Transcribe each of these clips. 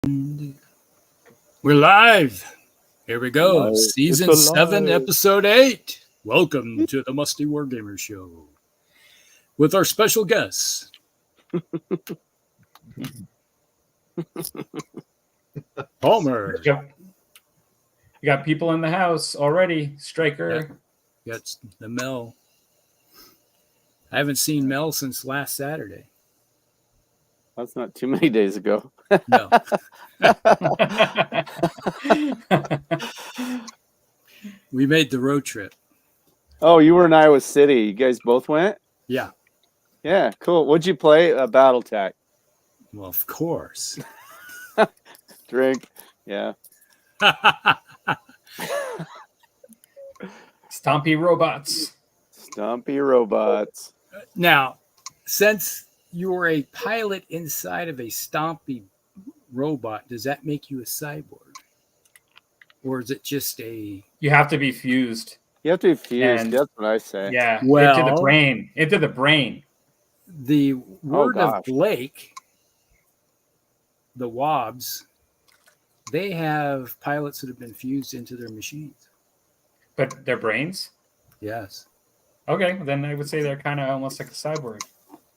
We're live. Here we go. Live. Season It's 7, alive. Episode 8. Welcome to the Musty Wargamers Show with our special guests. Palmer. You got people in the house already. Striker. Got the Mel. I haven't seen Mel since last Saturday. That's not too many days ago. No. We made the road trip. Oh, you were in Iowa City. You guys both went? Yeah. Yeah, cool. What'd you play? Battletech. Well, of course. Drink. Yeah. Stompy robots. Stumpy robots. Now, since you're a pilot inside of a stompy robot, does that make you a cyborg? Or is it just a... You have to be fused. You have to be fused. And- That's what I say. Yeah. Well- into the brain. Into the brain. The word of gosh. Blake, the Wobbs, they have pilots that have been fused into their machines. But their brains? Yes. Okay, then I would say they're kind of almost like a cyborg.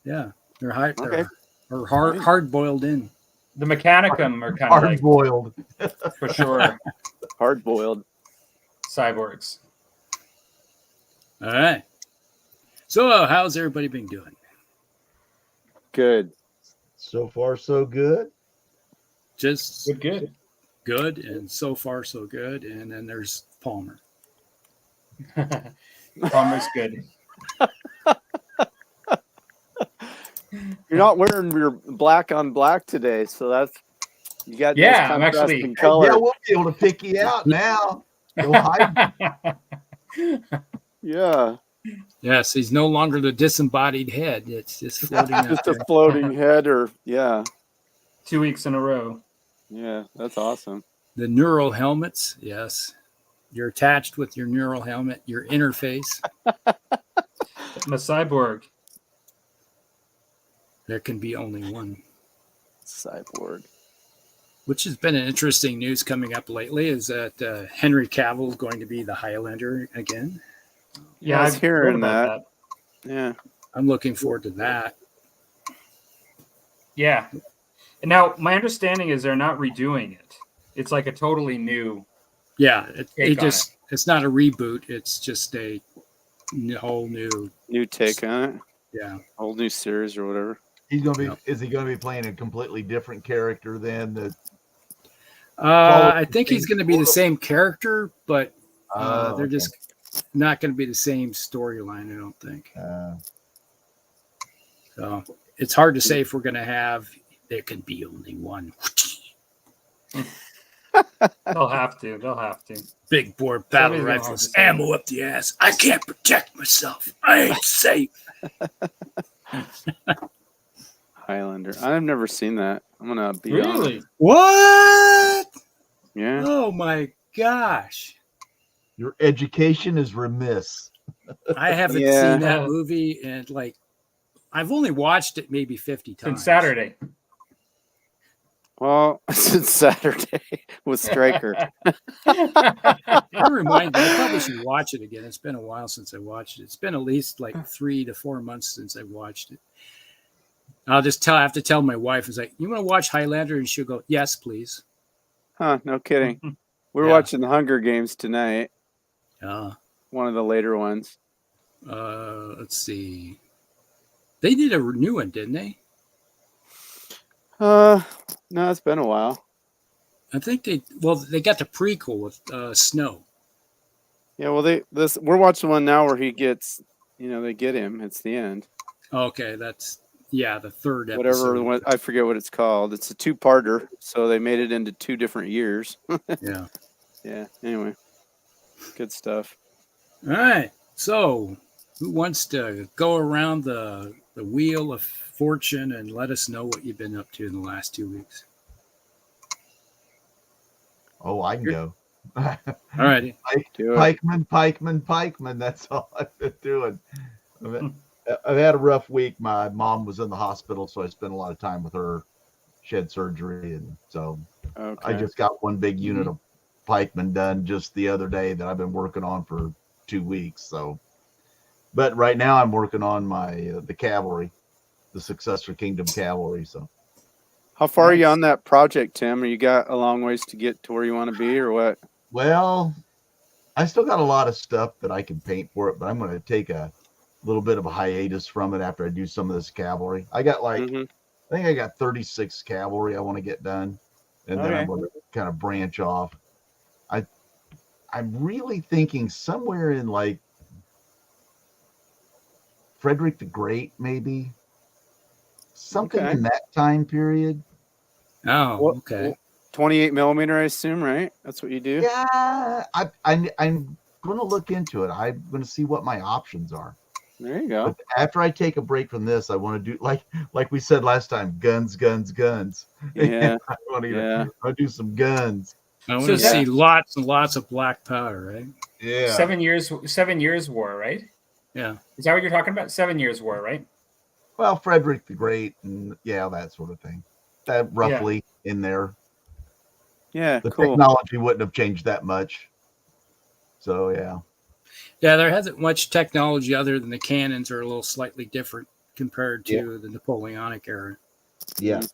Yeah. They're hard, Okay. or hard boiled in. The Mechanicum are kind of Hard like, boiled. for sure, Hard boiled. cyborgs. All right. So, how's everybody been doing? Good. So far, so good. Just Good. good, and so far so good. And then there's Palmer. Palmer's good. You're not wearing your black on black today, so that's you got Yeah, nice I'm contrasting actually- Hey, color. yeah, we'll be able to pick you out now. Go hide. Yeah. Yes, he's no longer the disembodied head. It's just floating out Just there. a floating head or 2 weeks in a row. Yeah, that's awesome. The neural helmets, yes. You're attached with your neural helmet, your interface. I'm a cyborg. There can be only one. Cyborg. Which has been an interesting news coming up lately is that Henry Cavill is going to be the Highlander again. Yeah, I was I've hearing heard about Yeah. I'm looking forward to that. Yeah. And now, my understanding is they're not redoing it. It's like a totally new. Yeah, Take on it's not a reboot. It's just a whole new, New take on it. yeah. Whole new series or whatever. He's gonna be. Yep. Is he gonna be playing a completely different character than the? I think he's going to be the same character, but they're okay. just not going to be the same storyline, I don't think. So it's hard to say if we're going to have, there can be only one. They'll have to. Big bore battle Somebody's gonna have rifles, to say ammo up the ass. I can't protect myself. I ain't safe. Highlander. I've never seen that. I'm gonna be Really? honest. What? Yeah. Oh my gosh. Your education is remiss. I haven't Yeah. seen that movie, and like, I've only watched it maybe 50 times. Since Saturday. Well, since Saturday with Striker. I remind you, I probably should watch it again. It's been a while since I watched it. It's been at least like 3 to 4 months since I watched it. I'll just have to tell my wife, is like, you want to watch Highlander? And she'll go, yes, please. Huh, no kidding. We're Yeah. watching the Hunger Games tonight. Uh, One of the later ones. let's see. They did a new one, didn't they? No, it's been a while. I think they got the prequel with Snow. Yeah, well we're watching one now where he gets they get him. It's the end. Okay, that's the third episode. Whatever one, I forget what it's called. It's a 2-parter, so they made it into 2 different years. Yeah. Yeah. Anyway. Good stuff. All right. So, who wants to go around the wheel of fortune and let us know what you've been up to in the last 2 weeks? Oh, I can go. All righty. Do it. Pikeman. That's all I've been doing. I've had a rough week. My mom was in the hospital, so I spent a lot of time with her. She had surgery, and so Okay. I just got one big unit of pikemen done just the other day that I've been working on for 2 weeks. So, but right now I'm working on my the cavalry, the Successor Kingdom cavalry. So, How far are you Nice. on that project, Tim? Or you got a long ways to get to where you want to be, or what? well, I still got a lot of stuff that I can paint for it, but I'm going to take a little bit of a hiatus from it after I do some of this cavalry. I got like, Mm-hmm. I think I got 36 cavalry I want to get done, and then I'm Okay. going to kind of branch off. I I'm really thinking somewhere in like Frederick the Great, maybe something Okay. in that time period. Oh, What? okay. 28 millimeter, I assume, right? That's what you do. Yeah, I'm going to look into it. I'm going to see what my options are. There you go. But after I take a break from this, I want to do like we said last time, guns, guns, guns. Yeah. I want to Yeah. do some guns. I want So to is that see lots and lots of black powder, right? Yeah. 7 years war, right? Yeah. Is that what you're talking about? 7 years war, right? Well, Frederick the Great and yeah, that sort of thing. That roughly in there. Yeah. The Cool. technology wouldn't have changed that much. So yeah. Yeah, there hasn't much technology other than the cannons are a little slightly different compared Yeah. to the Napoleonic era. Yeah. Mhm.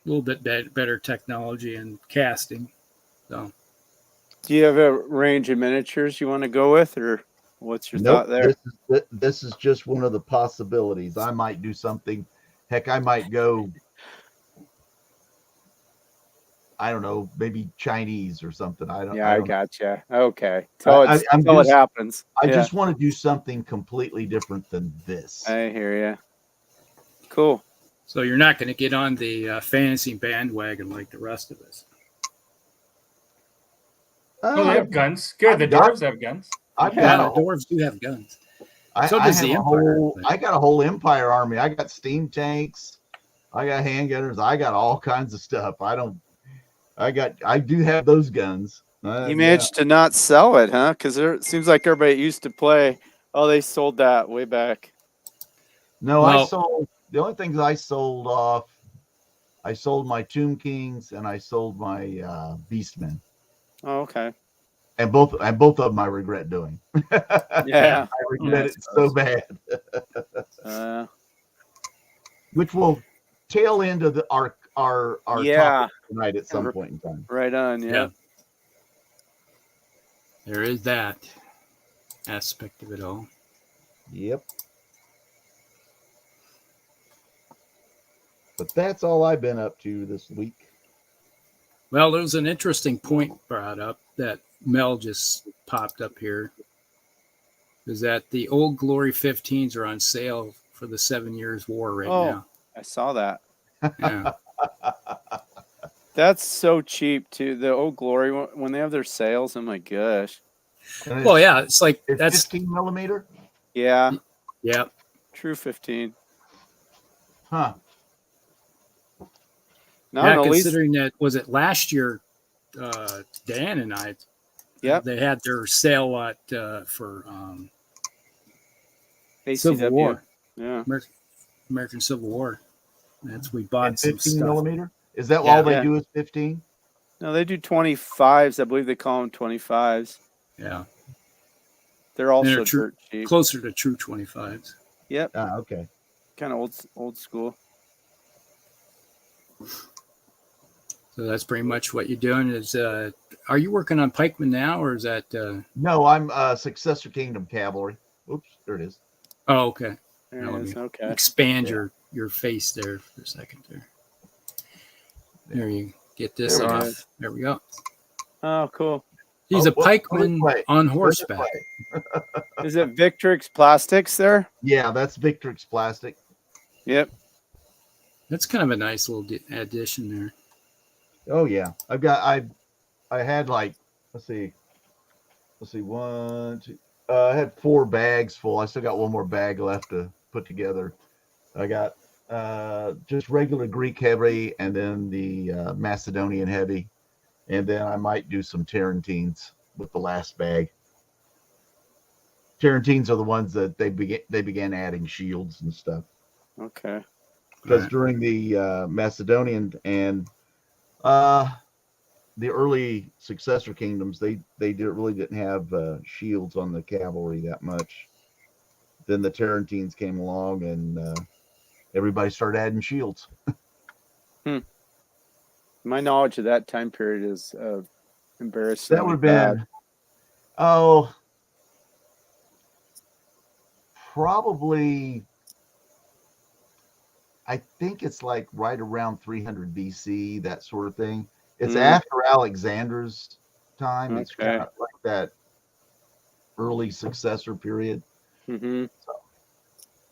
A little bit better technology and casting. So Do you have a range of miniatures you want to go with, or what's your Nope. thought there? This is just one of the possibilities. I might do something. Heck, I might go. I don't know, maybe Chinese or something. Yeah, I I don't know. gotcha. Okay. Till I'm till it just happens. I Yeah, just want to do something completely different than this. I hear you. Cool. so you're not going to get on the fantasy bandwagon like the rest of us. Oh, they have guns. Good. I've The got- dwarves have guns. I've Yeah, got Yeah, a the whole, dwarves do have guns. I, So I does have the a Empire. whole I got a whole Empire army. I got steam tanks. I got handgunners. I got all kinds of stuff. I do have those guns. You Yeah. managed to not sell it, huh? Because it seems like everybody used to play. Oh, they sold that way back. No, I Well- sold the only things I sold off. I sold my Tomb Kings and I sold my Beastmen, Oh, okay. and both of them I regret doing. Yeah. I regret I it so bad. Which will tail into our Yeah. topic tonight at some point in time. Right on. Yeah. Yeah. There is that aspect of it all. Yep. But that's all I've been up to this week. Well, there's an interesting point brought up that Mel just popped up here. Is that the Old Glory 15s are on sale for the 7 Years War right Oh. now. I saw that. Yeah. That's so cheap too. The Old Glory when they have their sales. Oh my gosh. And Well, yeah, it's like it's that's 15 millimeter. Yeah. yeah. True 15. Huh. No, Yeah, no, at least considering that was it last year, Dan and I, Yep. they had their sale at for ACW. Civil War, Yeah. American Civil War. That's we And bought some 15 stuff. millimeter. Is that Yeah. all they Yeah. do is 15? No, they do 25s. I believe they call them 25s. Yeah, They're also they're true- dirt cheap. closer to true 25s. Yep. Okay. Kind of old school. So that's pretty much what you're doing. Is are you working on pikemen now, or is that? No, I'm Successor Kingdom Cavalry. Oops, there it is. Oh, okay. There Now it let is. me Okay. expand Yeah. your face there for a second there. There you get this There we off. go. There we go. Oh, cool. He's Oh, a what pikeman way? on Where's it horseback. play? Is it Victrix Plastics there? Yeah, that's Victrix Plastic. Yep. That's kind of a nice little addition there. Oh yeah, I had like let's see one two I had 4 bags full. I still got one more bag left to put together. I got just regular Greek heavy and then the Macedonian heavy, and then I might do some Tarentines with the last bag. Tarentines are the ones that they began adding shields and stuff. Okay. because Right. during the Macedonian and the early successor kingdoms, really didn't have shields on the cavalry that much. Then the Tarentines came along, and everybody started adding shields. My knowledge of that time period is That would embarrassingly have bad. been, oh, probably, I think it's like right around 300 BC, that sort of thing. It's after Alexander's time. It's kind Okay. of like that early successor period. Mm-hmm.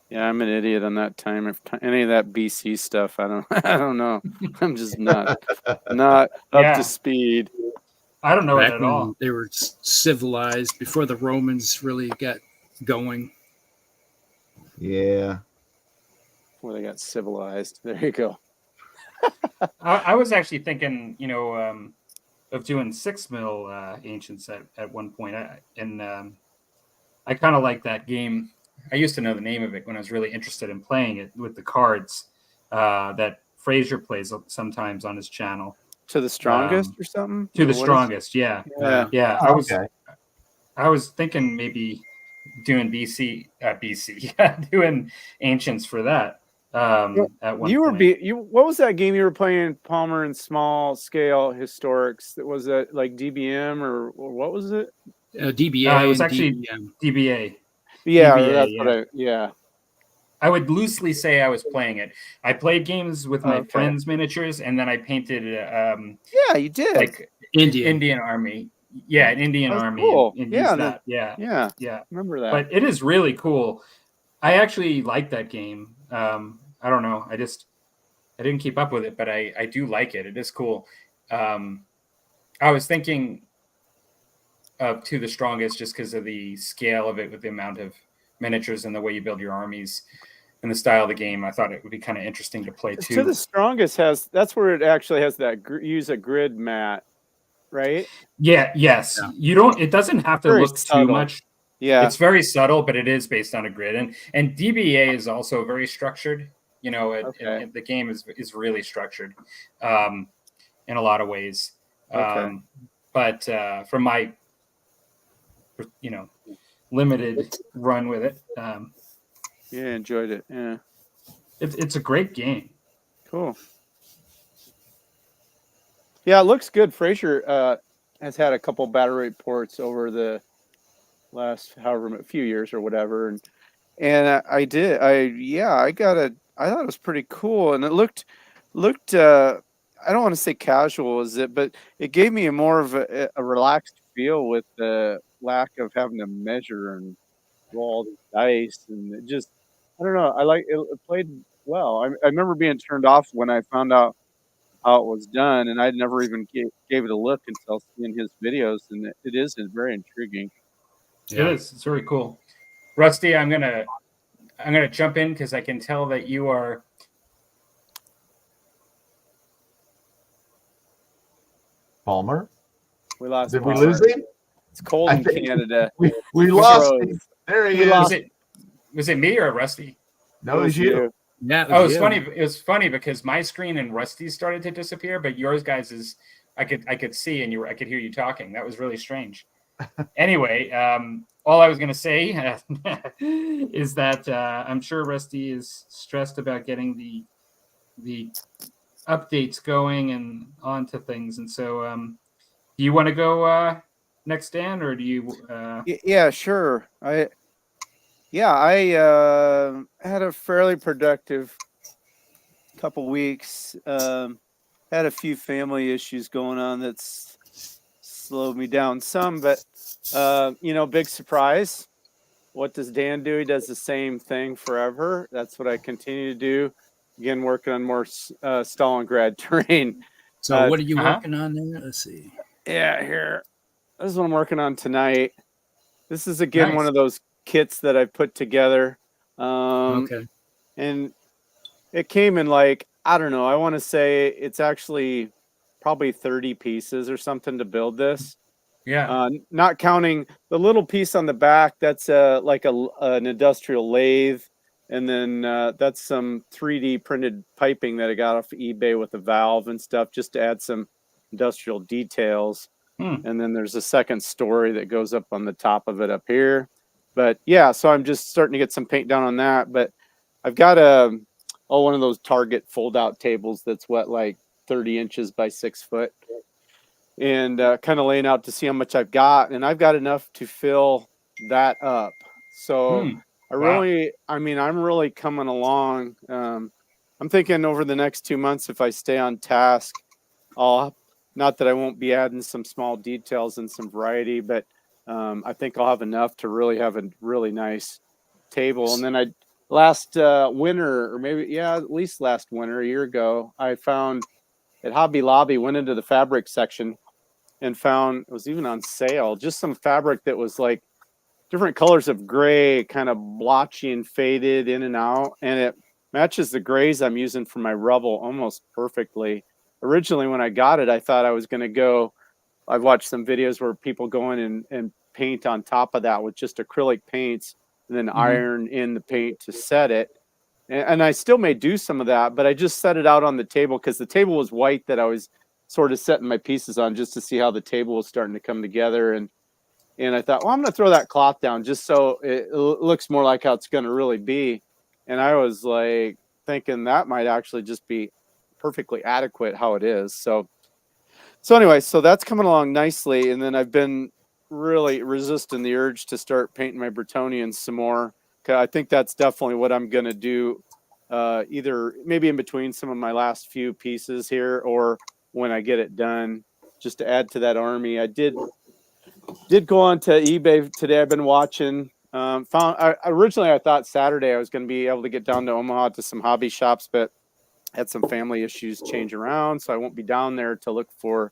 Yeah, I'm an idiot on that time. If any of that BC stuff, I don't, I don't know. I'm just not up Yeah. to speed. I don't know it Back at all. when they were civilized, before the Romans really got going. Yeah. Before they got civilized. There you go. I was actually thinking, of doing 6 mil ancients at one point. I kind of like that game. I used to know the name of it when I was really interested in playing it with the cards that Fraser plays sometimes on his channel. To the strongest or something? To Or the what is- strongest, yeah. Yeah. Yeah, Oh, okay. I was thinking maybe doing doing ancients for that. At one You were point. what was that game you were playing, Palmer, in small scale historics? That was that like DBM or what was it? DBA It was and actually DBM. DBA. Yeah, DBA, that's yeah. what yeah. I would loosely say I was playing it. I played games with my Okay. friends' miniatures, and then I painted Yeah, you did. like Indian Army. Yeah, an Indian That's Army. cool. And Yeah, use and then- that. Yeah. Yeah. Remember that. But it is really cool. I actually like that game. I don't know. I didn't keep up with it, but I do like it. It is cool. I was thinking of To the Strongest just because of the scale of it with the amount of miniatures and the way you build your armies and the style of the game. I thought it would be kind of interesting to play too. To the Strongest that's where it actually has that use a grid mat, right? Yeah. Yes. Yeah. It doesn't have to Very look subtle. too much. Yeah. It's very subtle, but it is based on a grid, and DBA is also very structured. Okay. And the game is really structured in a lot of ways. Okay. But from my limited run with it, Yeah, enjoyed it. Yeah. it's a great game. Cool. Yeah, it looks good. Fraser has had a couple battle reports over the last a few years or whatever, and I thought it was pretty cool, and it looked I don't want to say casual as it, but it gave me more of a relaxed feel with the lack of having to measure and roll all these dice, and it just I don't know. I like it. It played well. I remember being turned off when I found out how it was done, and I'd never even gave it a look until seeing his videos, and it is very intriguing. Yeah. It is. It's very cool. Rusty, I'm gonna jump in because I can tell that you are. Palmer? We lost. Did we Palmer. lose him? It's cold I in think Canada. We lost froze. him. There he We is. lost- Was it me or Rusty? No, it's you. Yeah. Oh, it's yeah. funny. It was funny because my screen and Rusty's started to disappear, but yours guys is I could see and I could hear you talking. That was really strange. Anyway, all I was going to say is that I'm sure Rusty is stressed about getting the updates going and onto things. And so, do you want to go next, Dan, or do you? Yeah, sure. I had a fairly productive couple weeks. Had a few family issues going on that's slowed me down some, but big surprise. What does Dan do? He does the same thing forever. That's what I continue to do. Again, working on more Stalingrad terrain. So what are you working on there? Let's see. Yeah, here. This is what I'm working on tonight. This is again Nice. one of those kits that I put together. Okay. And it came in like, I don't know, I want to say it's actually probably 30 pieces or something to build this. Yeah. Not counting the little piece on the back. That's like an industrial lathe. And then that's some 3D printed piping that I got off eBay with a valve and stuff, just to add some industrial details. And then there's a second story that goes up on the top of it up here. But yeah, so I'm just starting to get some paint down on that. But I've got one of those Target fold out tables that's like 30 inches by 6 foot, and kind of laying out to see how much I've got. And I've got enough to fill that up. So I'm really coming along. I'm thinking over the next 2 months, if I stay on task, not that I won't be adding some small details and some variety, but I think I'll have enough to really have a really nice table. And then last winter, or maybe, at least last winter, a year ago, I found at Hobby Lobby, went into the fabric section and found, it was even on sale, just some fabric that was like different colors of gray, kind of blotchy and faded in and out. And it matches the grays I'm using for my rubble almost perfectly. Originally, when I got it, I thought I was going to go, I've watched some videos where people go in and paint on top of that with just acrylic paints and then iron in the paint to set it. And I still may do some of that, but I just set it out on the table because the table was white that I was sort of setting my pieces on just to see how the table was starting to come together. And I thought, well, I'm going to throw that cloth down just so it looks more like how it's going to really be. And I was like thinking that might actually just be perfectly adequate how it is. So anyway, so that's coming along nicely. And then I've been really resisting the urge to start painting my Bretonians some more. I think that's definitely what I'm going to do, either maybe in between some of my last few pieces here or when I get it done, just to add to that army. I did go on to eBay today. I've been watching. Originally I thought Saturday I was going to be able to get down to Omaha to some hobby shops, but had some family issues change around, so I won't be down there to look for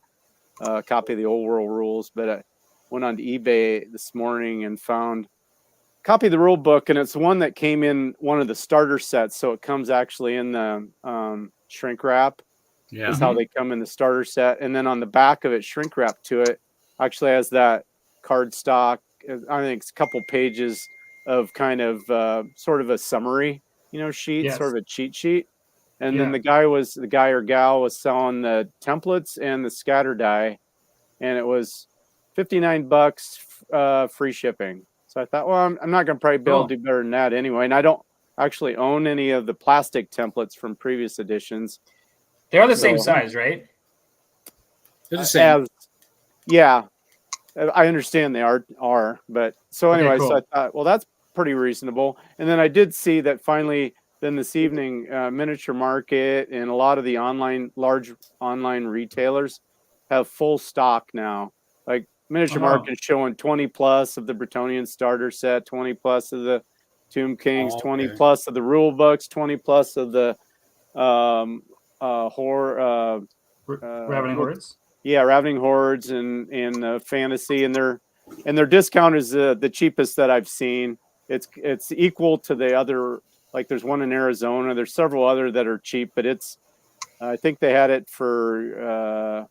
a copy of the Old World Rules. But I went on to eBay this morning and found copy of the rule book, and it's one that came in one of the starter sets, so it comes actually in the shrink wrap. Is how they come in the starter set. And then on the back of it, shrink wrap to it, actually has that cardstock, I think it's a couple pages of kind of sort of a summary sheet, sort of a cheat sheet. And then the guy or gal was selling the templates and the scatter die, and it was $59 free shipping. So I thought, well, I'm not going to probably be able to do better than that anyway. And I don't actually own any of the plastic templates from previous editions. They're the same size, right? They're the same. Yeah, I understand they are. But so anyway, cool. So I thought, well, that's pretty reasonable. And then I did see that finally, then this evening, Miniature Market and a lot of the large online retailers have full stock now. Like Miniature Market showing 20 plus of the Bretonian starter set, 20 plus of the Tomb Kings, 20 plus of the rule books, 20 plus of the Ravening Hordes. Yeah, Ravening Hordes and fantasy, and their discount is the cheapest that I've seen. It's equal to the other. Like there's one in Arizona. There's several other that are cheap, but I think they had it for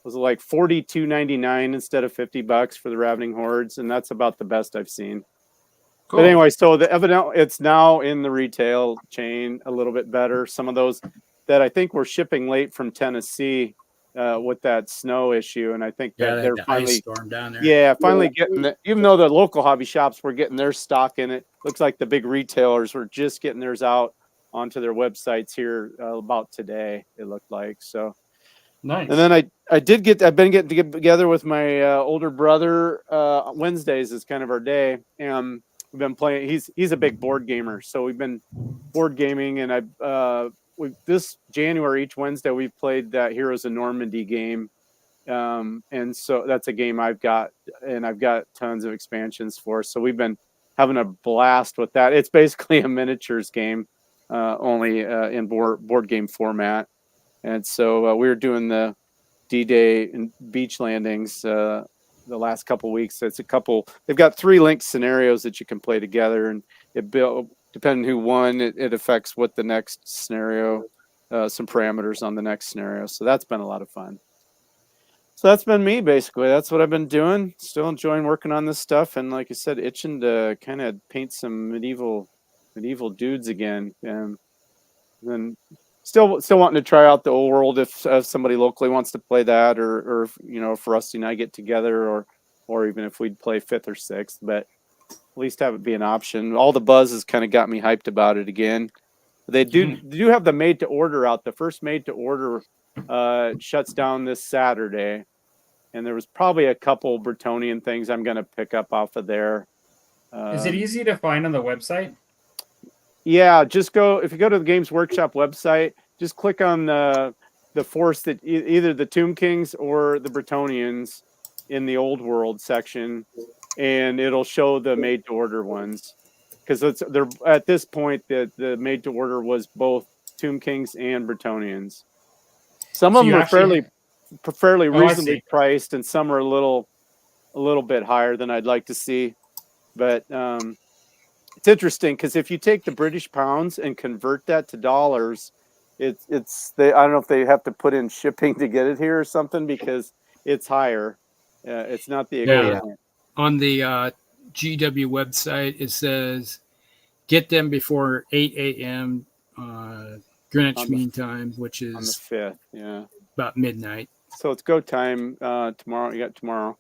was it like $42.99 instead of $50 for the Ravening Hordes, and that's about the best I've seen. Cool. But anyway, so it's now in the retail chain a little bit better. Some of those that I think were shipping late from Tennessee with that snow issue, and I think that they're finally ice storm down there. Yeah, finally getting even though the local hobby shops were getting their stock in it, looks like the big retailers were just getting theirs out onto their websites here about today. It looked like so. Nice. And then I've been getting together with my older brother. Wednesdays is kind of our day, and we've been playing. He's a big board gamer, so we've been board gaming, and this January, each Wednesday, we've played that Heroes of Normandy game. And so that's a game I've got, and I've got tons of expansions for. So we've been having a blast with that. It's basically a miniatures game, only in board game format. And so we were doing the D-Day and beach landings the last couple of weeks. They've got 3 linked scenarios that you can play together, and depending who won, it affects what the next scenario, some parameters on the next scenario. So that's been a lot of fun. So that's been me, basically. That's what I've been doing. Still enjoying working on this stuff. And like I said, itching to kind of paint some medieval Medieval Dudes again. And then still wanting to try out the old world if somebody locally wants to play that, or if, if Rusty and I get together, or even if we'd play 5th or 6th, but at least have it be an option. All the buzz has kind of got me hyped about it again. They do have the made to order out. The first made to order shuts down this Saturday, and there was probably a couple Bretonian things I'm going to pick up off of there. Is it easy to find on the website? Yeah, just if you go to the Games Workshop website, just click on the force that either the Tomb Kings or the Bretonians in the old world section, and it'll show the made to order ones. Because they're at this point the made to order was both Tomb Kings and Bretonians. Some of them are fairly reasonably priced, and some are a little bit higher than I'd like to see. But it's interesting because if you take the British pounds and convert that to dollars, I don't know if they have to put in shipping to get it here or something, because it's higher. It's not the equivalent. On the GW website, it says get them before 8 a.m. Greenwich Mean Time, which is on the 5th. Yeah, about midnight. So it's go time tomorrow. You got tomorrow.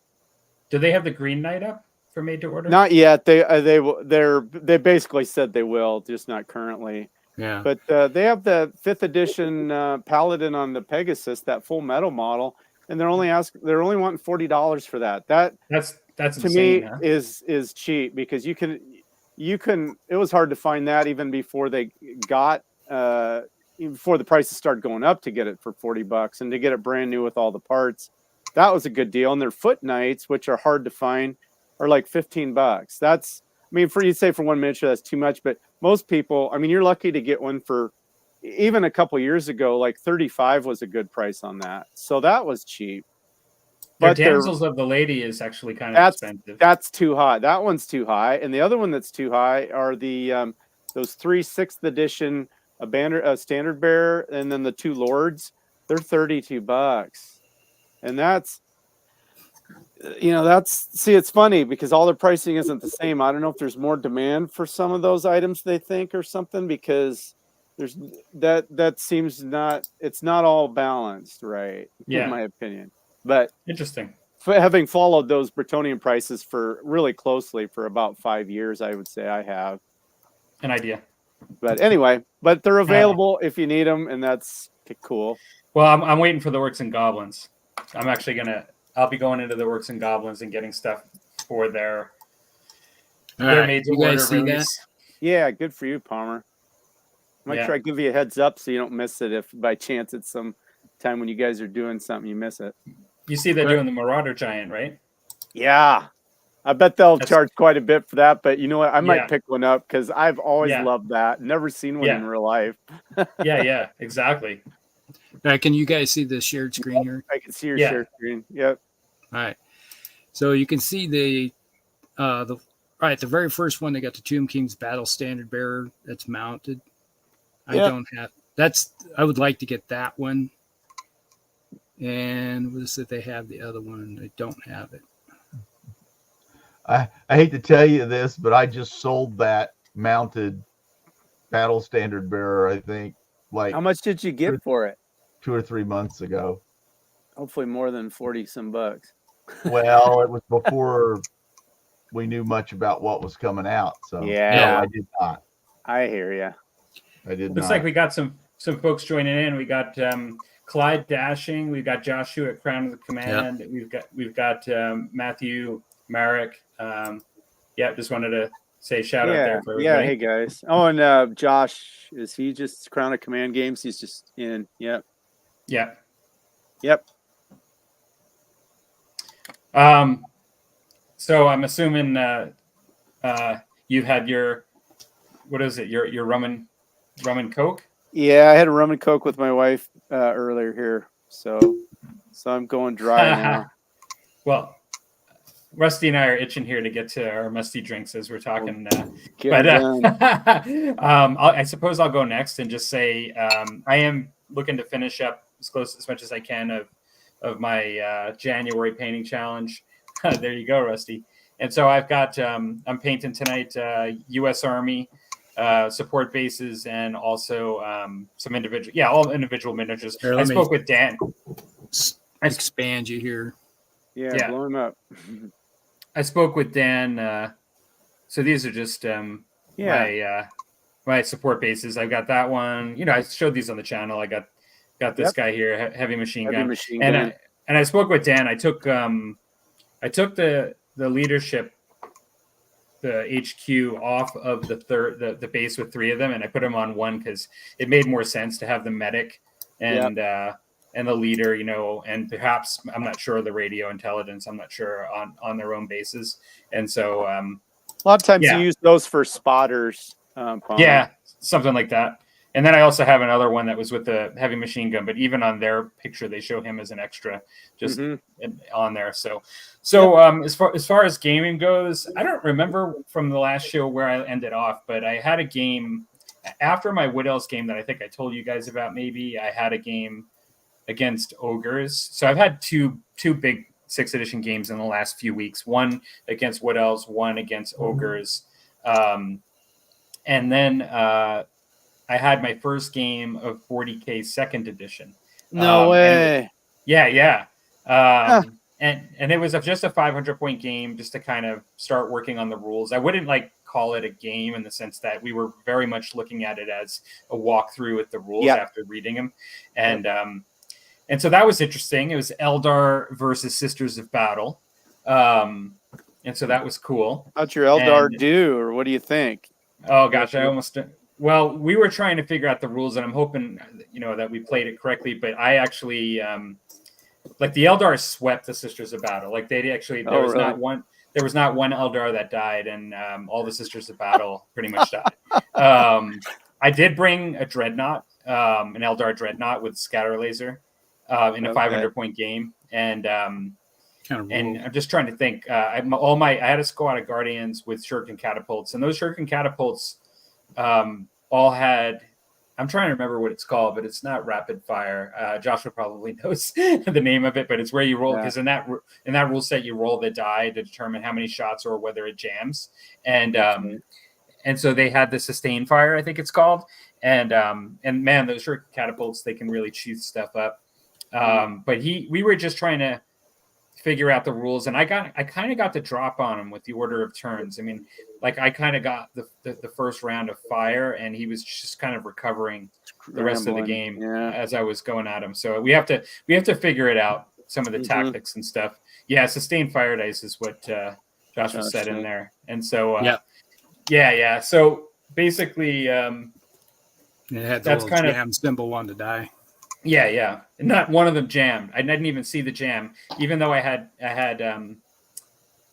Do they have the Green Knight up for made to order? Not yet. They basically said they will, just not currently. Yeah. But they have the 5th edition Paladin on the Pegasus, that full metal model, and they're only wanting $40 for that. That's to insane, me huh? is cheap, because you can. It was hard to find that even before they got before the prices started going up to get it for $40, and to get it brand new with all the parts. That was a good deal. And their Foot Knights, which are hard to find, are like $15. That's, for one miniature, that's too much. But most people, you're lucky to get one for, even a couple years ago, like $35 was a good price on that. So that was cheap. But Damsels of the Lady is actually kind of expensive. That's too high. That one's too high. And the other one that's too high are the those 3 6th edition standard bearer, and then the 2 lords. They're $32. And it's funny because all their pricing isn't the same. I don't know if there's more demand for some of those items, they think, or something, because there's that seems it's not all balanced, right? Yeah. In my opinion. But interesting. Having followed those Bretonian prices for really closely for about 5 years, I would say I have an idea. But anyway, they're available if you need them, and that's cool. Well, I'm waiting for the Orcs and Goblins. I'll be going into the Orcs and Goblins and getting stuff for their made to order release. Yeah, good for you, Palmer. I might try to give you a heads up so you don't miss it if by chance it's some time when you guys are doing something you miss it. You see they're doing the Marauder Giant, right? Yeah. I bet they'll charge quite a bit for that, but you know what? I might pick one up because I've always loved that. Never seen one in real life. Yeah, exactly. Can you guys see the shared screen here? I can see your shared screen. Yep. All right. So you can see the very first one, they got the Tomb King's Battle Standard Bearer that's mounted. I don't have I would like to get that one. And what is it? They have the other one. I don't have it. I hate to tell you this, but I just sold that mounted Battle Standard Bearer, I think. Like, how much did you get for it? 2 or 3 months ago. Hopefully more than 40 some bucks. Well, it was before we knew much about what was coming out. So no, I did not. I hear you. I did not. Looks like we got some folks joining in. We got Clyde Dashing. We've got Joshua at Crown of the Command. Yep. We've got Matthew Marek. Just wanted to say shout out there for everybody. Yeah, hey guys. Oh, and Josh, is he just Crown of Command games? He's just in. Yep. Yeah. Yep. So I'm assuming you had your, what is it? Your rum and Coke? Yeah, I had a rum and Coke with my wife earlier here, so I'm going dry now. Well, Rusty and I are itching here to get to our musty drinks as we're talking. I suppose I'll go next and just say I am looking to finish up as much as I can of my January painting challenge. There you go, Rusty. And so I've got I'm painting tonight U.S. Army support bases, and also some individual, all individual miniatures. Here, I let me spoke with Dan. expand you here. Yeah, blow him up. I spoke with Dan. So these are just my support bases. I've got that one. I showed these on the channel. I got this guy here, heavy machine gun. And I spoke with Dan. I took the leadership, the HQ off of the base with 3 of them, and I put them on one because it made more sense to have the medic and the leader, and perhaps, I'm not sure, the radio intelligence, I'm not sure, on their own bases. And so a lot of times you use those for spotters. Something like that. And then I also have another one that was with the heavy machine gun, but even on their picture, they show him as an extra just on there. So as far as gaming goes, I don't remember from the last show where I ended off, but I had a game after my Wood Elves game that I think I told you guys about. Maybe I had a game against Ogres. So I've had two big 6th edition games in the last few weeks. One against Wood Elves, one against Ogres. And then I had my first game of 40K 2nd edition. No way. And it was just a 500-point game just to kind of start working on the rules. I wouldn't call it a game in the sense that we were very much looking at it as a walkthrough with the rules after reading them. And so that was interesting. It was Eldar versus Sisters of Battle. And so that was cool. How'd your Eldar do, or what do you think? Oh gosh, well, we were trying to figure out the rules, and I'm hoping, that we played it correctly, but I actually, the Eldar swept the Sisters of Battle. There was not one Eldar that died, and all the Sisters of Battle pretty much died. I did bring a Dreadnought, an Eldar Dreadnought with scatter laser in a 500-point game, and I'm just trying to think. I had a squad of Guardians with shuriken catapults, and those shuriken catapults all had. I'm trying to remember what it's called, but it's not rapid fire. Joshua probably knows the name of it, but it's where you roll, because in that rule set you roll the die to determine how many shots or whether it jams, and so they had the sustain fire, I think it's called, and man, those shuriken catapults, they can really chew stuff up. But we were just trying to figure out the rules, and I kind of got the drop on him with the order of turns. I mean, I kind of got the first round of fire, and he was just kind of recovering the rest of the game as I was going at him. So we have to figure it out, some of the tactics and stuff. Yeah, sustained fire dice is what Joshua said in there, and so So basically, it had the little jam symbol on the die. Yeah. And not one of them jammed. I didn't even see the jam, even though I had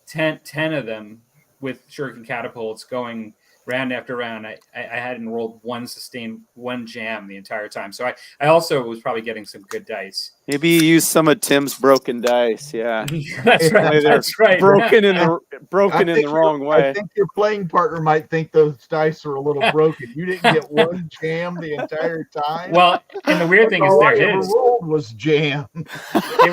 10 of them with shuriken catapults going round after round. I hadn't rolled one jam the entire time. So I also was probably getting some good dice. Maybe you used some of Tim's broken dice. Yeah, that's right. That's right. Broken in the wrong way. I think your playing partner might think those dice are a little broken. You didn't get one jam the entire time. Well, and the weird thing is, his rolled was jam. They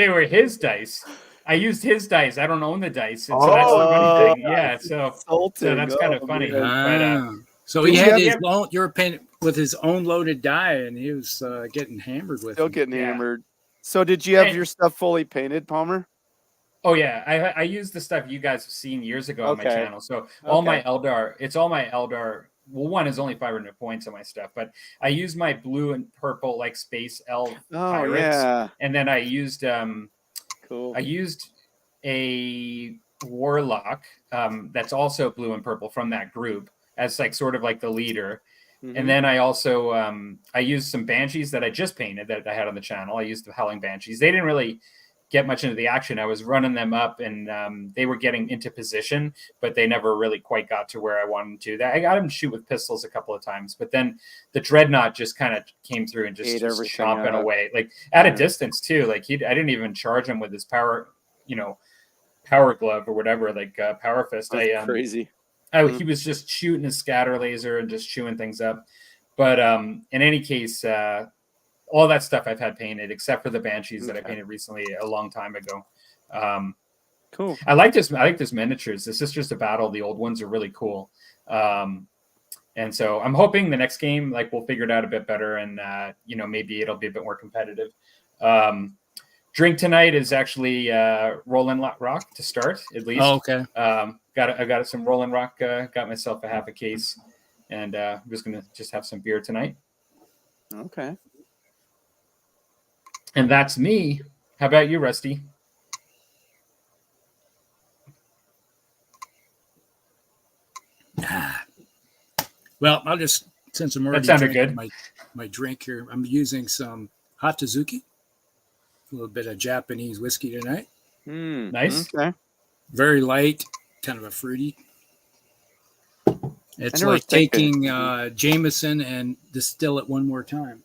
were his dice. I used his dice. I don't own the dice. And so that's the funny thing. Yeah. So that's kind of funny. So he had his own, you were paying with his own loaded die, and he was getting hammered with Still getting hammered. So did you have your stuff fully painted, Palmer? Oh, yeah. I used the stuff you guys have seen years ago on my channel. So all my Eldar. Well, one is only 500 points on my stuff, but I used my blue and purple space elf pirates. And then I used I used a warlock that's also blue and purple from that group as sort of the leader. And then I also I used some banshees that I just painted that I had on the channel. I used the howling banshees. They didn't really get much into the action. I was running them up, and they were getting into position, but they never really quite got to where I wanted to. I got them to shoot with pistols a couple of times, but then the dreadnought just kind of came through and just chomping away, at a distance too. I didn't even charge him with his power glove or whatever, power fist. Crazy. He was just shooting his scatter laser and just chewing things up. But in any case, all that stuff I've had painted, except for the banshees that I painted recently a long time ago. Cool. I like this. I like this miniatures. This is just a battle. The old ones are really cool. And so I'm hoping the next game, like, we'll figure it out a bit better, and maybe it'll be a bit more competitive. Drink tonight is actually Rolling Rock to start, at least. Oh, okay. I got some Rolling Rock. Got myself a half a case, and I'm just gonna have some beer tonight. Okay. And that's me. How about you, Rusty? Well, I'll just, since I'm already sounded drinking good. my drink here, I'm using some hot Tazuki, a little bit of Japanese whiskey tonight. Nice. Okay. Very light, kind of a fruity. It's never like think taking Jameson and distill it one more time.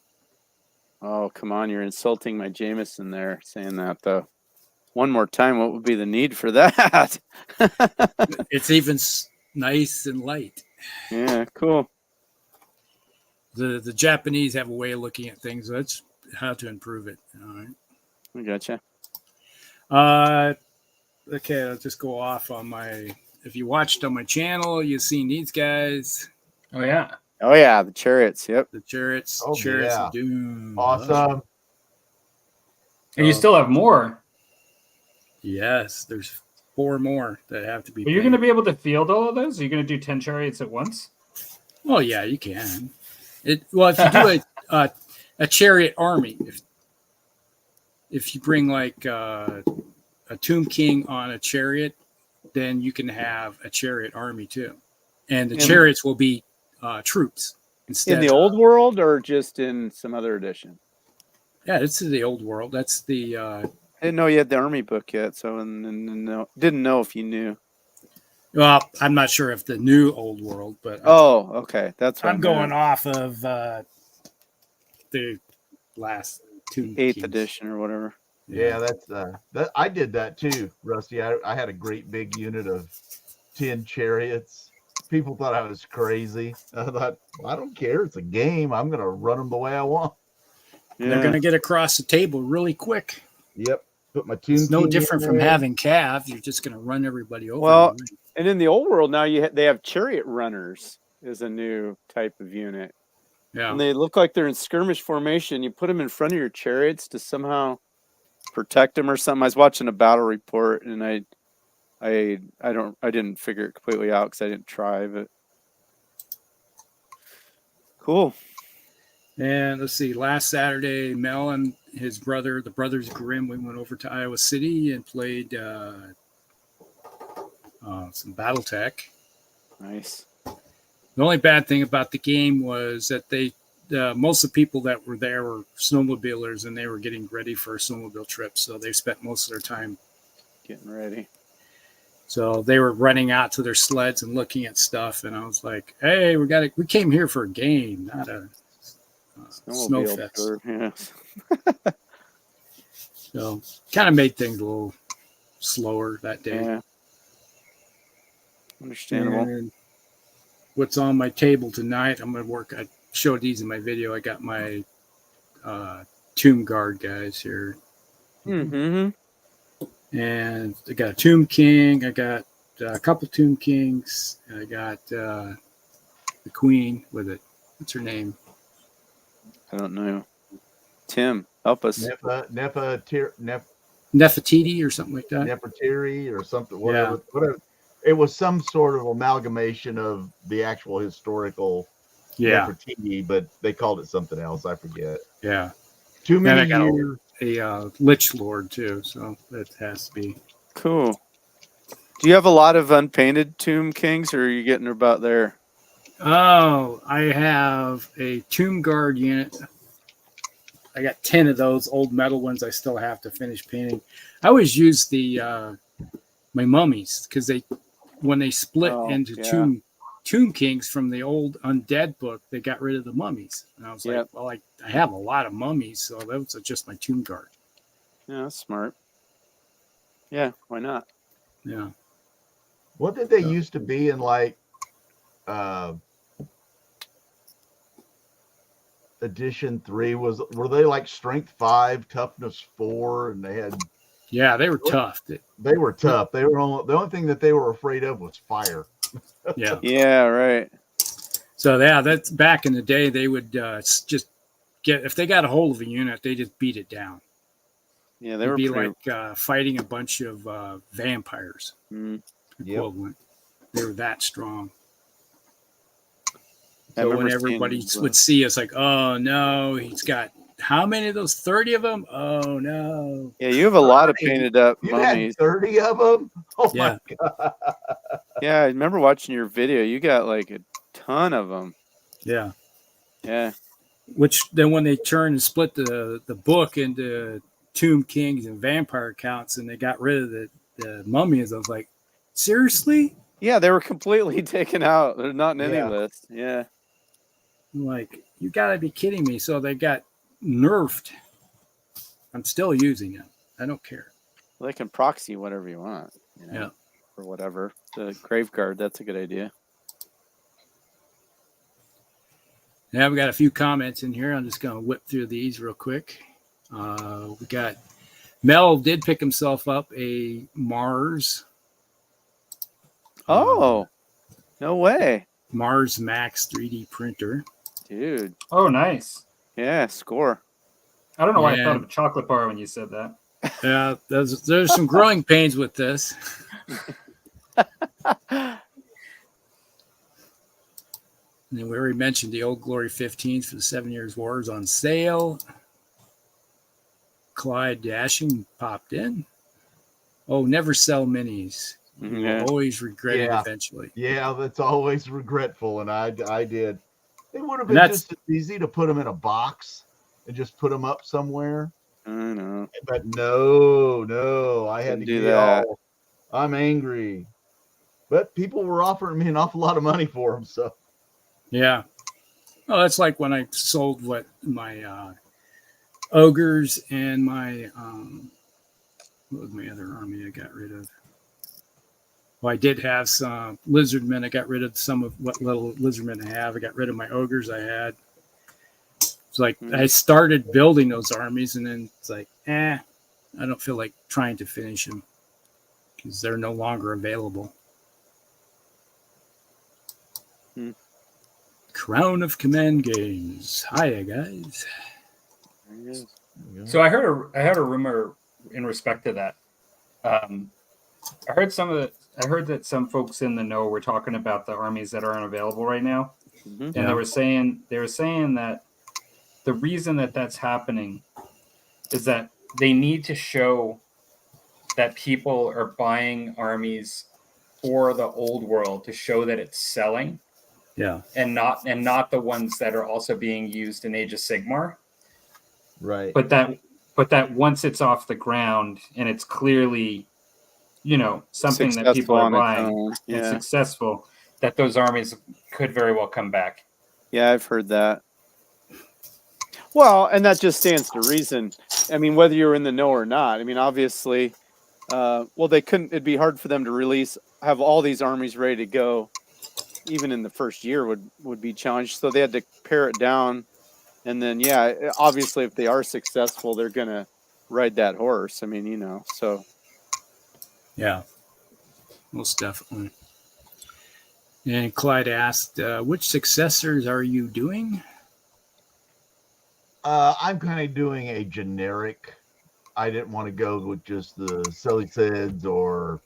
Oh, come on. You're insulting my Jameson there saying that, though. One more time, what would be the need for that? It's even nice and light. Yeah, cool. The Japanese have a way of looking at things. So that's how to improve it. All right. I gotcha. Okay, I'll just go off on my. If you watched on my channel, you've seen these guys, Oh yeah. Oh, yeah, the chariots. Yep. the Chariots, Oh, Chariots yeah. of Doom. Awesome. And you still have more. Yes, there's 4 more that have to be. Are you going to painted. be able to field all of those? Are you going to do 10 chariots at once? Well, yeah, you can. If you do a chariot army, if you bring like a Tomb King on a chariot, then you can have a chariot army too, and the chariots will be troops instead. In the old world or just in some other edition? Yeah, it's the old world. That's the. I didn't know you had the army book yet, so didn't know if you knew. Well, I'm not sure if the new old world, but Oh, okay. That's what I'm going off of the last Tomb 8th Kings. edition or whatever. Yeah, that's that. I did that too, Rusty. I had a great big unit of 10 chariots. People thought I was crazy. I thought, well, I don't care. It's a game. I'm gonna run them the way I want. Yeah. They're going to get across the table really quick. Yep. Put my Tomb It's no King different in from there. having calves. You're just going to run everybody over. Well, and in the old world now, they have chariot runners is a new type of unit. Yeah. And they look like they're in skirmish formation. You put them in front of your chariots to somehow protect them or something. I was watching a battle report, and I didn't figure it completely out because I didn't try. But cool. And let's see, last Saturday, Mel and his brother, the Brothers Grimm, we went over to Iowa City and played some BattleTech. Nice. The only bad thing about the game was that most of the people that were there were snowmobilers, and they were getting ready for a snowmobile trip. So they spent most of their time Getting ready. So they were running out to their sleds and looking at stuff. And I was like, hey, we came here for a game, not a snow Snowmobile fest. tour, yeah. So kind of made things a little slower that day. Yeah. Understandable. And what's on my table tonight, I'm going to work. I showed these in my video. I got my Tomb Guard guys here. Mm-hmm. And I got a Tomb King. I got a couple Tomb Kings. I got the Queen with it. What's her name? I don't know. Tim, help us. Nefertiti or something like that. Nefertiti or something. Whatever. It was some sort of amalgamation of the actual historical Nefertiti, but they called it something else. I forget. Yeah. Too many I got years. a Lich Lord too, so that has to be Cool. Do you have a lot of unpainted Tomb Kings, or are you getting about there? Oh, I have a Tomb Guard unit. I got 10 of those old metal ones I still have to finish painting. I always use the my mummies because when they split into Tomb Kings from the old Undead book, they got rid of the mummies. And I was like, well, I have a lot of mummies, so that was just my Tomb Guard. Yeah, that's smart. Yeah, why not? Yeah. What did they used to be in like edition 3? Were they like strength 5, toughness 4, and they had Yeah, they were tough. They were tough. They were the only thing that they were afraid of was fire. Yeah. Yeah, right. So yeah, that's back in the day. They would just get if they got a hold of a unit, they just beat it down. Yeah, they It'd were be pretty. like fighting a bunch of vampires Mm. equivalent. They were that strong. I So remember when seeing everybody those. would see us, like, oh no, he's got how many of those? 30 of them? Oh no. Yeah, you have a lot of 30? painted up You had mummies. 30 of them? Oh Yeah. my God. Yeah, I remember watching your video. You got like a ton of them. Yeah. Yeah. Which then when they turned and split the book into Tomb Kings and Vampire Counts and they got rid of the mummies, I was like, seriously? Yeah, they were completely taken out. They're not in any Yeah. list. Yeah. I'm like, you gotta be kidding me. So they got nerfed. I'm still using it. I don't care. Well, they can proxy whatever you want. You know, Yeah. or whatever. The grave guard, that's a good idea. Yeah, we got a few comments in here. I'm just going to whip through these real quick. We got Mel did pick himself up a Mars. Oh, no way. Mars Max 3D printer. Dude. Oh, nice. Yeah, score. I don't know why I Yeah. thought of a chocolate bar when you said that. Yeah, there's some growing pains with this. And then we already mentioned the Old Glory 15s for the 7 Years War is on sale. Clyde Dashing popped in. Oh, never sell minis. You Yeah. will always regret it Yeah. eventually. Yeah, that's always regretful, and I did. It would have And been that's- just as easy to put them in a box and just put them up somewhere. I know. But no, I had Didn't to do get that. all. I'm angry, but people were offering me an awful lot of money for them. So Yeah. Oh, that's like when I sold what my ogres and my what was my other army I got rid of? Well, I did have some lizardmen. I got rid of some of what little lizardmen I have. I got rid of my ogres I had. It's like I started building those armies, and then it's like, I don't feel like trying to finish them because they're no longer available. Crown of Command Games. Hiya, guys. There he is. So I heard a rumor in respect to that. I heard that some folks in the know were talking about the armies that aren't available right now, Mhm. and they were saying that the reason that that's happening is that they need to show that people are buying armies for the old world to show that it's selling, Yeah. and not the ones that are also being used in Age of Sigmar. right. But that once it's off the ground and it's clearly, something that people Successful are on its buying own. and Yeah. successful, that those armies could very well come back. Yeah, I've heard that. Well, and that just stands to reason. I mean, whether you're in the know or not. I mean, obviously, they couldn't. It'd be hard for them to have all these armies ready to go, even in the first year would be challenged. So they had to pare it down, and then obviously, if they are successful, they're gonna ride that horse. I mean, so Yeah. Most definitely. And Clyde asked, which successors are you doing? I'm kind of doing a generic. I didn't want to go with just the Seleucids or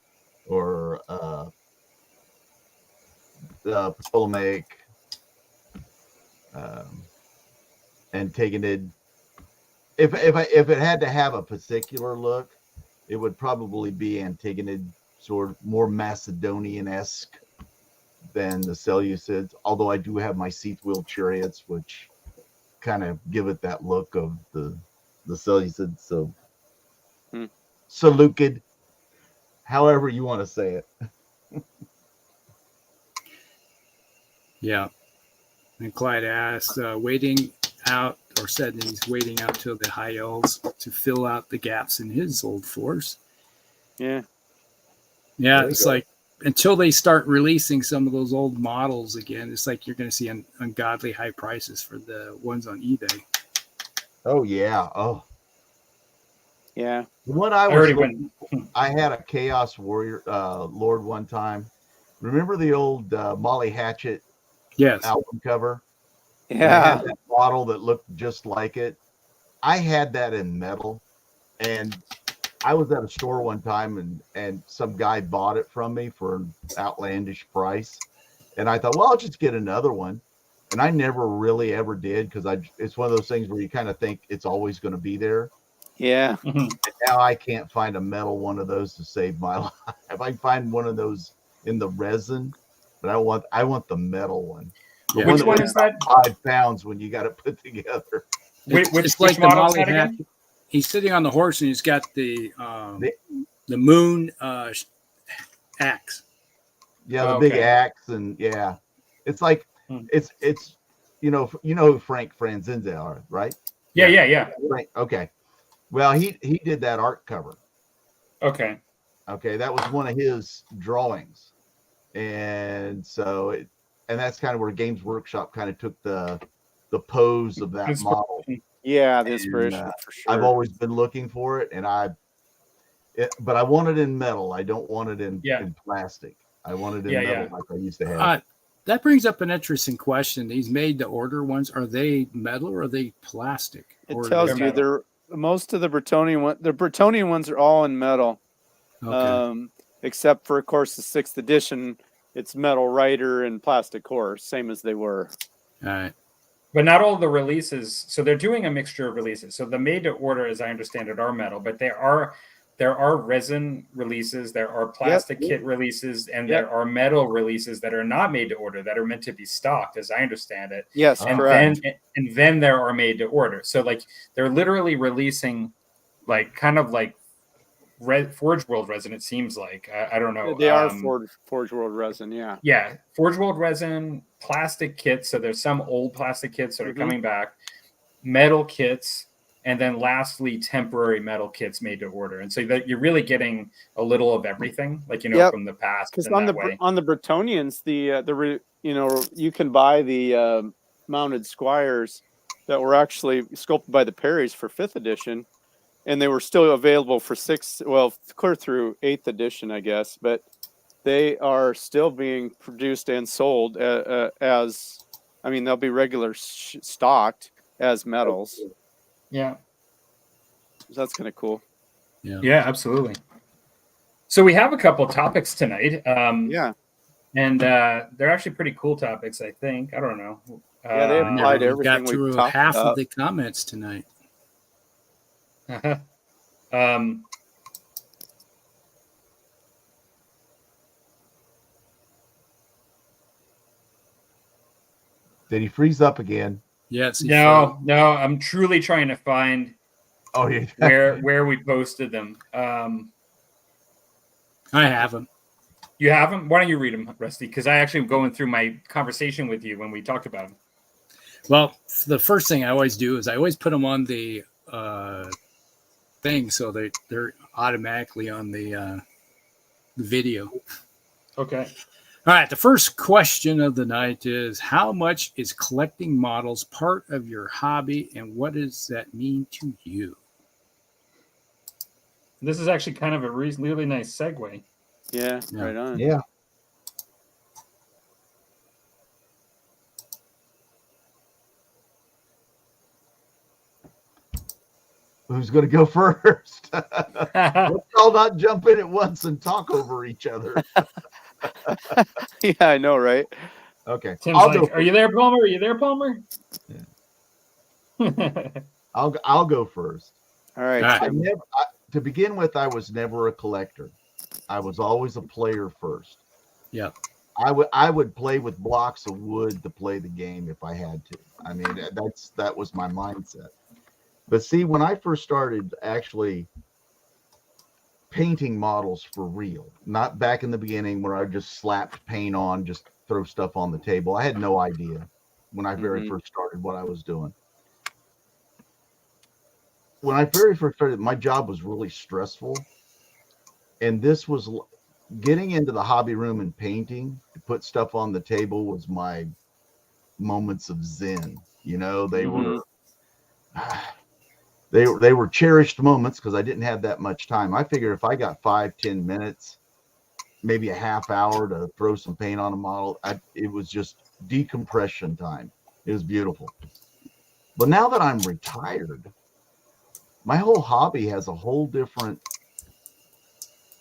Ptolemaic Antigonid. If it had to have a particular look, it would probably be Antigonid, sort of more Macedonian-esque than the Seleucids. Although I do have my seat-wheel chariots, which kind of give it that look of the Seleucids. So Seleucid, however you want to say it. Yeah. And Clyde asked, waiting out, or said that he's waiting out till the high elves to fill out the gaps in his old force. yeah. Yeah, There you it's go. like until they start releasing some of those old models again, it's like you're going to see ungodly high prices for the ones on eBay. Oh yeah. Oh, Yeah. What I I was already looking went. for, I had a Chaos Warrior Lord one time. Remember the old Molly Hatchet Yes. album cover? And they Yeah. had that model that looked just like it. I had that in metal, and I was at a store one time, and some guy bought it from me for an outlandish price, and I thought, well, I'll just get another one, and I never really ever did because it's one of those things where you kind of think it's always going to be there. Yeah. Mhm. And now I can't find a metal one of those to save my life. If I can find one of those in the resin, but I want the metal one. The Yeah. one Which that one weighs is that? about 5 pounds when you got it put together. It's Which like the model is Molly that again? Hatchet. He's sitting on the horse and he's got the The- moon axe. Yeah, the Oh, big okay. axe, and yeah, it's like Hmm. it's you know who Frank Franzinza are, right? Yeah. Frank, okay. Well, he did that art cover. Okay. Okay, that was one of his drawings, and and that's kind of where Games Workshop kind of took the pose of that model. Yeah. The And inspiration for I've sure. always been looking for it, and but I want it in metal. I don't want it in Yeah. plastic. I want it in Yeah, metal yeah. like I used to have. That brings up an interesting question. These made to order ones, are they metal or are they plastic? It Or are tells They're you metal. most of the Bretonian ones are all in metal. okay. Except for, of course, the 6th edition. It's metal rider and plastic horse, same as they were. All right. But not all the releases. So they're doing a mixture of releases. So the made to order, as I understand it, are metal, but there are resin releases, there are plastic kit releases, and there are metal releases that are not made to order that are meant to be stocked, as I understand it. Yes, And correct. then there are made to order. So like they're literally releasing like kind of like Forge World resin. It seems like I don't know. They are Forge World resin. Yeah. Yeah, Forge World resin, plastic kits. So there's some old plastic kits that are coming back, metal kits, and then lastly, temporary metal kits made to order. And so that you're really getting a little of everything, like from the past. Because in that way. on the Bretonians, you can buy the mounted squires that were actually sculpted by the Perrys for 5th edition, and they were still available for clear through 8th edition, I guess. But they are still being produced and sold as, I mean, they'll be regular stocked as metals. Yeah. So that's kind of cool. Yeah, absolutely. So we have a couple topics tonight. Yeah. And they're actually pretty cool topics, I think. I don't know. Yeah, they apply to everything got through we've talked half about. of the comments tonight. Did he freeze up again? Yes. No, I'm truly trying to find Oh, yeah. where we posted them. I have them. You have them? Why don't you read them, Rusty? Because I actually am going through my conversation with you when we talked about them. Well, the first thing I always do is I always put them on the thing so they're automatically on the video. Okay. All right. The first question of the night is, how much is collecting models part of your hobby, and what does that mean to you? This is actually kind of a really nice segue. Yeah, right on. Yeah. Who's going to go first? Let's all not jump in at once and talk over each other. Yeah, I know, right? Okay. Tim's like, "Are you there, Palmer? Are you there, Palmer?" Yeah. I'll go first. All right. To begin with, I was never a collector. I was always a player first. Yeah. I would play with blocks of wood to play the game if I had to. I mean, that was my mindset. But see, when I first started actually painting models for real, not back in the beginning where I just slapped paint on, just throw stuff on the table. I had no idea when I very first started what I was doing. When I very first started, my job was really stressful. And this was getting into the hobby room and painting to put stuff on the table was my moments of zen. You know, they they were cherished moments because I didn't have that much time. I figured if I got 5-10 minutes, maybe a half hour to throw some paint on a model, it was just decompression time. It was beautiful. But now that I'm retired, my whole hobby has a whole different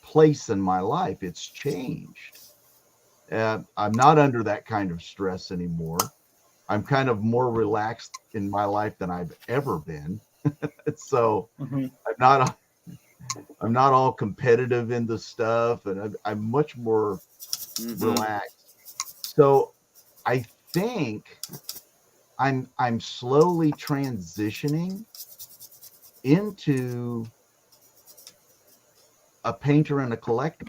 place in my life. It's changed. I'm not under that kind of stress anymore. I'm kind of more relaxed in my life than I've ever been. So Mm-hmm. I'm not all competitive in the stuff, and I'm much more relaxed. So I think I'm slowly transitioning into a painter and a collector,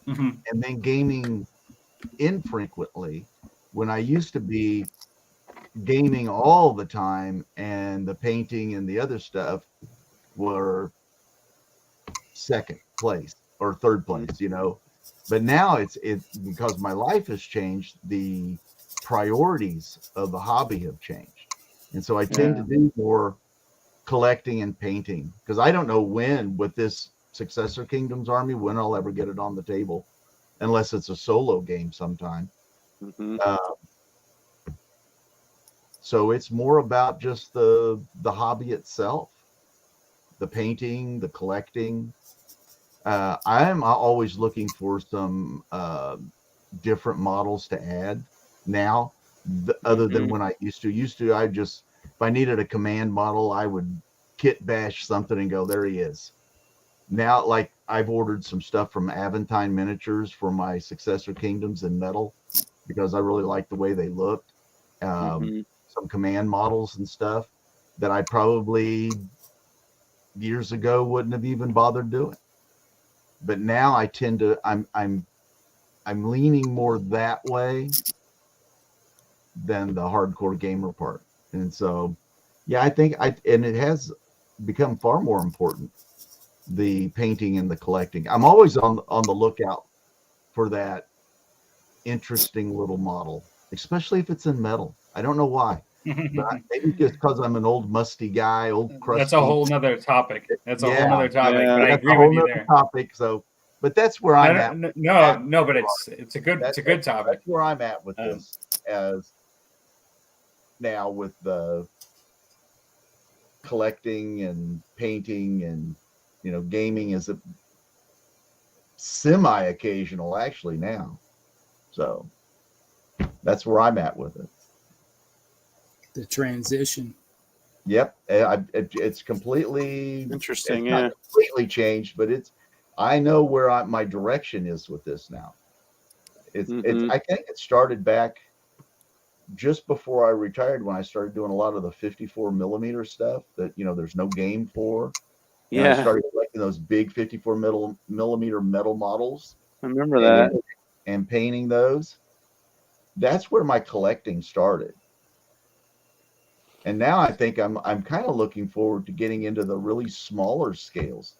and then gaming infrequently when I used to be gaming all the time, and the painting and the other stuff were second place or third place, but now it's because my life has changed, the priorities of the hobby have changed, and so I tend to do more collecting and painting, because I don't know when with this Successor Kingdoms army when I'll ever get it on the table, unless it's a solo game sometime. So it's more about just the hobby itself, the painting, the collecting. I am always looking for some different models to add now, other than when I used to. I just, if I needed a command model, I would kit bash something and go, there he is. Now, like, I've ordered some stuff from Aventine Miniatures for my Successor Kingdoms in metal because I really like the way they looked. Some command models and stuff that I probably years ago wouldn't have even bothered doing. But now I tend to, I'm leaning more that way than the hardcore gamer part. And so, yeah, I think and it has become far more important, the painting and the collecting. I'm always on the lookout for that interesting little model, especially if it's in metal. I don't know why, but maybe just because I'm an old musty guy, old crusty. That's a whole nother topic. That's a whole nother topic. Yeah, but I agree with you there. Topic. So, but that's where I'm at. No, but it's a good topic. That's where I'm at with this, as now with the collecting and painting and gaming is a semi-occasional actually now. So that's where I'm at with it. The transition. Yep, it's completely interesting. It's not completely changed, but I know where my direction is with this now. It's I think it started back just before I retired, when I started doing a lot of the 54 millimeter stuff that there's no game for. And I started collecting those big 54 millimeter metal models. I remember that. And painting those. That's where my collecting started. And now I think I'm kind of looking forward to getting into the really smaller scales,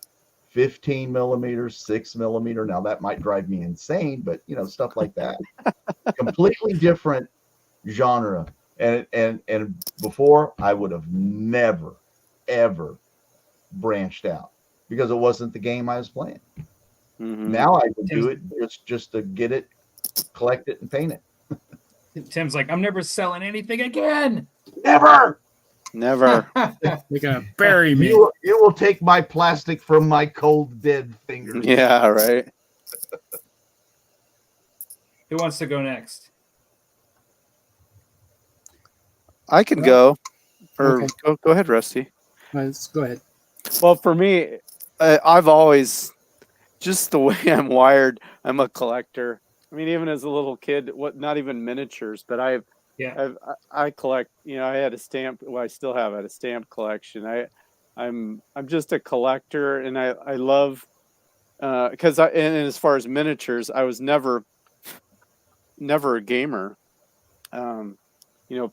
15 millimeters, 6 millimeter. Now that might drive me insane, but stuff like that. Completely different genre. And before, I would have never, ever branched out because it wasn't the game I was playing. Now I can do it just to get it, collect it, and paint it. Tim's like, I'm never selling anything again. Never. They're gonna bury me. You will take my plastic from my cold, dead fingers. Yeah, right. Who wants to go next? I can go. Or okay. go ahead, Rusty. Let's go ahead. Well, for me, I've always, just the way I'm wired, I'm a collector. I mean, even as a little kid, not even miniatures, but I collect. I had a stamp. Well, I still have a stamp collection. I'm just a collector, and I love because and as far as miniatures, I was never a gamer.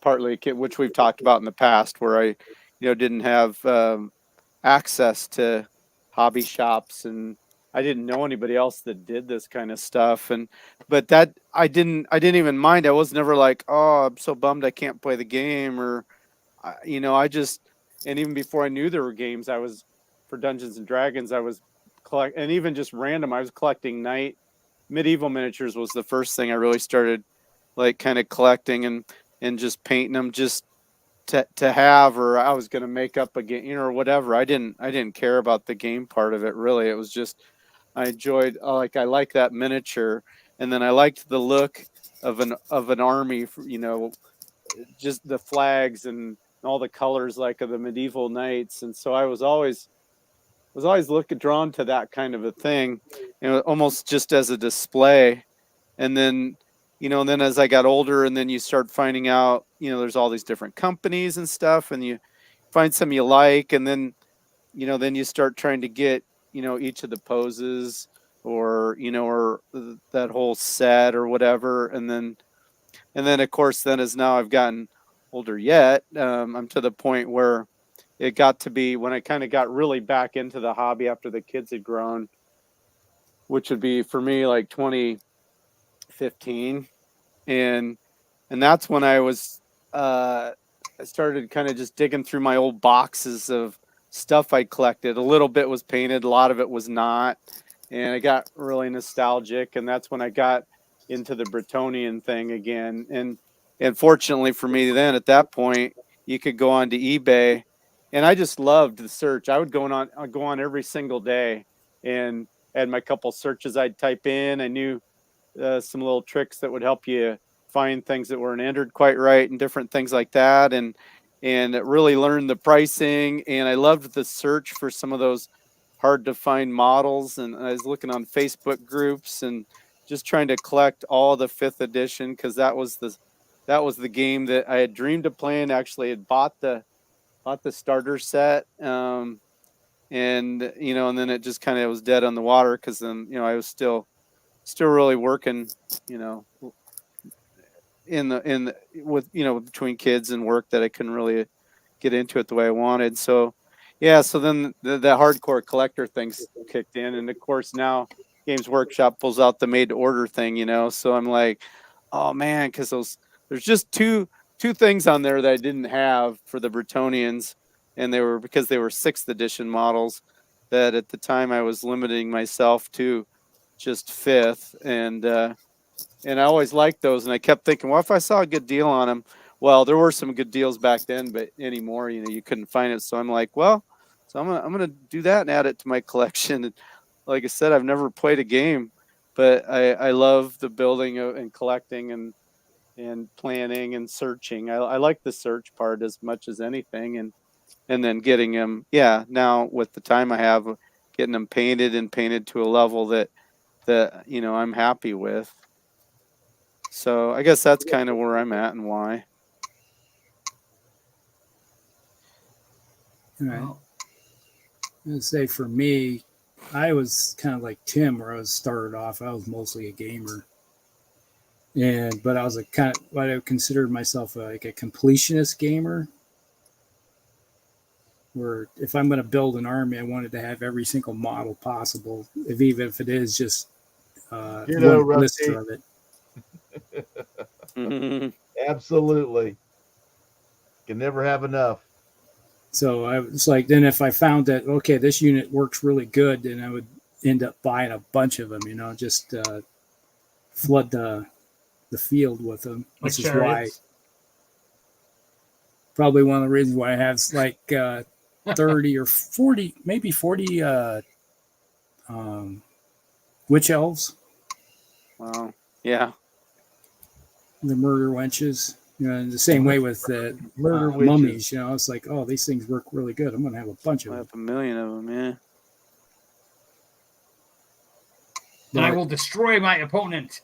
Partly which we've talked about in the past, where I didn't have access to hobby shops, and I didn't know anybody else that did this kind of stuff. But that I didn't even mind. I was never like, oh, I'm so bummed I can't play the game, or I just and even before I knew there were games, I was for Dungeons and Dragons. I was and even just random. I was collecting medieval miniatures was the first thing I really started like kind of collecting and just painting them just to have, or I was going to make up a game, or whatever. I didn't care about the game part of it really. It was just I enjoyed like I like that miniature, and then I liked the look of an army, just the flags and all the colors like of the medieval knights, and so I was always drawn to that kind of a thing, almost just as a display. And then and then as I got older, and then you start finding out there's all these different companies and stuff, and you find some you like, and then then you start trying to get each of the poses, or or that whole set or whatever. And then of course then as now I've gotten older yet, I'm to the point where it got to be when I kind of got really back into the hobby after the kids had grown, which would be for me like 2015. And that's when I started kind of just digging through my old boxes of stuff I collected. A little bit was painted, a lot of it was not. And I got really nostalgic, and that's when I got into the Bretonian thing again. And fortunately for me then at that point, you could go on to eBay, and I just loved the search. I'd go on every single day and had my couple searches I'd type in. I knew some little tricks that would help you find things that weren't entered quite right and different things like that. And really learned the pricing. And I loved the search for some of those hard to find models. And I was looking on Facebook groups and just trying to collect all the 5th edition, because that was the game that I had dreamed of playing. Actually had bought the starter set. And then it just kind of was dead on the water, because then I was still really working with between kids and work, that I couldn't really get into it the way I wanted. So so then the hardcore collector things kicked in, and of course now Games Workshop pulls out the made to order thing, so I'm like, oh man, because there's just two things on there that I didn't have for the Bretonians, and they were 6th edition models that at the time I was limiting myself to just 5th, and I always liked those, and I kept thinking, well, if I saw a good deal on them, well, there were some good deals back then, but anymore, you couldn't find it. So I'm like, well, so I'm gonna do that and add it to my collection. And like I said, I've never played a game, but I love the building and collecting and planning and searching. I like the search part as much as anything, and then getting them. Yeah, now with the time I have, getting them painted to a level that I'm happy with. So I guess that's kind of where I'm at and why. All right. I'm gonna say for me, I was kind of like Tim, where I started off. I was mostly a gamer, but I was what I considered myself like a completionist gamer. Where if I'm going to build an army, I wanted to have every single model possible, even if it is just one list of it. Absolutely. Can never have enough. So I was like, then if I found that, okay, this unit works really good, then I would end up buying a bunch of them, just flood the field with them. Like which is why, probably one of the reasons why I have like 30 or 40, maybe 40 witch elves. Wow. Yeah. The murder wenches. In the same way with the murder mummies, it's like, oh, these things work really good. I'm going to have a bunch of them. I have a million of them, yeah. And I will destroy my opponent.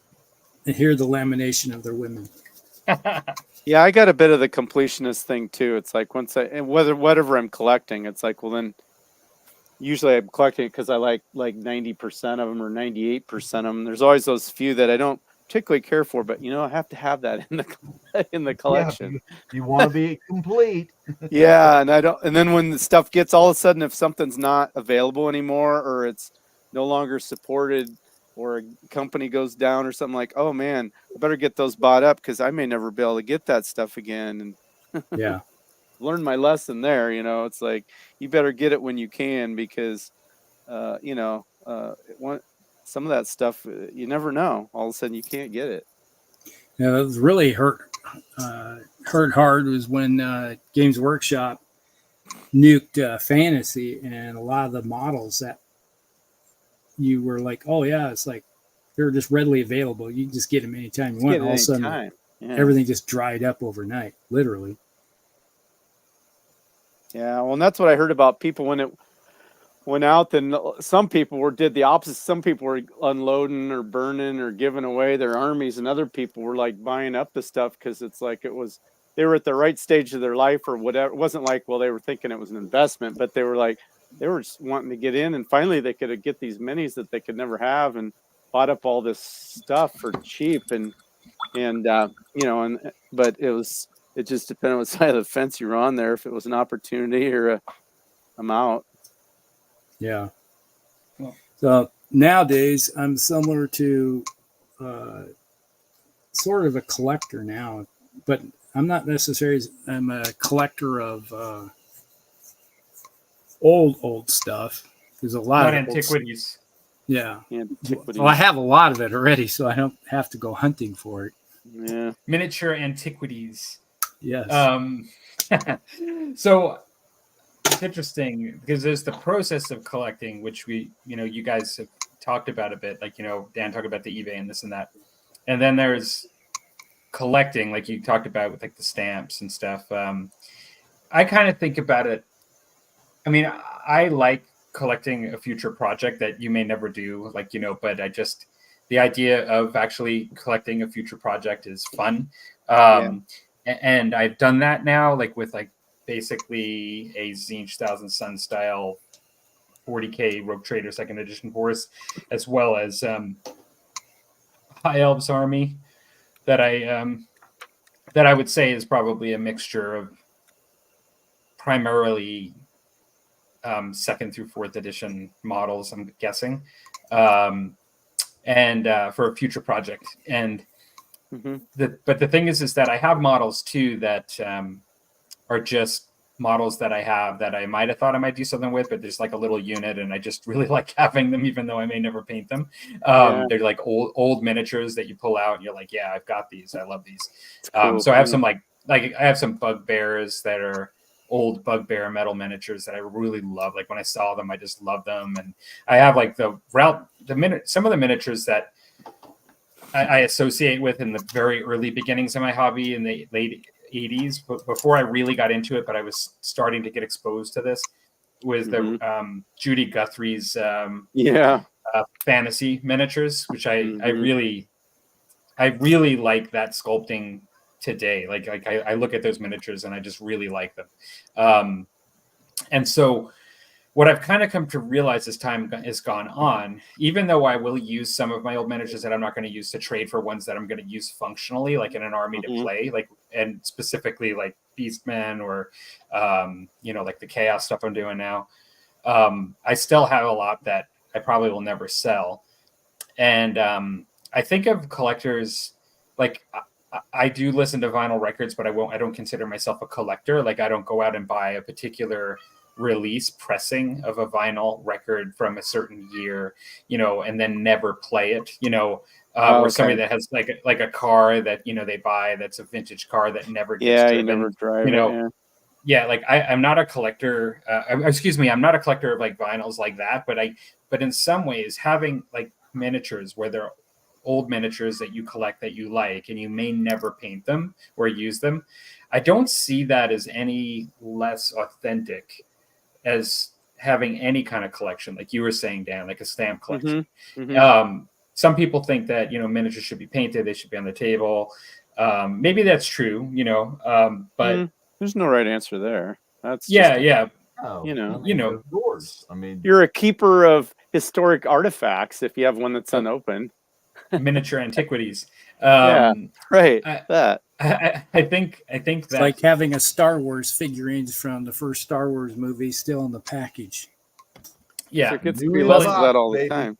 And hear the lamination of their women. Yeah, I got a bit of the completionist thing too. It's like whatever I'm collecting, it's like, well, then usually I'm collecting it because I like 90% of them or 98% of them. There's always those few that I don't particularly care for, but I have to have that in the collection. Yeah, you want to be complete. Yeah, and then when the stuff gets, all of a sudden, if something's not available anymore, or it's no longer supported, or a company goes down or something, like, oh man, I better get those bought up because I may never be able to get that stuff again. Yeah. learned my lesson there. You know, it's like you better get it when you can, because some of that stuff you never know. All of a sudden, you can't get it. Yeah, it was really hurt hard was when Games Workshop nuked Fantasy, and a lot of the models that you were like, oh yeah, it's like they're just readily available. You can just get them anytime you want. All of a sudden, everything just dried up overnight, literally. Yeah, well, and that's what I heard about people when it went out. Then some people did the opposite. Some people were unloading or burning or giving away their armies, and other people were like buying up the stuff because it's like they were at the right stage of their life or whatever. It wasn't like, well, they were thinking it was an investment, but they were just wanting to get in, and finally they could get these minis that they could never have, and bought up all this stuff for cheap, but it just depended on what side of the fence you were on there, if it was an opportunity or a amount. Yeah. So nowadays I'm similar to sort of a collector now, but I'm not necessarily. I'm a collector of old stuff. There's a lot Not of antiquities. Yeah. Antiquities. Well, I have a lot of it already, so I don't have to go hunting for it. Yeah. Miniature antiquities. Yes. So it's interesting because there's the process of collecting, which you guys have talked about a bit, like, Dan talked about the eBay and this and that. And then there's collecting, like you talked about with like the stamps and stuff. I kind of think about it. I mean, I like collecting a future project that you may never do, like, but the idea of actually collecting a future project is fun. And I've done that now, like with like basically a Zinch Thousand Sun style 40K Rogue Trader 2nd Edition force, as well as High Elves army that I would say is probably a mixture of primarily 2nd through 4th edition models, I'm guessing, and for a future project. And but the thing is that I have models too that are just models that I have that I might have thought I might do something with, but there's like a little unit and I just really like having them, even though I may never paint them. They're like old miniatures that you pull out and you're like, yeah, I've got these. I love these. Cool. So I have some like I have some bugbears that are old bugbear metal miniatures that I really love. Like when I saw them, I just love them. And I have like some of the miniatures that I associate with in the very early beginnings of my hobby in the late 80s, but before I really got into it, but I was starting to get exposed to this, was the Judy Guthrie's fantasy miniatures, which I really like that sculpting today. Like I look at those miniatures and I just really like them. And so what I've kind of come to realize as time has gone on, even though I will use some of my old miniatures that I'm not going to use to trade for ones that I'm going to use functionally, like in an army to play, like, and specifically like Beastmen or, like the Chaos stuff I'm doing now. I still have a lot that I probably will never sell. And I think of collectors, like I do listen to vinyl records, but I don't consider myself a collector. Like I don't go out and buy a particular release pressing of a vinyl record from a certain year, and then never play it, or somebody that has like a car that, they buy, that's a vintage car that never gets driven, you never drive like I'm not a collector. I'm not a collector of like vinyls like that, but in some ways having like miniatures where they're old miniatures that you collect that you like and you may never paint them or use them, I don't see that as any less authentic as having any kind of collection, like you were saying, Dan, like a stamp collection. Some people think that, miniatures should be painted, they should be on the table. Maybe that's true, but there's no right answer there. That's yours. I mean, you're a keeper of historic artifacts if you have one that's unopened. Miniature antiquities. Right. I think it's like having a Star Wars figurines from the first Star Wars movie still in the package. Yeah, there gets to be less of that all the time.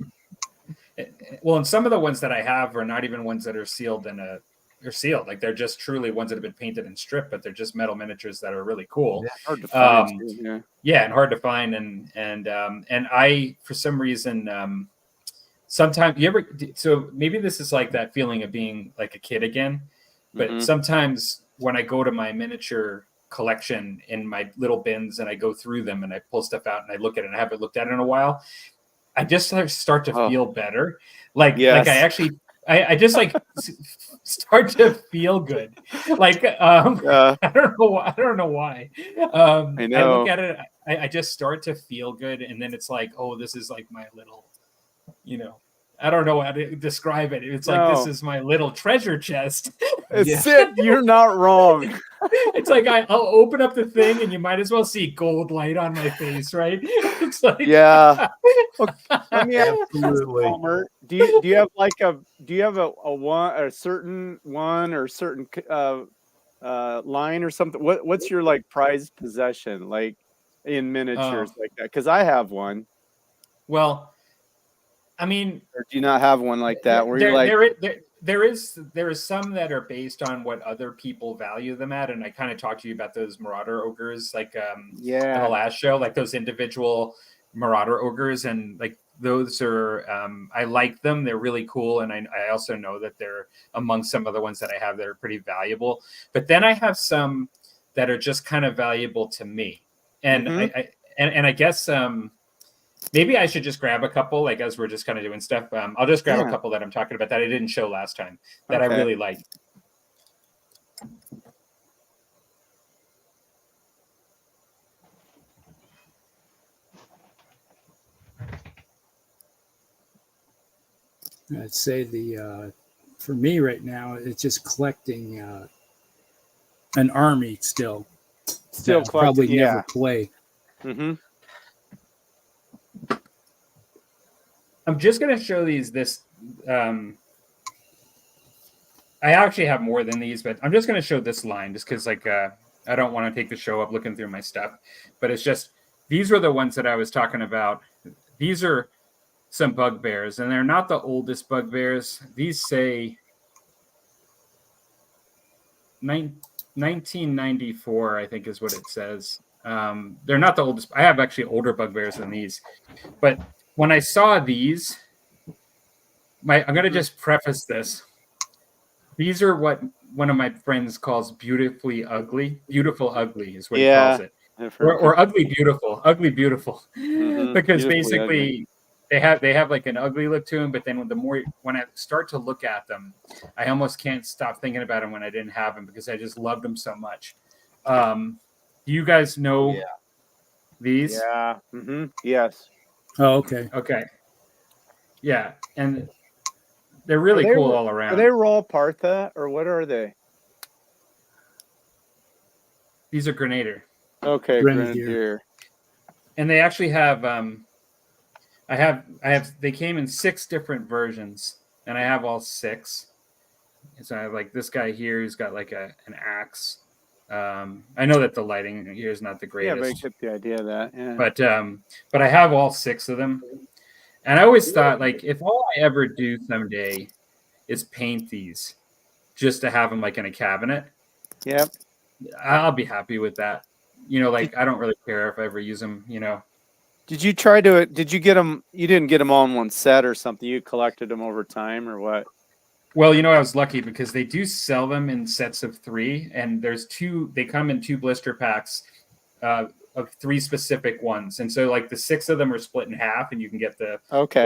Well, and some of the ones that I have are not even ones that are sealed in a they're sealed. Like they're just truly ones that have been painted and stripped, but they're just metal miniatures that are really cool. Yeah. Hard to find. Um, Yeah. yeah, and hard to find. And I, for some reason, sometimes so maybe this is like that feeling of being like a kid again, but Mhm. sometimes when I go to my miniature collection in my little bins and I go through them and I pull stuff out and I look at it and I haven't looked at it in a while, I just start to Oh. feel better. Like Yes. I actually I just like start to feel good. Like Yeah. I don't know why. I I know. look at it, I just start to feel good, and then it's like, oh, this is like my little, I don't know how to describe it. It's like this No. is my little treasure chest. It's it. You're not wrong. It's like I'll open up the thing and you might as well see gold light on my face, right? It's like Yeah. Let me ask you this, Absolutely. Palmer. Do you have like a one, a certain one, or certain line or something? What's your like prized possession like in miniatures like that? Because I have one. Well, I mean, Or do you not have one like that where you're like, there is some that are based on what other people value them at, and I kind of talked to you about those Marauder ogres, like in the yeah, last show, like those individual Marauder ogres, and like those are I like them. They're really cool, and I also know that they're among some of the ones that I have that are pretty valuable. But then I have some that are just kind of valuable to me, and I guess maybe I should just grab a couple, like as we're just kind of doing stuff. I'll just grab a couple that I'm talking about that I didn't show last time that I really like. I'd say for me right now, it's just collecting an army still. still that I'll probably collecting, never play. Mm-hmm. I'm just going to show this. I actually have more than these, but I'm just going to show this line just because like I don't want to take the show up looking through my stuff. But it's just, these were the ones that I was talking about. These are some bugbears, and they're not the oldest bugbears. These say 1994, I think is what it says. They're not the oldest. I have actually older bugbears than these. But when I saw these, I'm going to just preface this. These are what one of my friends calls beautifully ugly. Beautiful ugly is what he calls it. Or ugly beautiful. Ugly beautiful. Mhm. Because Beautifully basically they have like an ugly look to them, but then when I start to look at them, I almost can't stop thinking about them when I didn't have them because I just loved them so much. Do you guys know these? Yeah. Mm-hmm. Yes. Oh, okay. Okay. Yeah, and they're really cool all around. Are they raw Partha or what are they? These are Grenadier. Okay, Grenadier. And they actually have they came in 6 different versions, and I have all 6. So I have like this guy here who's got like an axe. I know that the lighting here is not the greatest. Yeah, but I get the idea of that. Yeah. But I have all 6 of them. And I always thought, like, if all I ever do someday is paint these just to have them like in a cabinet, yep, I'll be happy with that. Like I don't really care if I ever use them, Did you get them? You didn't get them all in one set or something. You collected them over time or what? Well, I was lucky because they do sell them in sets of 3, and there's 2. They come in 2 blister packs of 3 specific ones, and so like the 6 of them are split in half, and you can get the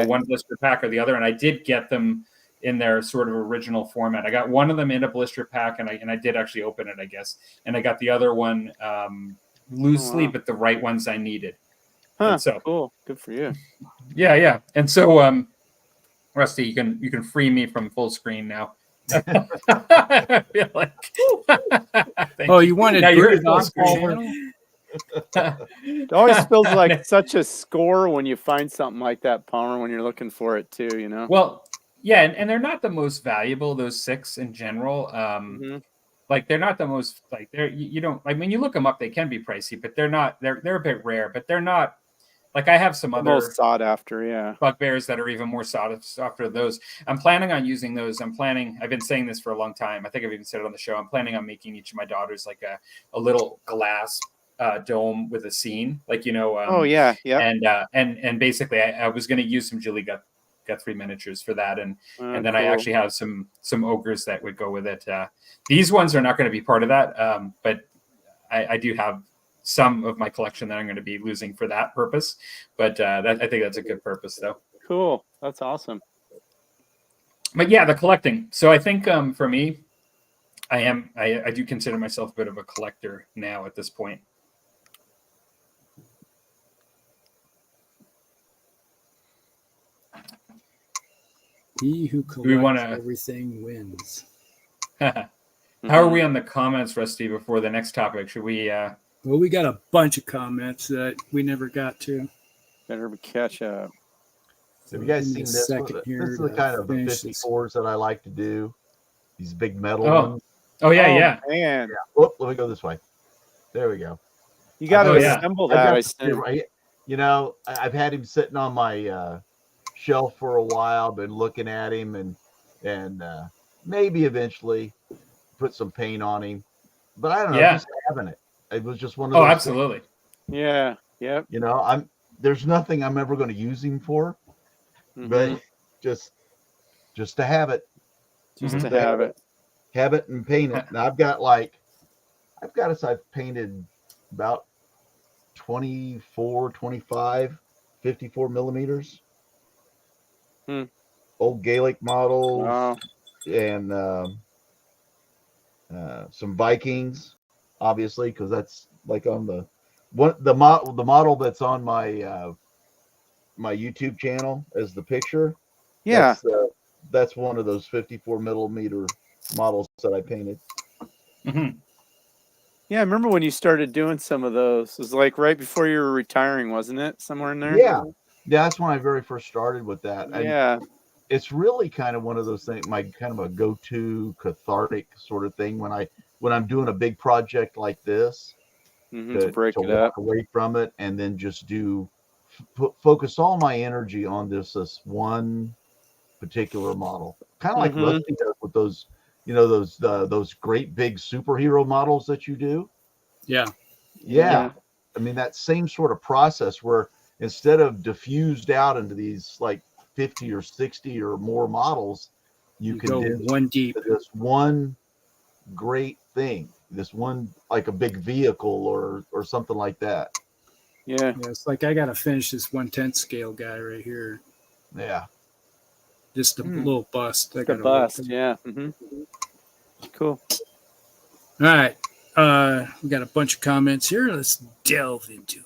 one blister pack or the other. And I did get them in their sort of original format. I got one of them in a blister pack, and I did actually open it, I guess, and I got the other one loosely, but the right ones I needed. Huh, so cool. Good for you. Yeah. And so, Rusty, you can free me from full screen now. I feel like. You wanted you're full screen. It always feels like such a score when you find something like that, Palmer, when you're looking for it too, Well, yeah, and they're not the most valuable, those 6 in general. Like they're not the most, like you don't, like when you look them up, they can be pricey, but they're not. They're a bit rare, but they're not Like I have some The other most sought after, yeah. bugbears that are even more sought after those. I'm planning on using those. I've been saying this for a long time. I think I've even said it on the show. I'm planning on making each of my daughters like a little glass dome with a scene, like, Oh yeah, yeah. and basically I was going to use some Julie Guthrie miniatures for that, and then I Cool. actually have some ogres that would go with it. These ones are not going to be part of that, but I do have some of my collection that I'm going to be losing for that purpose, but I think that's a good purpose though. Cool, that's awesome. But yeah, the collecting. So I think for me, I do consider myself a bit of a collector now at this point. He who collects we wanna- everything wins. How are we on the comments, Rusty, before the next topic? Should we Well, we got a bunch of comments that we never got to. Better catch up. Have you guys Give me seen a this? second This here is the to kind of the finish this. 54s that I like to do. These big metal Oh. ones. Oh yeah, Oh, yeah. man, Yeah. Whoop, let me go this way. There we go. you got to Oh, yeah. assemble I've that. got I the assume. right- You know, I've had him sitting on my shelf for a while, been looking at him, and maybe eventually put some paint on him. But I don't know, Yeah. just having it. It was just one of Oh, those things, absolutely. Yeah. Yep. you know, there's nothing I'm ever going to use him for, Mhm. but just to have it. Just Mhm. to have it. Have it and paint it. And I've got as I've painted about 24, 25, 54 millimeters. Old Gaelic models Wow. and some Vikings, obviously, because that's like on the model that's on my my YouTube channel as the picture. Yeah. That's one of those 54 millimeter models that I painted. Mhm. Yeah, I remember when you started doing some of those. It was like right before you were retiring, wasn't it? Somewhere in there. Yeah, that's when I very first started with that. And Yeah. it's really kind of one of those things, my kind of a go-to cathartic sort of thing when I'm doing a big project like this, To break to it walk up. away from it and then just focus all my energy on this one particular model, kind of like Mhm. Rusty does with those, those great big superhero models that you do. Yeah. Yeah. I mean, that same sort of process where instead of diffused out into these like 50 or 60 or more models, you can go do one deep. this one great thing, this one, like a big vehicle or something like that. Yeah. Yeah, it's like I got to finish this 1/10 scale guy right here. Yeah. Just a little bust. I The gotta bust. work on. Yeah. Cool. All right. We got a bunch of comments here. Let's delve into them.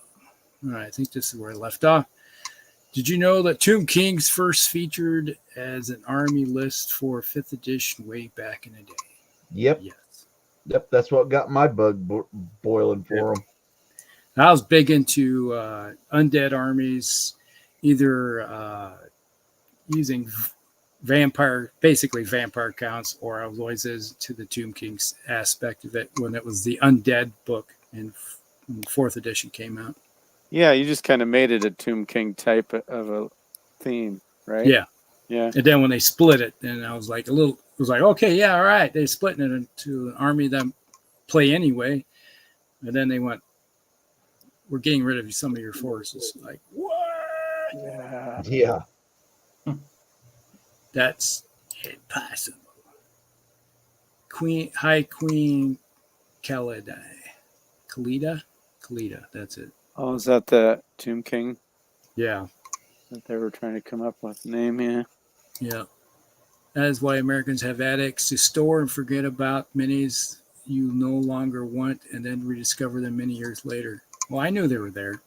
All right. I think this is where I left off. Did you know that Tomb Kings first featured as an army list for 5th edition way back in the day? Yep. Yes. Yep. That's what got my bug boiling for them. I was big into undead armies, either using basically vampire counts, or I was always into the Tomb Kings aspect of it when it was the undead book and 4th edition came out. Yeah, you just kind of made it a Tomb King type of a theme, right? Yeah. Yeah. And then when they split it, then I was like okay, yeah, all right. They're splitting it into an army that play anyway. And then they went, we're getting rid of some of your forces. Like, what? Yeah. Yeah. That's impossible. High Queen Khalida, that's it. Oh, is that the Tomb King Yeah. that they were trying to come up with? Name, yeah. Yeah. That is why Americans have attics to store and forget about minis you no longer want and then rediscover them many years later. Well, I knew they were there.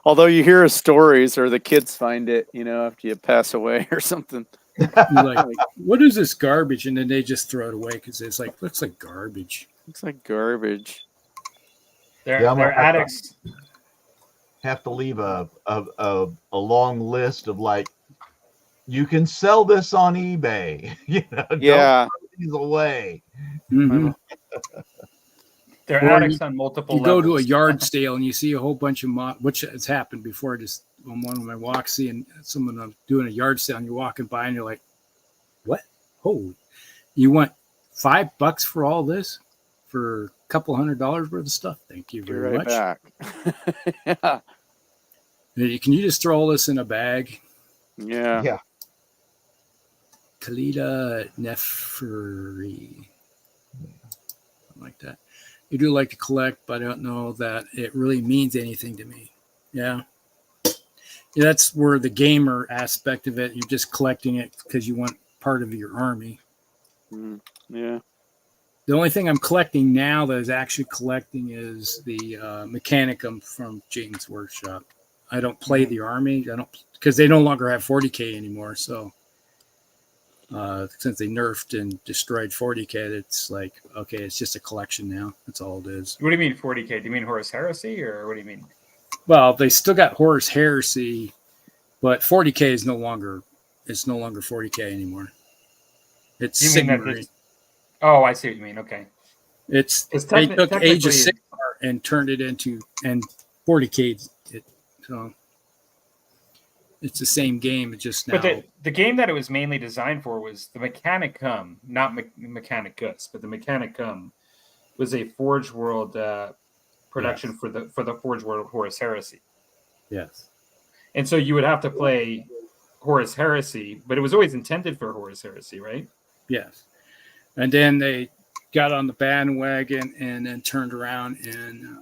Although you hear stories or the kids find it, after you pass away or something. You're like, what is this garbage? And then they just throw it away because it's like, looks like garbage. Looks like garbage. They're addicts. Have to leave a long list of like, you can sell this on eBay. Yeah. Don't throw these away. Mm-hmm. They're Or addicts on multiple You go levels. to a yard sale and you see a whole bunch of which has happened before. Just on one of my walks, seeing someone doing a yard sale, and you're walking by and you're like, "What? Holy! You want $5 for all this? For a couple $100 worth of stuff? Thank you Be very right much. back. Yeah. Can you just throw all this in a bag?" Yeah. Yeah. Kalita Neferi, something like that. I do like to collect, but I don't know that it really means anything to me. Yeah. That's where the gamer aspect of it, you're just collecting it because you want part of your army. Yeah. The only thing I'm collecting now that is actually collecting is the Mechanicum from James Workshop. I don't play the army. I don't, because they no longer have 40K anymore. So since they nerfed and destroyed 40K, it's like, okay, it's just a collection now. That's all it is. What do you mean 40K? Do you mean Horus Heresy, or what do you mean? Well, they still got Horus Heresy, but 40K is no longer 40K anymore. It's You mean that Sigmar. it's- Oh, I see what you mean. Okay. It's It's they took Age of technically- Sigmar and turned it into 40K. So it's the same game. It's just now. But the game that it was mainly designed for was the Mechanicum, not Mechanicus, but the Mechanicum was a Forge World production for the Forge World Horus Heresy. Yes. And so you would have to play Horus Heresy, but it was always intended for Horus Heresy, right? Yes. And then they got on the bandwagon and then turned around and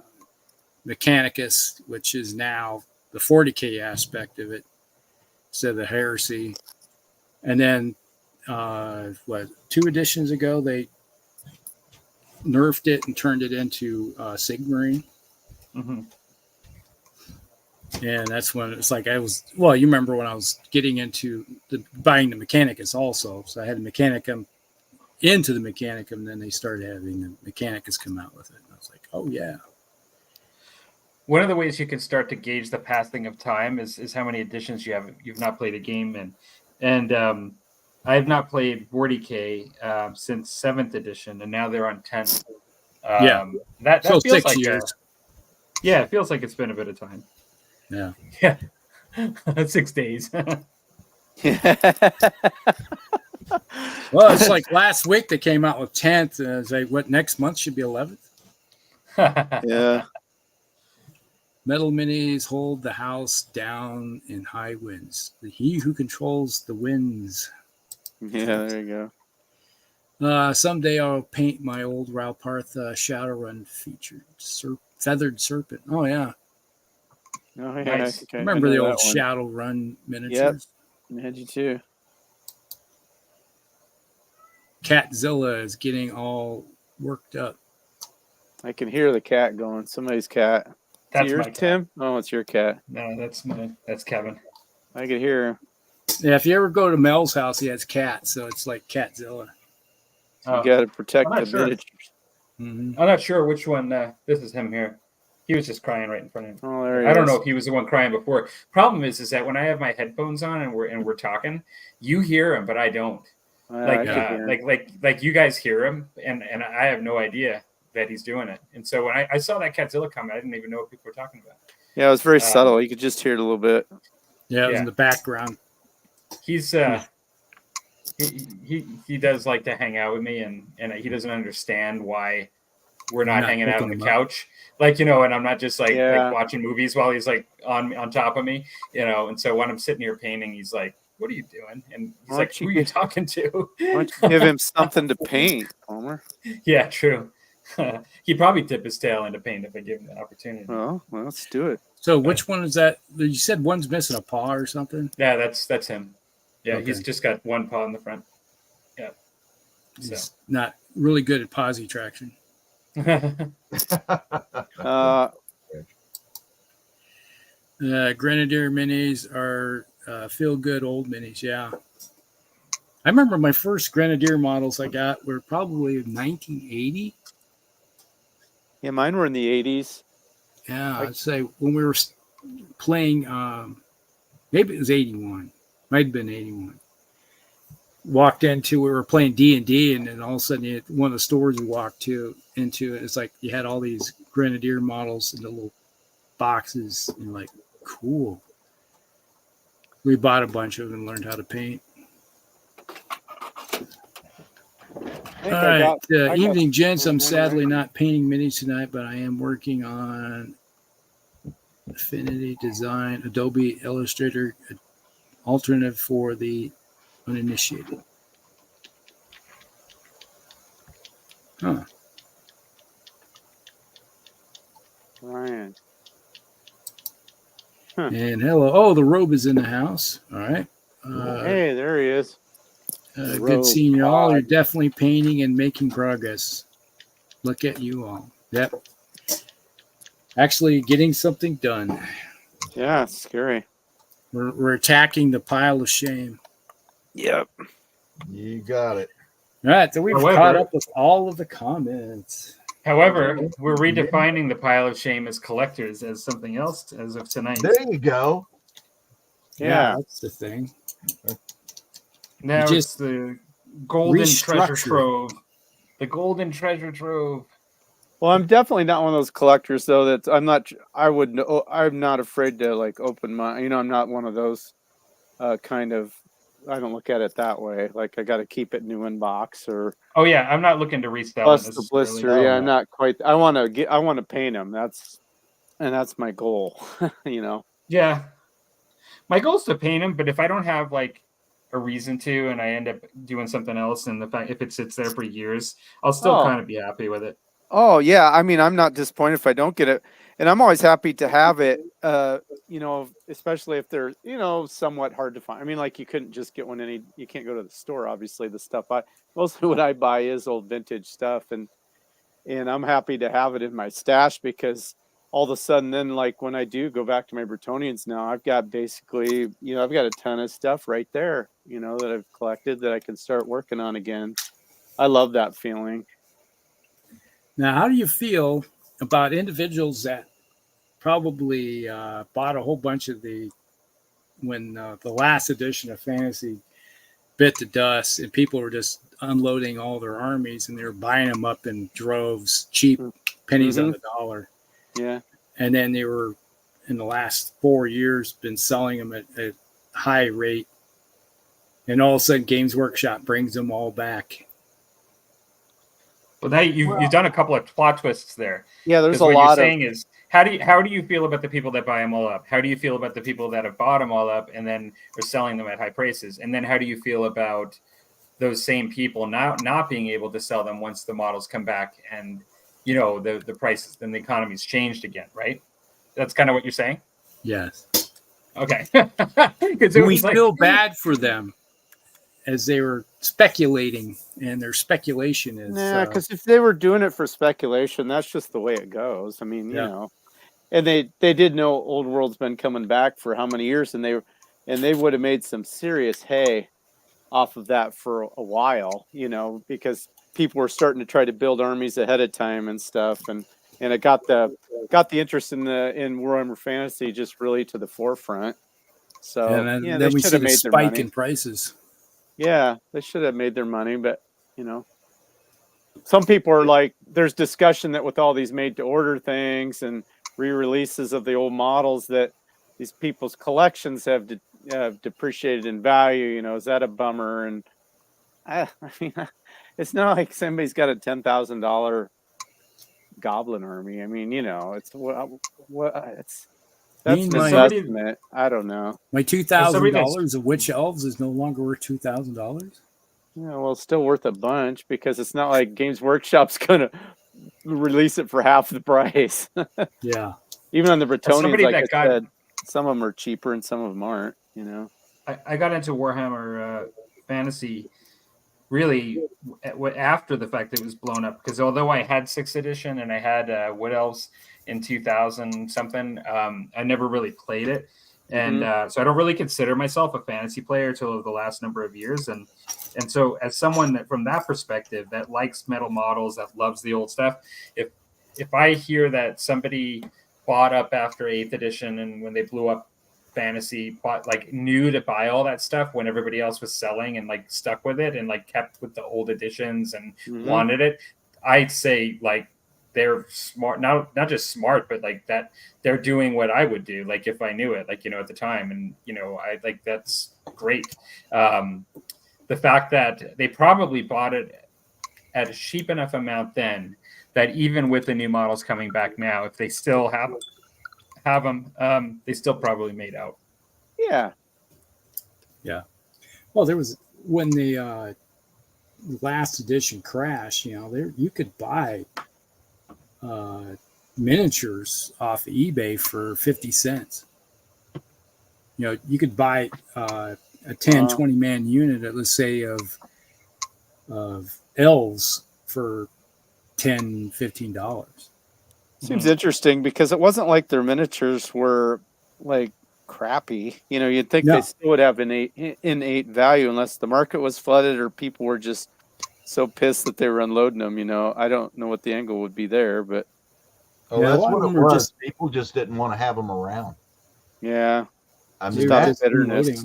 Mechanicus, which is now the 40K aspect of it, instead of the Heresy. And then, 2 editions ago, they nerfed it and turned it into Sigmarine. Mm-hmm. And that's when it's like you remember when I was getting into buying the Mechanicus also. So I had the Mechanicum into the Mechanicum, and then they started having the Mechanicus come out with it. And I was like, oh, yeah. One of the ways you can start to gauge the passing of time is how many editions you've not played a game in. And I have not played 40K since 7th edition, and now they're on 10th. That So feels 6 like years. it feels like it's been a bit of time. Yeah. Yeah. 6 days. Well, it's like last week they came out with 10th. And it's like, what, next month should be 11th? Yeah. Metal minis hold the house down in high winds. He who controls the winds. Yeah, there you go. Someday I'll paint my old Ralparth Shadowrun featured feathered serpent. Oh, yeah. Oh, yeah. Nice. Okay. Remember I the know old that one. Shadowrun miniatures? I had you too. Catzilla is getting all worked up. I can hear the cat going. Somebody's cat. Is That's it yours, my cat. Tim? Oh, it's your cat. No, that's Kevin. I can hear him. Yeah, if you ever go to Mel's house, he has cats, so it's like Catzilla. Oh, You got to protect I'm not the sure. miniatures. Mm-hmm. I'm not sure which one. This is him here. He was just crying right in front of him. Oh, there he I don't is. know if he was the one crying before. Problem is that when I have my headphones on and we're talking, you hear him, but I don't. I can hear him. Like you guys hear him, and I have no idea that he's doing it. And so when I saw that Catzilla comment, I didn't even know what people were talking about. Yeah, it was very subtle. You could just hear it a little bit. Yeah, it was Yeah. in the background. He's he does like to hang out with me, and he doesn't understand why we're not hanging out on the picking him up. couch, like, and I'm not just like Yeah. watching movies while he's like on top of me, and so when I'm sitting here painting, he's like, what are you doing? And he's Why like, don't who are you you talking to? Why don't you give him something to paint, Palmer? Yeah, true. He'd probably tip his tail into paint if I give him the opportunity. Well, let's do it. So which one is that? You said one's missing a paw or something? Yeah, that's him. Yeah, Okay. he's just got one paw in the front. Yeah. He's not really good at posi traction. Grenadier minis are feel-good old minis, yeah. I remember my first Grenadier models I got were probably 1980. Yeah, mine were in the 80s. Yeah, I'd say when we were playing, maybe it was 81. Might have been 81. walked into, we were playing D&D, and then all of a sudden one of the stores we walked into it, it's like you had all these Grenadier models in the little boxes, and like, cool. We bought a bunch of them and learned how to paint. All right, evening, gents. I'm sadly not painting minis tonight, but I am working on Affinity Design, Adobe Illustrator, alternative for the uninitiated. Huh. Ryan. Huh. And hello. Oh, the Robe is in the house. All right. Hey, there he is. Good seeing you all. You're definitely painting and making progress. Look at you all. Yep. Actually getting something done. Yeah, it's scary. We're attacking the pile of shame. Yep. You got it. All right. So we've caught up with all of the comments. However, we're redefining the pile of shame as collectors as something else as of tonight. There you go. Yeah, that's the thing. Now it's the golden treasure trove. The golden treasure trove. Well, I'm definitely not one of those collectors, though. That I'm not. I'm not afraid to like open my. I'm not one of those kind of. I don't look at it that way. Like I got to keep it new in box or. Oh yeah, I'm not looking to resell. Plus the blister. Yeah, I'm not quite. I want to paint them. That's my goal. Yeah, my goal is to paint them, but if I don't have like a reason to, and I end up doing something else, and the fact if it sits there for years, I'll still kind of be happy with it. Oh yeah, I mean, I'm not disappointed if I don't get it, and I'm always happy to have it. Especially if they're somewhat hard to find. I mean, like you couldn't just get one you can't go to the store. Obviously, the stuff mostly what I buy is old vintage stuff, and I'm happy to have it in my stash because all of a sudden, then like when I do go back to my Bretonians now, I've got basically I've got a ton of stuff right there that I've collected that I can start working on again. I love that feeling. Now, how do you feel about individuals that probably bought a whole bunch of when the last edition of Fantasy bit the dust and people were just unloading all their armies and they were buying them up in droves, cheap, pennies on the dollar. Yeah. And then they were, in the last 4 years, been selling them at a high rate. And all of a sudden, Games Workshop brings them all back. Well, now you've done a couple of plot twists there. Yeah, there's a lot. What you're saying is, how do you feel about the people that buy them all up? How do you feel about the people that have bought them all up and then are selling them at high prices? And then how do you feel about those same people not being able to sell them once the models come back and the prices and the economy's changed again, right? That's kind of what you're saying? Yes. Okay. We feel bad for them as they were speculating, and their speculation is because if they were doing it for speculation, that's just the way it goes. I mean, and they did know Old World's been coming back for how many years, and they would have made some serious hay off of that for a while, because people were starting to try to build armies ahead of time and stuff, and it got the interest in Warhammer Fantasy just really to the forefront. So and then we see the spike in prices. Yeah, they should have made their money, but some people are like, there's discussion that with all these made-to-order things and re-releases of the old models that these people's collections have depreciated in value. Is that a bummer? And I mean, it's not like somebody's got a $10,000 goblin army. I mean, it's that's an investment. I don't know. My $2,000 of Witch Elves is no longer worth $2,000. Yeah, well, it's still worth a bunch because it's not like Games Workshop's gonna release it for half the price. Yeah. Even on the Bretonians, like I said, some of them are cheaper and some of them aren't. I got into Warhammer Fantasy really after the fact that it was blown up, because although I had 6th edition and I had Wood Elves in 2000 something, I never really played it, and so I don't really consider myself a fantasy player until the last number of years, and so as someone that from that perspective that likes metal models, that loves the old stuff, if I hear that somebody bought up after 8th edition and when they blew up fantasy, bought like knew to buy all that stuff when everybody else was selling and like stuck with it and like kept with the old editions and wanted it. I'd say like they're smart, not just smart, but like that they're doing what I would do, like if I knew it, like, you know, at the time. And, you know, I like that's great. The fact that they probably bought it at a cheap enough amount then that even with the new models coming back now, if they still have them, they still probably made out. Yeah. Well, there was when the last edition crashed. You know, there you could buy miniatures off of eBay for 50 cents. You know, you could buy a 10, 20 man unit, let's say of elves for $10, $15. Seems interesting because it wasn't like their miniatures were like crappy. You know, you'd think they still would have innate value unless the market was flooded or people were just so pissed that they were unloading them. You know, I don't know what the angle would be there, but that's what it was. People just didn't want to have them around. Yeah, I mean, bitterness.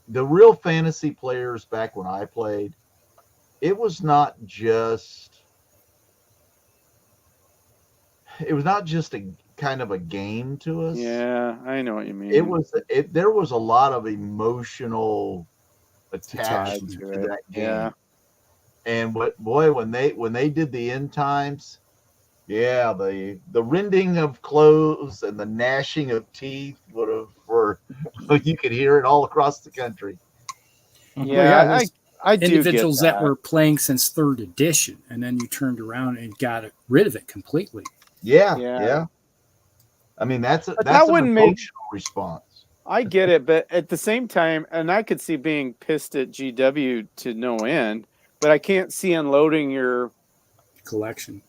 The real fantasy players back when I played, it was not just a kind of a game to us. Yeah, I know what you mean. There was a lot of emotional attachment to that game. Yeah. And when they did the end times, the rending of clothes and the gnashing of teeth you could hear it all across the country. Yeah, I do individuals get that were playing since 3rd edition, and then you turned around and got rid of it completely. Yeah. I mean, that's an emotional response. I get it, but at the same time, and I could see being pissed at GW to no end, but I can't see unloading your collection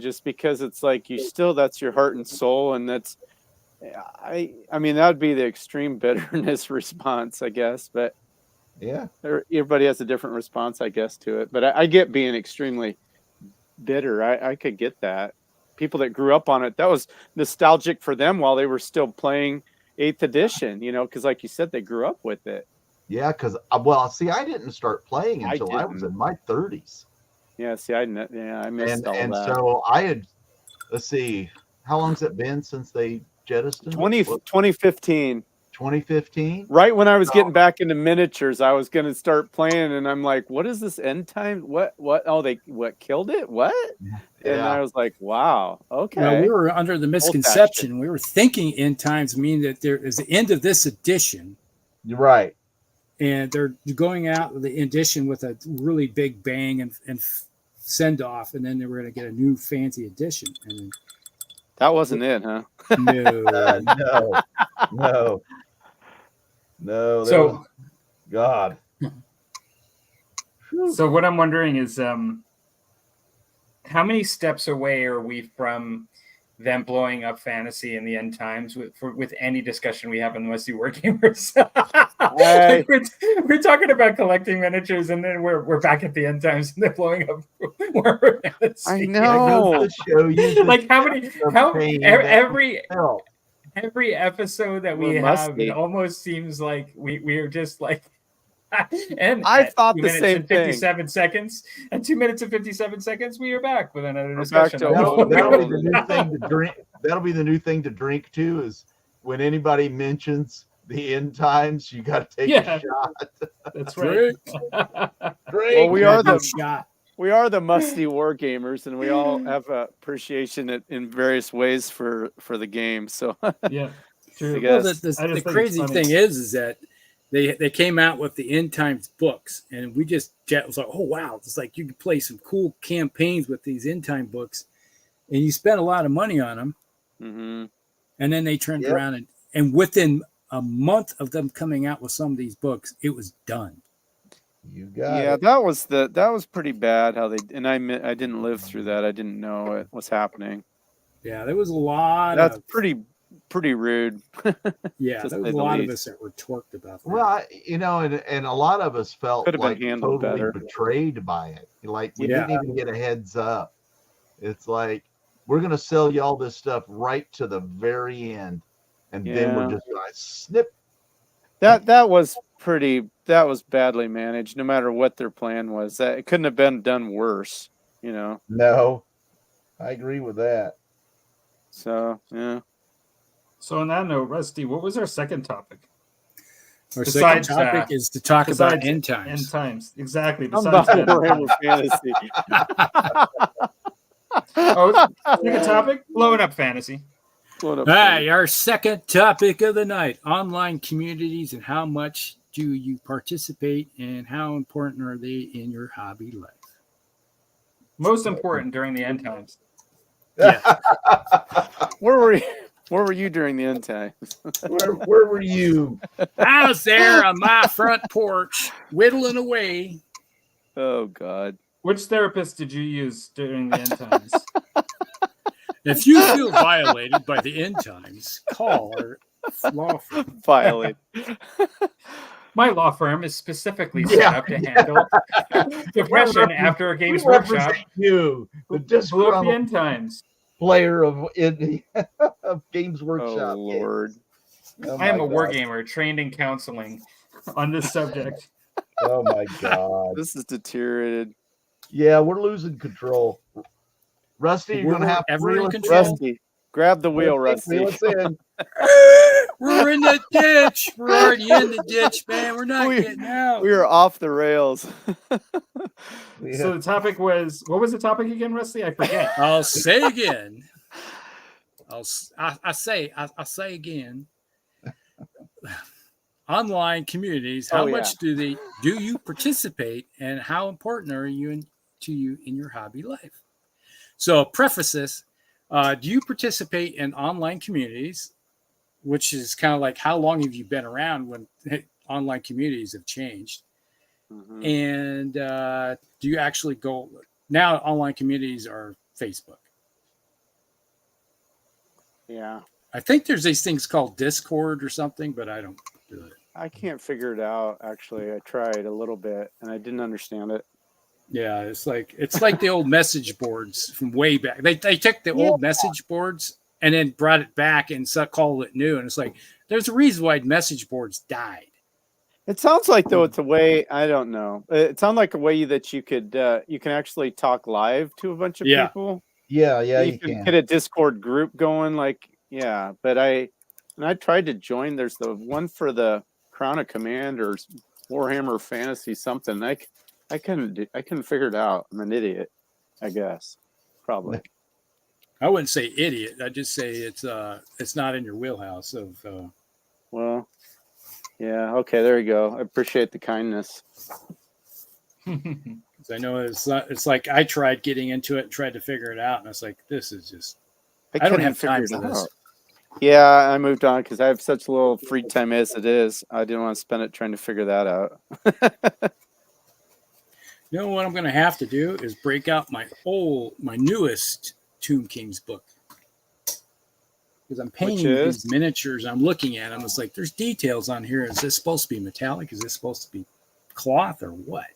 just because it's like that's your heart and soul, and that's I mean that would be the extreme bitterness response, I guess, but yeah, everybody has a different response, I guess, to it. But I get being extremely bitter. I could get that. People that grew up on it, that was nostalgic for them while they were still playing 8th edition, you know, because like you said, they grew up with it. Yeah, because I didn't start playing until I was in my 30s. Yeah, see, I missed all and that. So I had, let's see, how long's it been since they jettisoned 2015. 2015? Right when I was getting back into miniatures, I was going to start playing, and I'm like, what is this end time? What? Oh, what killed it? What? Yeah. And I was like, wow, okay. Well, we were under the misconception. We were thinking end times mean that there is the end of this edition. You're right. And they're going out with the edition with a really big bang and send off, and then they were going to get a new fancy edition. And then, that wasn't it, huh? No. So, God. So what I'm wondering is, how many steps away are we from them blowing up fantasy in the end times with any discussion we have on the Musty Wargamers? Like we're talking about collecting miniatures, and then we're back at the end times, and they're blowing up Warhammer fantasy. I know. Like every episode that we have, it almost seems like we're just like. And I thought the same 57 seconds. At 2 minutes and 57 seconds, we are back with another discussion. That'll be the new thing to drink. That'll be the new thing to drink too. Is when anybody mentions the end times, you got to take a shot. That's right. Great. Well, we are the Musty Wargamers, and we all have appreciation in various ways for the game. So yeah, true. Well, the crazy thing is that. They came out with the end times books, and we was like, oh wow, it's like you could play some cool campaigns with these end time books, and you spent a lot of money on them, and then they turned around and within a month of them coming out with some of these books, it was done. You got it. that was pretty bad how they and I didn't live through that. I didn't know it was happening. Yeah, there was a lot. That's pretty rude. Yeah, there was a lot of us that were torqued about that. Well, and a lot of us felt like totally better. betrayed by it. Like we didn't even get a heads up. It's like we're gonna sell you all this stuff right to the very end, and then we're Yeah. just like snip. That was badly managed. No matter what their plan was, that it couldn't have been done worse. No, I agree with that. So yeah. So on that note, Rusty, what was our second topic? Our second Besides, topic is to talk about Besides end times. End times, exactly. I'm Besides about that, Warhammer Fantasy. oh, second topic, blowing up fantasy. Hey, our second topic of the night: online communities and how much do you participate and how important are they in your hobby life? Most important during the end times. Yeah. Where were you during the end times? Where were you? I was there on my front porch, whittling away. Oh God. Which therapist did you use during the end times? If you feel violated by the end times, call our law firm. Violate. My law firm is specifically set up to handle depression after a Games We Workshop. represent you, the Blew up the disgruntled end times. player of Games Workshop. Oh Lord. Oh I am my a God. wargamer trained in counseling on this subject. Oh my God. This is deteriorated. Yeah, we're losing control. Rusty, you're We're gonna have to ever in reel us control. in. Rusty, grab the wheel, Rusty. Reel us in. We're in the ditch. We're already in the ditch, man. We're not getting out. We are off the rails. We So have- the topic was, what was the topic again, Rusty? I forget. I'll say again. I say again. Online communities. How Oh, yeah. much do you participate, and how important are you to you in your hobby life? So, preface this: do you participate in online communities? Which is kind of like, how long have you been around when online communities have changed? Mhm. And do you actually go now? Online communities are Facebook. Yeah. I think there's these things called Discord or something, but I don't do it. I can't figure it out, actually. I tried a little bit and I didn't understand it. Yeah, it's like the old message boards from way back. They took the old message boards and then brought it back and called it new. And it's like, there's a reason why message boards died. It sounds like, though, it's a way, I don't know. It sounds like a way that you can actually talk live to a bunch of Yeah. people. yeah, You can get a Discord group going, but I tried to join. There's the one for the Crown of Command or Warhammer Fantasy something. I couldn't figure it out. I'm an idiot, I guess. Probably. I wouldn't say idiot. I'd just say it's not in your wheelhouse of. Well, yeah. Okay, there you go. I appreciate the kindness. I know it's like I tried getting into it and tried to figure it out, and it's like, this is just. I don't couldn't have time figure for it this. out. Yeah, I moved on because I have such little free time as it is. I didn't want to spend it trying to figure that out. You know what I'm going to have to do is break out my newest Tomb Kings book, because I'm painting these miniatures. I'm looking at them. It's like, there's details on here. Is this supposed to be metallic? Is this supposed to be cloth or what?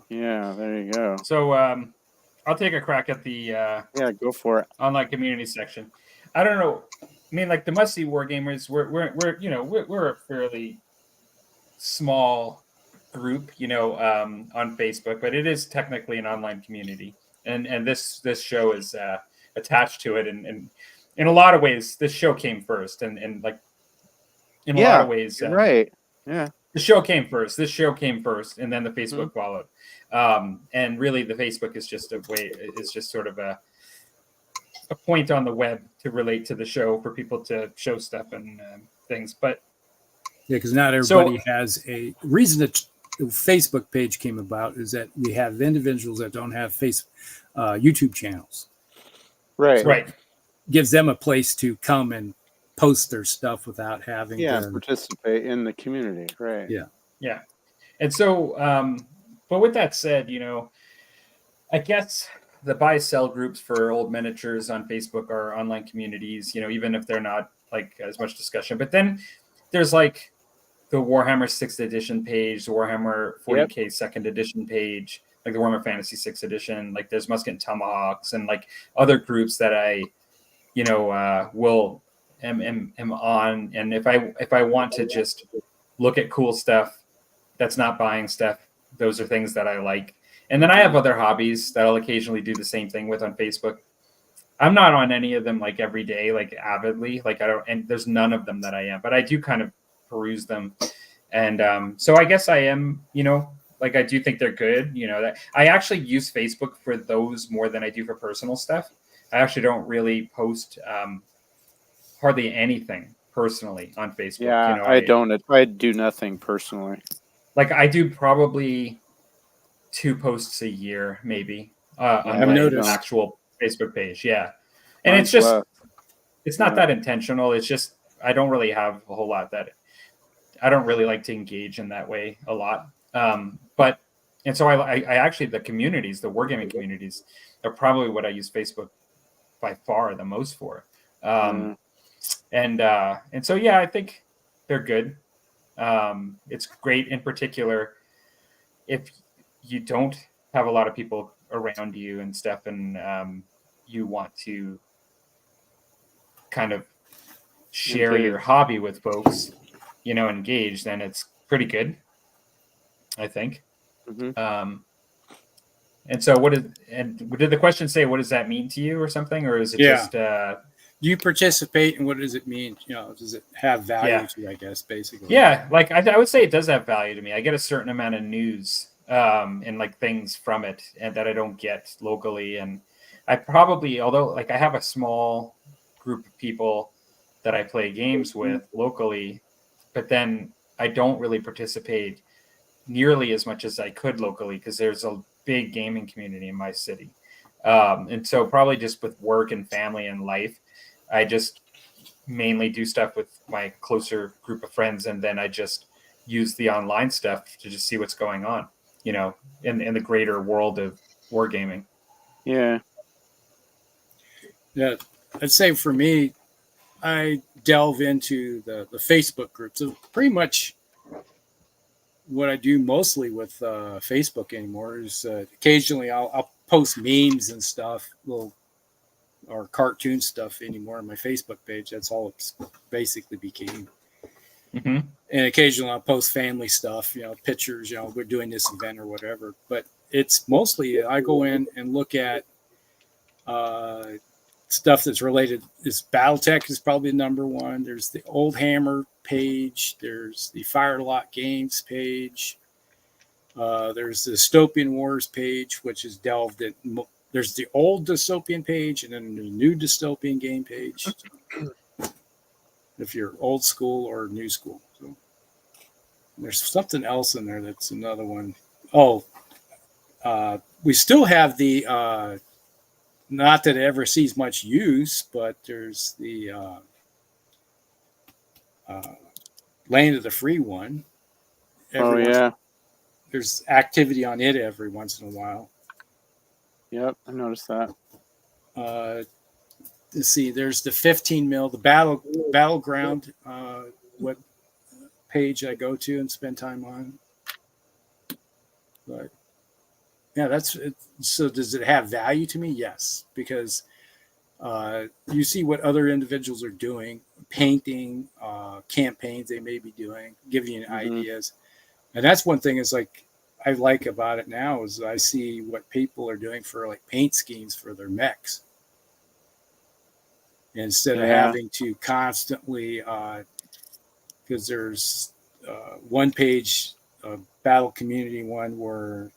Yeah, there you go. So I'll take a crack at the Yeah, go for it. online community section. I don't know. I mean, like the Musty Wargamers, we're a fairly small group, on Facebook, but it is technically an online community, and this show is attached to it, and in a lot of ways, this show came first, and like in a lot of ways, right? Yeah, the show came first. This show came first, and then the Facebook followed. And really, the Facebook is just sort of a point on the web to relate to the show for people to show stuff and things. But yeah, because not everybody has a reason that the Facebook page came about is that we have individuals that don't have YouTube channels. Right. Right. Gives them a place to come and post their stuff without having to participate in the community. Right. Yeah. And so, but with that said, I guess the buy-sell groups for old miniatures on Facebook are online communities, even if they're not like as much discussion. But then there's like the Warhammer 6th edition page, the Warhammer 40K 2nd edition page, like the Warhammer Fantasy 6th edition, like there's Musket and Tomahawks and like other groups that I, will am on, and if I want to just look at cool stuff that's not buying stuff, those are things that I like. And then I have other hobbies that I'll occasionally do the same thing with on Facebook. I'm not on any of them like every day, like avidly, like I don't, and there's none of them that I am, but I do kind of peruse them. And so I guess I am, like I do think they're good, that I actually use Facebook for those more than I do for personal stuff. I actually don't really post hardly anything personally on Facebook. Yeah, I don't. I do nothing personally. Like I do probably 2 posts a year, maybe, on my actual Facebook page. Yeah. And it's just, it's not that intentional. It's just, I don't really have a whole lot that I don't really like to engage in that way a lot. And so I actually, the communities, the wargaming communities are probably what I use Facebook by far the most for. And so, yeah, I think they're good. It's great in particular if you don't have a lot of people around you and stuff, and you want to kind of share your hobby with folks, engage, then it's pretty good, I think. Mm-hmm. And so did the question say, what does that mean to you or something? Or is it just, you participate and what does it mean? Does it have value to you, I guess, basically? Yeah. Like I would say it does have value to me. I get a certain amount of news, and like things from it and that I don't get locally. And I probably, although like I have a small group of people that I play games with locally, but then I don't really participate nearly as much as I could locally because there's a big gaming community in my city. And so probably just with work and family and life, I just mainly do stuff with my closer group of friends. And then I just use the online stuff to just see what's going on, in the greater world of wargaming. Yeah. Yeah. I'd say for me, I delve into the Facebook groups. So pretty much what I do mostly with Facebook anymore is occasionally I'll post memes and stuff, or cartoon stuff anymore on my Facebook page. That's all it's basically became. Mm-hmm. And occasionally I'll post family stuff, pictures, we're doing this event or whatever. But it's mostly I go in and look at stuff that's related. This BattleTech is probably number one. There's the Old Hammer page. There's the Firelock Games page. There's the Dystopian Wars page, which is delved in. There's the old dystopian page and then the new dystopian game page. If you're old school or new school. So there's something else in there that's another one. Oh, we still have the not that it ever sees much use, but there's the Land of the Free one. There's activity on it every once in a while. Yep, I noticed that. Let's see, there's the 15 mil, the battleground, what page I go to and spend time on. But yeah, that's it. So does it have value to me? Yes, because you see what other individuals are doing, painting, campaigns they may be doing, giving you ideas. And that's one thing is like I like about it now is I see what people are doing for like paint schemes for their mechs. Instead of having to constantly, because there's one page, battle community one where,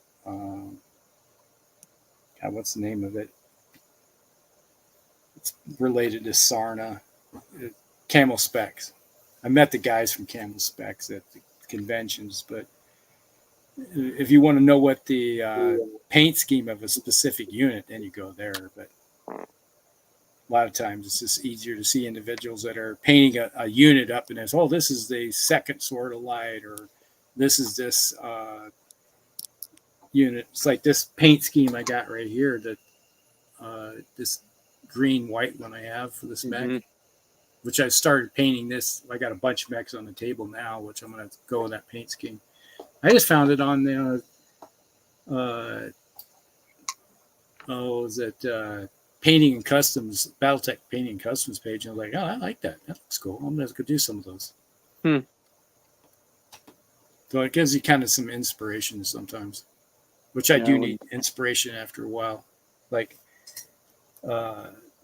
what's the name of it? It's related to Sarna, Camel Specs. I met the guys from Camel Specs at the conventions, but if you want to know what the paint scheme of a specific unit, then you go there. But a lot of times it's just easier to see individuals that are painting a unit up and it's, this is the second Sword of Light, or this is this unit. It's like this paint scheme I got right here, that this green white one I have for this mech, which I started painting this. I got a bunch of mechs on the table now, which I'm going to go with that paint scheme. I just found it on the painting and customs, BattleTech painting and customs page, and I was like, oh, I like that. That looks cool. I'm gonna go do some of those. So it gives you kind of some inspiration sometimes, which I do need inspiration after a while. Like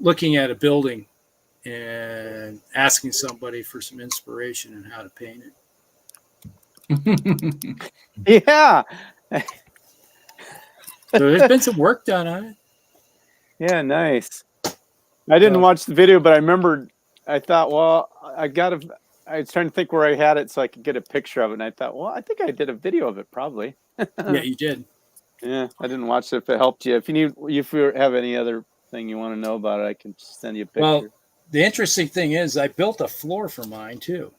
looking at a building and asking somebody for some inspiration on how to paint it. Yeah. So there's been some work done on it. Yeah, nice. I didn't watch the video, but I remembered. I thought, well, I was trying to think where I had it so I could get a picture of it, and I thought, well, I think I did a video of it, probably. Yeah, you did. Yeah, I didn't watch it. If it helped you, if you have any other thing you want to know about it, I can send you a picture. Well, the interesting thing is, I built a floor for mine too,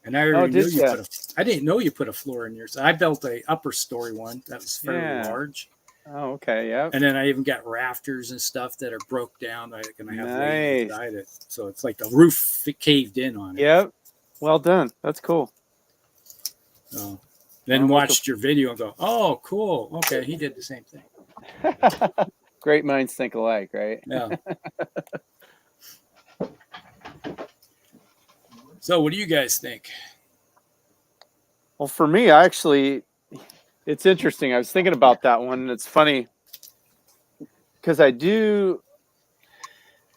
and I already knew I didn't know you put a floor in yours. I built a upper story one that was fairly large. Oh, okay, yeah. And then I even got rafters and stuff that are broke down. I'm gonna have laid inside it, so it's like the roof caved in on it. Yep. Well done. That's cool. So then watched your video and go, oh, cool. Okay, he did the same thing. Great minds think alike, right? Yeah. So what do you guys think? Well, for me, it's interesting. I was thinking about that one. And it's funny because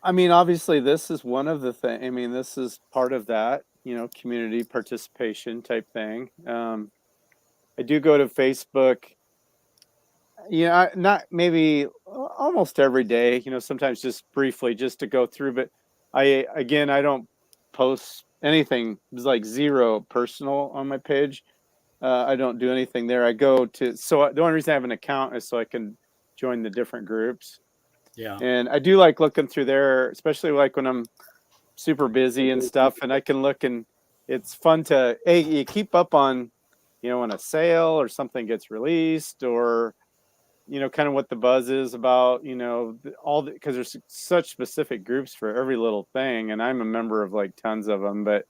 obviously this is one of the things. I mean, this is part of that, community participation type thing. I do go to Facebook, not maybe almost every day, sometimes just briefly just to go through, but I don't post anything. It's like zero personal on my page. I don't do anything there. I go to, so the only reason I have an account is so I can join the different groups. Yeah. And I do like looking through there, especially like when I'm super busy and stuff, and I can look, and it's fun to, you keep up on, when a sale or something gets released, or, kind of what the buzz is about, because there's such specific groups for every little thing. And I'm a member of like tons of them, but,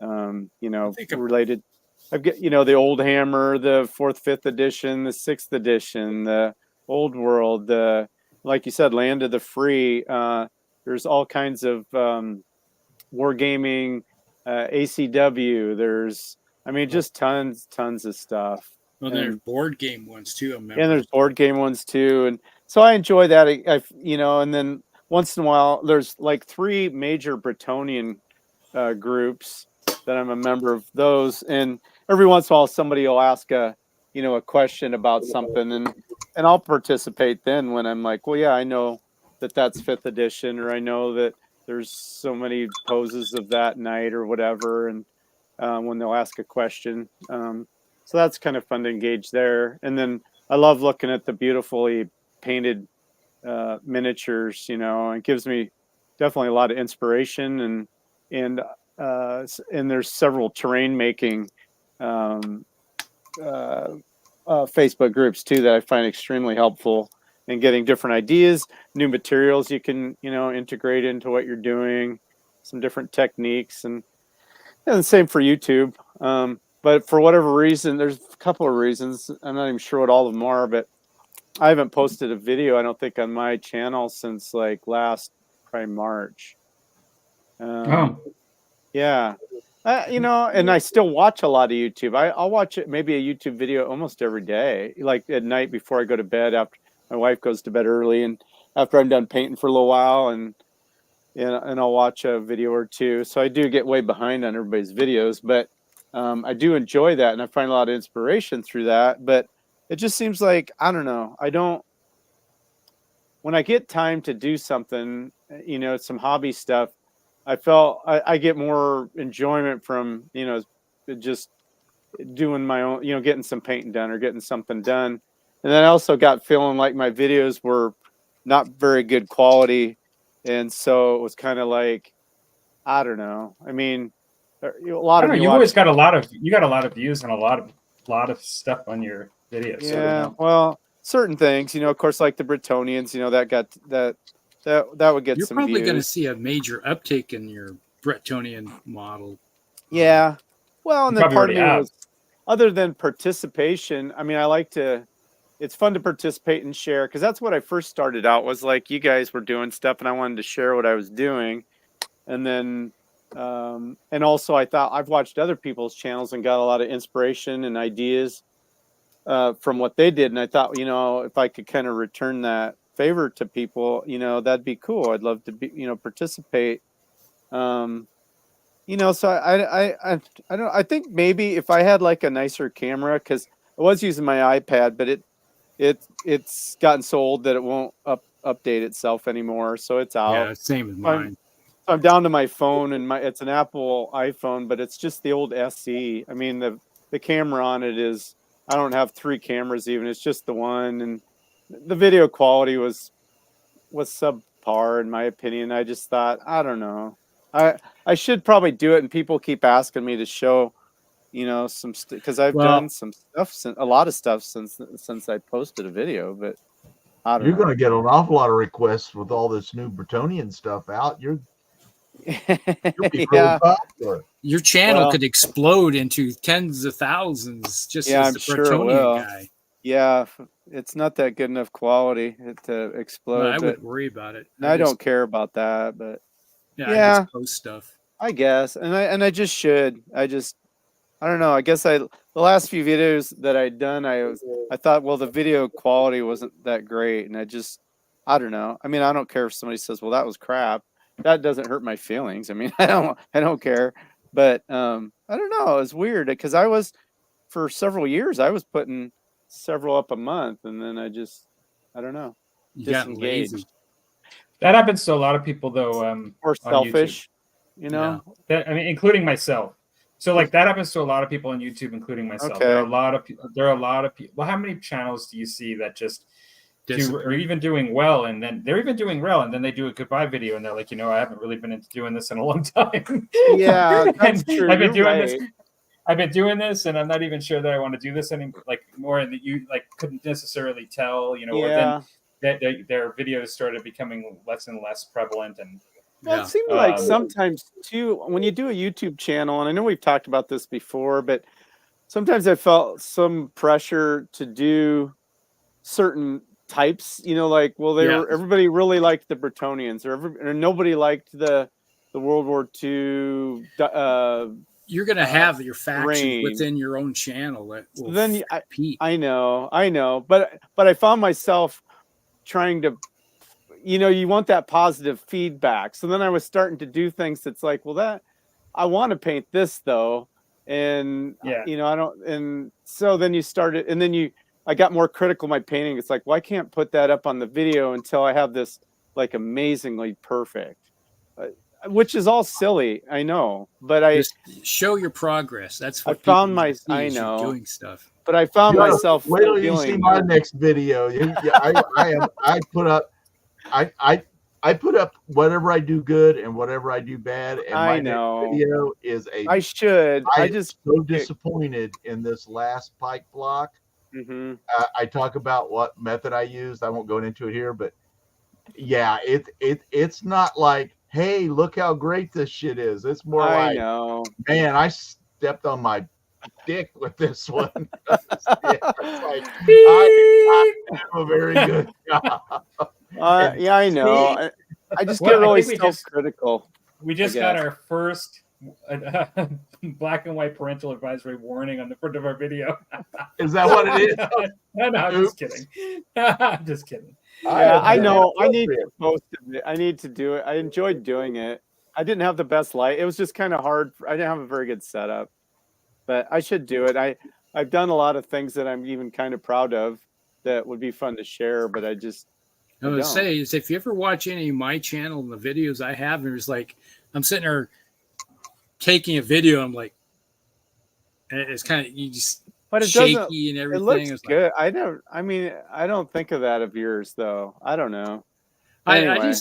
related. I've got, the old hammer, the 4th, 5th edition, the 6th edition, the old world, like you said, land of the free. There's all kinds of wargaming, ACW. There's, just tons of stuff. Well, there's board game ones too. And there's board game ones too. And so I enjoy that. And then once in a while, there's like 3 major Bretonian groups that I'm a member of those. And every once in a while, somebody will ask a question about something, and I'll participate then when I'm like, well, yeah, I know that's 5th edition, or I know that there's so many poses of that night or whatever. And when they'll ask a question. So that's kind of fun to engage there. And then I love looking at the beautifully painted miniatures, it gives me definitely a lot of inspiration, and there's several terrain making Facebook groups too that I find extremely helpful in getting different ideas, new materials you can integrate into what you're doing, some different techniques, and the same for YouTube. But for whatever reason, there's a couple of reasons. I'm not even sure what all of them are, but I haven't posted a video, I don't think, on my channel since like last probably March. Yeah. And I still watch a lot of YouTube. I'll watch maybe a YouTube video almost every day, like at night before I go to bed, after my wife goes to bed early, and after I'm done painting for a little while, and I'll watch a video or two. So I do get way behind on everybody's videos, but I do enjoy that, and I find a lot of inspiration through that. But it just seems like, I don't know, when I get time to do something, some hobby stuff, I get more enjoyment from, just doing my own, getting some painting done or getting something done. And then I also got feeling like my videos were not very good quality. And so it was kind of like, I don't know. I mean, a lot of you always got a lot of views and a lot of stuff on your videos. Yeah. Well, certain things, of course, like the Bretonians, that would get You're some probably views. going to see a major uptake in your Bretonian model. Yeah. Well, and then part of me already was, other than participation, I mean, I like to, it's fun to participate and share, because that's what I first started out, was like you guys were doing stuff and I wanted to share what I was doing. And then and also I thought I've watched other people's channels and got a lot of inspiration and ideas from what they did. And I thought, you know, if I could kind of return that favor to people, you know, that'd be cool. I'd love to be, you know, participate. You know, so I don't, I think maybe if I had like a nicer camera, because I was using my iPad, but it's gotten so old that it won't update itself anymore. So it's out. Yeah, same as mine. I'm down to my phone, and it's an Apple iPhone, but it's just the old SE. I mean, the camera on it is, I don't have 3 cameras even. It's just the one, and the video quality was subpar in my opinion. I just thought, I don't know. I should probably do it, and people keep asking me to show, you know, some because I've done some stuff, a lot of stuff since I posted a video, but I don't know. You're going to get an awful lot of requests with all this new Bretonian stuff out. You'll be yeah. popular. Your channel could explode into tens of thousands just as the Bretonian guy. Yeah, it's not that good enough quality to explode. Well, I wouldn't worry about it. I don't care about that, but I just post stuff. I guess, and I just should. I don't know. I guess the last few videos that I'd done, I thought, well, the video quality wasn't that great, and I don't know. I mean, I don't care if somebody says, well, that was crap. That doesn't hurt my feelings. I mean, I don't care. But I don't know. It was weird because for several years, I was putting several up a month, and then I don't know. You got lazy. That happens to a lot of people, though. Or selfish, you know. Yeah. I mean, including myself. So, like, that happens to a lot of people on YouTube, including myself. Okay. There are a lot of people. Well, how many channels do you see that just are even doing well, and then they're even doing well, and then they do a goodbye video, and they're like, you know, I haven't really been into doing this in a long time. Yeah, that's true. I've been doing this. I've been doing this, and I'm not even sure that I want to do this anymore. Like more, and that you like couldn't necessarily tell, you know. Yeah. Or then that their videos started becoming less and less prevalent, and well, it seemed like sometimes too, when you do a YouTube channel, and I know we've talked about this before, but sometimes I felt some pressure to do certain types, you know, like, well, everybody really liked the Bretonians, or nobody liked the World War II. You're going to have your faction within your own channel that will then compete. I know, but I found myself trying to, you know, you want that positive feedback. So then I was starting to do things that's like, well, that I want to paint this though, and you know, I don't, and so then you started, and then I got more critical of my painting. It's like, well, I can't put that up on the video until I have this like amazingly perfect, which is all silly, I know, but just show your progress. That's what I found I know doing stuff. But I found myself. Wait till you see my next video. I put up whatever I do good and whatever I do bad. And my next video is I just so disappointed in this last pike block. Mm-hmm. I talk about what method I used. I won't go into it here, but yeah, it's not like, hey, look how great this shit is. It's more like, man, I stepped on my dick with this one. I do a very good job. Yeah, I know. I just get really self-critical. We just got our first black and white parental advisory warning on the front of our video. Is that what it is? No, I'm just kidding. I'm just kidding. Yeah, I know. I need to post it. I need to do it. I enjoyed doing it. I didn't have the best light. It was just kind of hard. I didn't have a very good setup, but I should do it. I've done a lot of things that I'm even kind of proud of that would be fun to share, but I would say is if you ever watch any of my channel and the videos I have, there's like, I'm sitting there taking a video. I'm like, it's kind of, you just, but it shaky and everything. It looks good. I don't think of that of yours though. I don't know. Anyway. I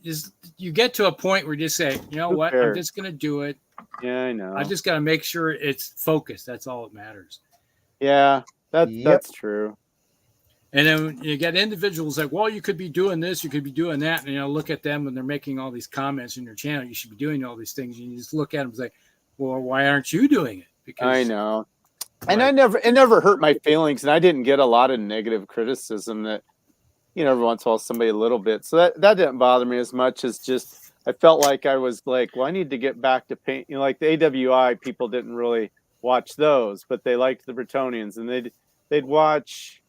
just you get to a point where you just say, you know what, I'm just gonna do it. Yeah, I know. I just gotta make sure it's focused. That's all that matters. Yeah, that's true. And then you get individuals like, well, you could be doing this, you could be doing that, and look at them when they're making all these comments in your channel. You should be doing all these things. And you just look at them and say, well, why aren't you doing it? Because I know. And it never hurt my feelings, and I didn't get a lot of negative criticism that, every once in a while somebody a little bit. So that didn't bother me as much as just I felt like I was like, well, I need to get back to paint. Like the AWI people didn't really watch those, but they liked the Bretonians, and they'd watch,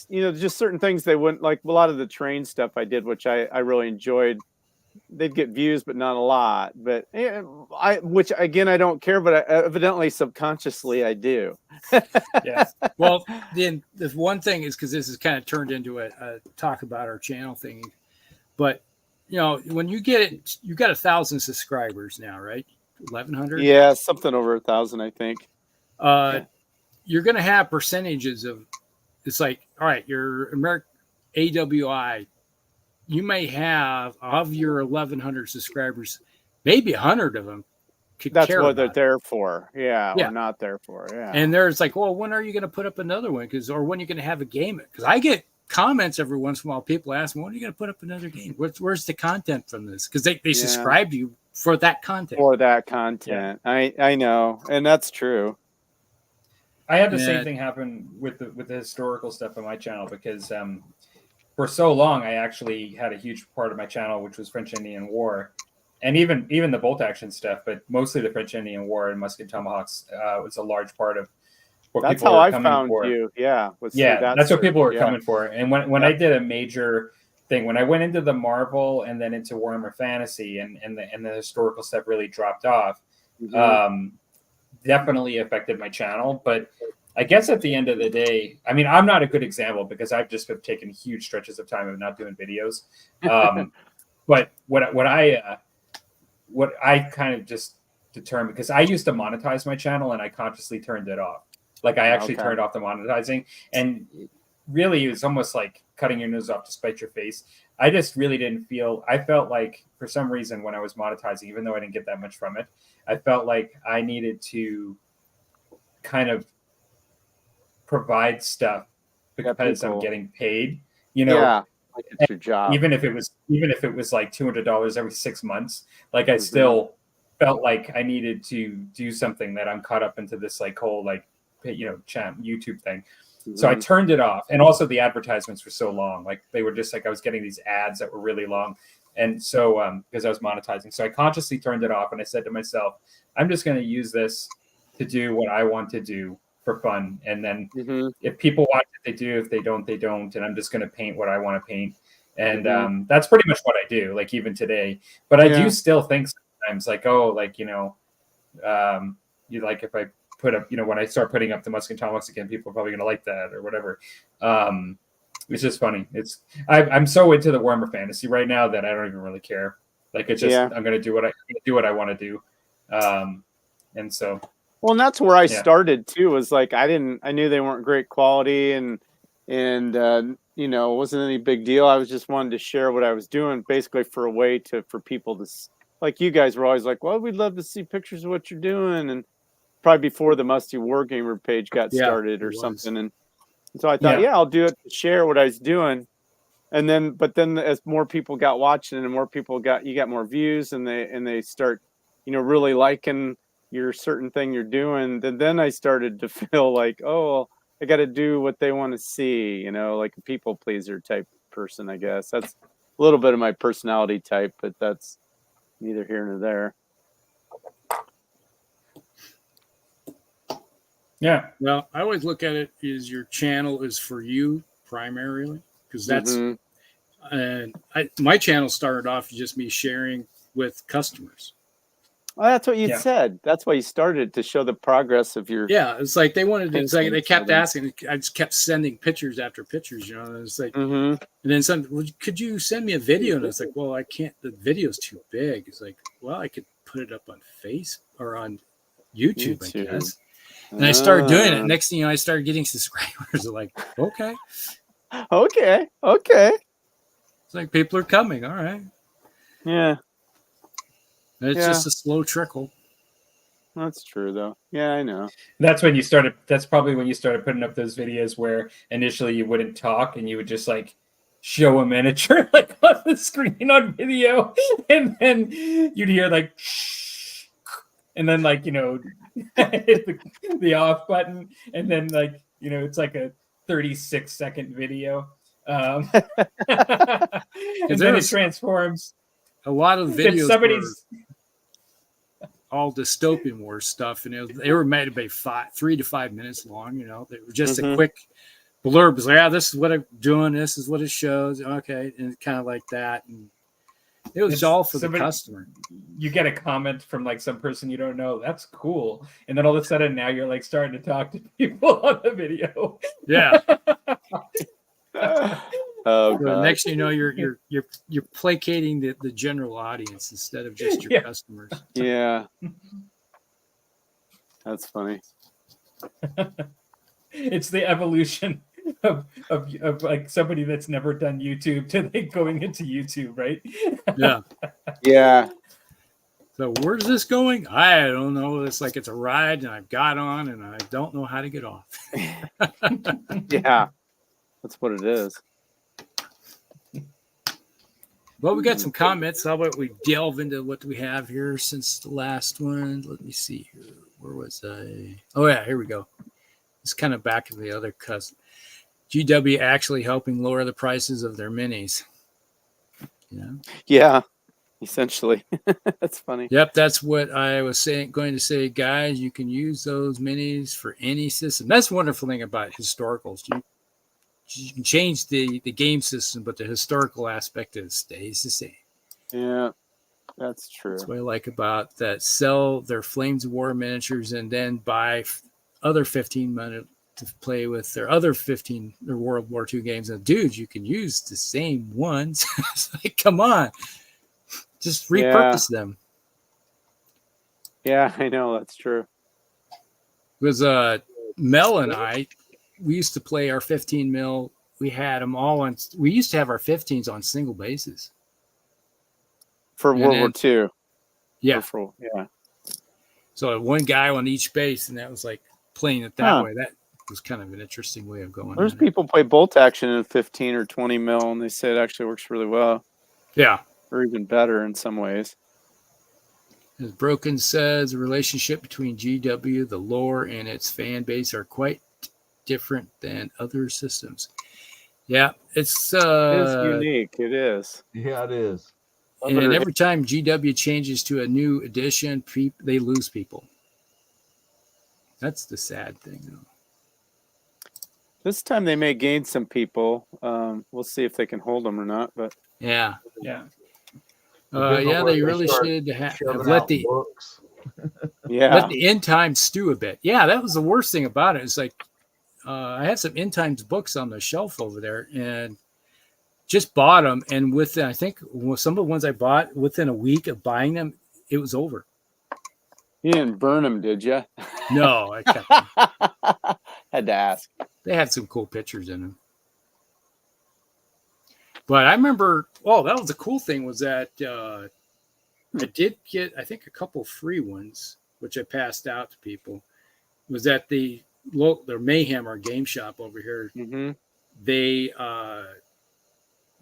just certain things they wouldn't like. A lot of the train stuff I did, which I really enjoyed. They'd get views, but not a lot. But which again, I don't care, but evidently subconsciously I do. Yeah. Well, then the one thing is, because this has kind of turned into a talk about our channel thing, but when you get it, you got 1,000 subscribers now, right? 1,100. Yeah, something over 1,000, I think. You're going to have percentages of. It's like, all right, your American AWI. You may have, of your 1,100 subscribers, maybe 100 of them could That's care what they're about there for. Yeah, Yeah. or not there for. Yeah. And there's like, well, when are you going to put up another one? Or when are you going to have a game? Because I get comments every once in a while. People ask me, when are you going to put up another game? Where's the content from this? Because they subscribe to you for that content. For that content. Yeah. I know. And that's true. I had the same thing happen with the historical stuff on my channel, because for so long, I actually had a huge part of my channel, which was French-Indian War, and even the bolt action stuff, but mostly the French-Indian War and Musket Tomahawks was a large part of what that's people how were I coming found for. you. Yeah. That's what people were coming for. And when I did a major thing, when I went into the Marvel and then into Warhammer Fantasy and the historical stuff really dropped off, definitely affected my channel. But I guess at the end of the day, I mean, I'm not a good example because I've just been taking huge stretches of time of not doing videos. But what I kind of just determined, because I used to monetize my channel and I consciously turned it off. Like I actually turned off the monetizing, and really it was almost like cutting your nose off to spite your face. I just really didn't feel, I felt like for some reason when I was monetizing, even though I didn't get that much from it, I felt like I needed to kind of provide stuff because I'm getting paid, like it's your job. Even if it was like $200 every 6 months, like I still felt like I needed to do something that I'm caught up into this like whole like YouTube thing. So I turned it off. And also the advertisements were so long. Like they were just like, I was getting these ads that were really long. And so because I was monetizing. So I consciously turned it off, and I said to myself, I'm just going to use this to do what I want to do for fun. And then if people watch it, they do. If they don't, they don't. And I'm just going to paint what I want to paint. And that's pretty much what I do, like even today. But I do still think sometimes like, oh, like, you like if I put up, when I start putting up the Musket Tomahawks again, people are probably going to like that or whatever. It's just funny. I'm so into the Warhammer Fantasy right now that I don't even really care. Like it's just I'm going to do what I want to do. And so. Well, and that's where I started too. Was like I knew they weren't great quality, and it wasn't any big deal. I was just wanted to share what I was doing, basically for a way for people to, like you guys were always like, well, we'd love to see pictures of what you're doing, and probably before the Musty Wargamer page got started or something, and so I thought, I'll do it to share what I was doing, but then as more people got watching and more people you got more views, and they start, really liking your certain thing you're doing, then I started to feel like, oh, I got to do what they want to see, like a people pleaser type person. I guess that's a little bit of my personality type, but that's neither here nor there. Yeah. Well, I always look at it as your channel is for you primarily, because that's and my channel started off just me sharing with customers. Well, that's what you said. That's why you started, to show the progress of your. Yeah, it's like they wanted to. It's like they kept asking. I just kept sending pictures after pictures. And it's like, and then some. Well, could you send me a video? And it's like, well, I can't. The video's too big. It's like, well, I could put it up on Facebook or on YouTube, I guess. And I started doing it. Next thing you know, I started getting subscribers. Like, okay. It's like people are coming. All right. Yeah. It's just a slow trickle. That's true, though. Yeah, I know. That's probably when you started putting up those videos where initially you wouldn't talk and you would just like show a miniature like on the screen on video, and then you'd hear like and then like hit the off button, and then like it's like a 36-second video, and then it transforms. A lot of Then videos somebody's were all dystopian war stuff, and they were made to be 3 to 5 minutes long. They were just a quick blurb. It's like, yeah, this is what I'm doing. This is what it shows. Okay, and kind of like that. And it was all for the customer. You get a comment from like some person you don't know. That's cool. And then all of a sudden now you're like starting to talk to people on the video. Yeah. Oh, So next thing you know, you're placating the general audience instead of just your customers. Yeah. That's funny. It's the evolution of like somebody that's never done YouTube to like going into YouTube, right? Yeah. Yeah. So where's this going? I don't know. It's like it's a ride, and I've got on, and I don't know how to get off. Yeah. That's what it is. Well, we got some comments. How about we delve into what we have here since the last one? Let me see here. Where was I? Oh, yeah, here we go. It's kind of back to the other cuss. GW actually helping lower the prices of their minis. Yeah. Yeah. Essentially. That's funny. Yep, that's what I was going to say, guys. You can use those minis for any system. That's the wonderful thing about historicals. You can change the game system, but the historical aspect of it stays the same. Yeah, that's true. That's what I like about that. Sell their Flames of War miniatures and then buy other 15 minutes to play with their other 15 their World War II games. And dude, you can use the same ones. It's like, come on, just repurpose them. Yeah, I know that's true. It was Mel and I. We used to play our 15 mil. We had them all on. We used to have our 15s on single bases For World War II. Yeah. Yeah. So one guy on each base, and that was like playing it that way. That was kind of an interesting way of going. There's people play bolt action in 15 or 20 mil, and they say it actually works really well. Yeah. Or even better in some ways. As Broken says, the relationship between GW, the lore, and its fan base are quite different than other systems. Yeah, it's it is unique. It is. Yeah, it is. And every time GW changes to a new edition, they lose people. That's the sad thing, though. This time they may gain some people. We'll see if they can hold them or not. But yeah. They really should have let the books. let the end times stew a bit. Yeah, that was the worst thing about it. It's like I had some end times books on the shelf over there, and just bought them. And within, I think some of the ones I bought within a week of buying them, it was over. You didn't burn them, did you? No, I kept them. Had to ask. They had some cool pictures in them. But I remember, that was the cool thing was that I did get, I think, a couple free ones, which I passed out to people. Was that their Mayhem, our game shop over here, they,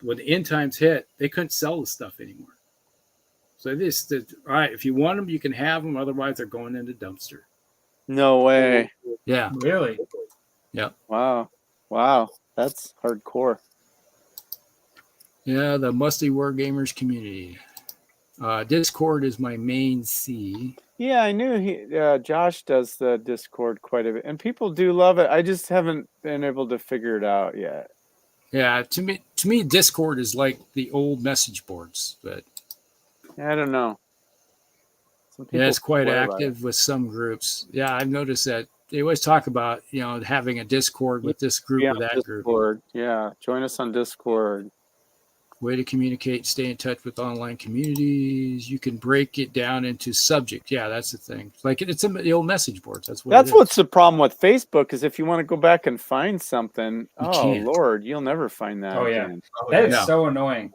when the end times hit, they couldn't sell the stuff anymore. So they said, all right, if you want them, you can have them. Otherwise, they're going in the dumpster. No way. Yeah. Really? Yeah. Wow. That's hardcore. Yeah, the Musty Wargamers community. Discord is my main C. Yeah, I knew Josh does the Discord quite a bit, and people do love it. I just haven't been able to figure it out yet. Yeah, to me, Discord is like the old message boards, but I don't know. Yeah, it's quite active with some groups. Yeah, I've noticed that they always talk about having a Discord with this group or that Discord. group. Yeah, join us on Discord. Way to communicate, stay in touch with online communities. You can break it down into subject. Yeah, that's the thing. Like it's in the old message boards. That's what's the problem with Facebook is if you want to go back and find something, can't. Lord, you'll never find that. Oh yeah, again. that is so annoying.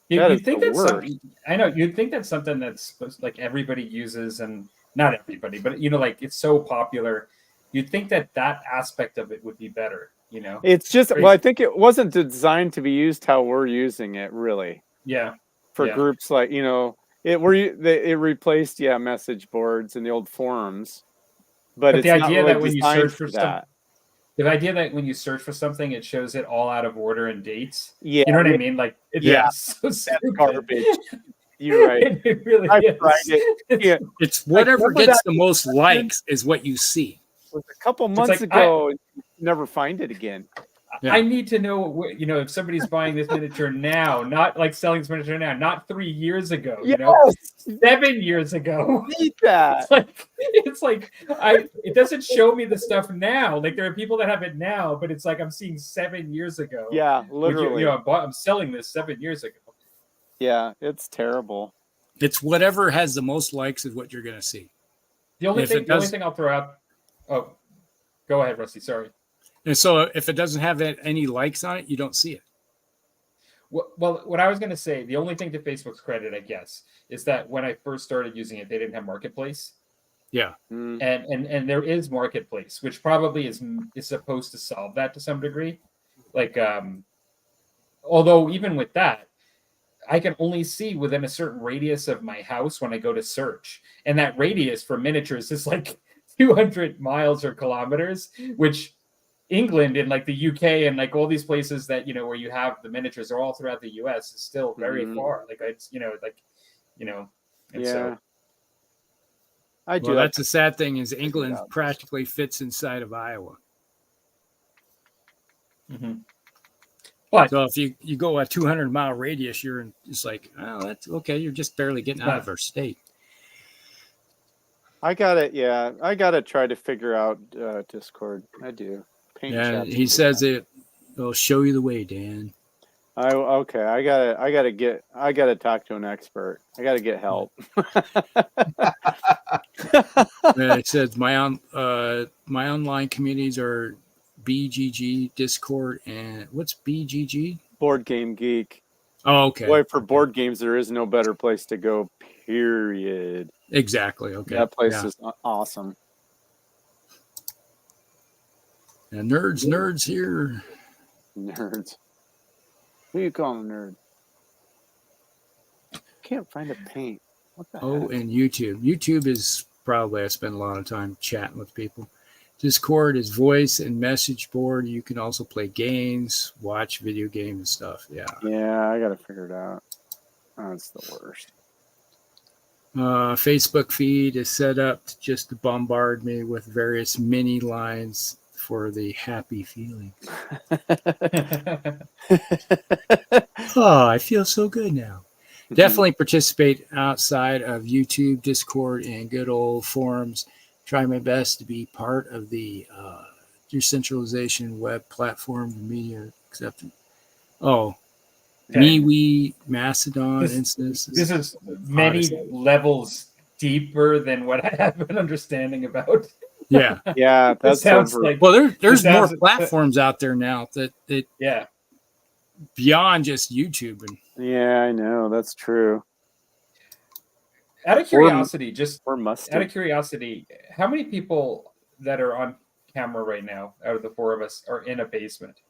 You'd think that's something. I know you'd think that's something that's like everybody uses, and not everybody, but like it's so popular. You'd think that aspect of it would be better. It's just I think it wasn't designed to be used how we're using it, really. Yeah. For groups like it replaced message boards and the old forums, but But it's the not idea really that when you designed search for that. the idea that when you search for something, it shows it all out of order and dates. Yeah, You know what I mean? Like, it's Yeah. so that's stupid. garbage. You're right. It really I've is. tried it. Yeah, It's whatever remember gets that the most likes is what you see. it was a couple It's months like, ago, and you never find it again. Yeah. I need to know, if somebody's buying this miniature now, not like selling this miniature now, not 3 years ago, Yes, 7 years ago. need that. It doesn't show me the stuff now. Like, there are people that have it now, but it's like I'm seeing 7 years ago. Yeah, Which, literally. I'm selling this 7 years ago. Yeah, it's terrible. It's whatever has the most likes is what you're going to see. The only If it thing does- I'll throw out. Oh, go ahead, Rusty. Sorry. And so if it doesn't have any likes on it, you don't see it. Well, what I was going to say, the only thing to Facebook's credit, I guess, is that when I first started using it, they didn't have Marketplace, Yeah. Mm. and there is Marketplace, which probably is supposed to solve that to some degree. Like, although even with that, I can only see within a certain radius of my house when I go to search, and that radius for miniatures is like 200 miles or kilometers, which England and like the UK and like all these places that where you have the miniatures are all throughout the US is still very Mhm. far. Like it's and Yeah. so I do. Well, like that's the sad thing is England out. practically fits inside of Iowa. But So if you go a 200-mile radius, you're just like, oh, that's okay. You're just barely getting out of our state. I gotta try to figure out Discord. I do. Paint Yeah, chat's he good. says it'll show you the way, Dan. I gotta talk to an expert. I gotta get help. It says my online communities are BGG, Discord, and what's BGG? Board Game Geek. Oh, okay. Boy, for board games, there is no better place to go. Period. Exactly. Okay. That place Yeah. is awesome. And nerds here. Nerds. Who you calling a nerd? Can't find a paint. What the Oh, heck? and YouTube. YouTube is probably I spend a lot of time chatting with people. Discord is voice and message board. You can also play games, watch video games and stuff. Yeah. Yeah, I gotta figure it out. Oh, it's the worst. Facebook feed is set up just to bombard me with various mini lines for the happy feeling. Oh, I feel so good now. Definitely participate outside of YouTube, Discord, and good old forums. Try my best to be part of the decentralization web platform, the media acceptance. Oh, Okay. MeWe, Mastodon This instances. is many Honestly. levels deeper than what I have an understanding about. Yeah. Yeah, That that's sounds over. like Well, there's It more sounds- platforms out there now that yeah. beyond just YouTube. And Yeah, I know. That's true. Out of curiosity, We're musty. out of curiosity, how many people that are on camera right now, out of the four of us, are in a basement?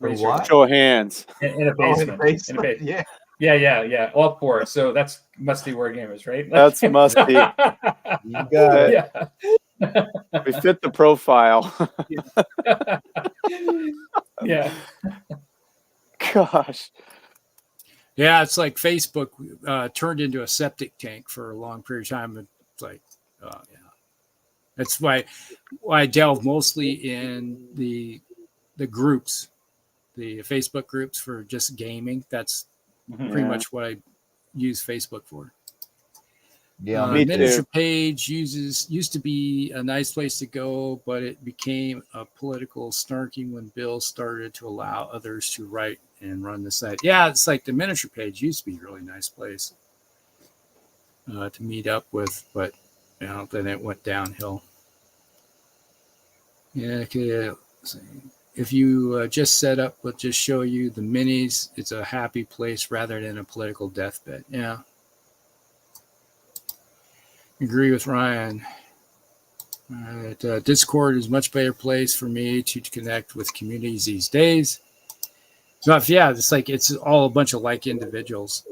Raise your- What? Show of hands. In a Oh, basement. basement. In a basement. Yeah. Yeah. All four. So that's Musty Wargamers, right? That's Musty. You got it. Yeah. We fit the profile. Yeah. Gosh. yeah, it's like Facebook turned into a septic tank for a long period of time. It's like, yeah. That's why I delve mostly in the groups, the Facebook groups for just gaming. That's pretty Yeah. much what I use Facebook for. Yeah. Me too. Miniature page used to be a nice place to go, but it became a political snarky when Bill started to allow others to write and run the site. Yeah, it's like the miniature page used to be a really nice place to meet up with, but then it went downhill. Yeah, okay. Let's see. If you just set up, we'll just show you the minis. It's a happy place rather than a political deathbed. Yeah. Agree with Ryan. Discord is a much better place for me to connect with communities these days. So yeah, it's like it's all a bunch of like individuals.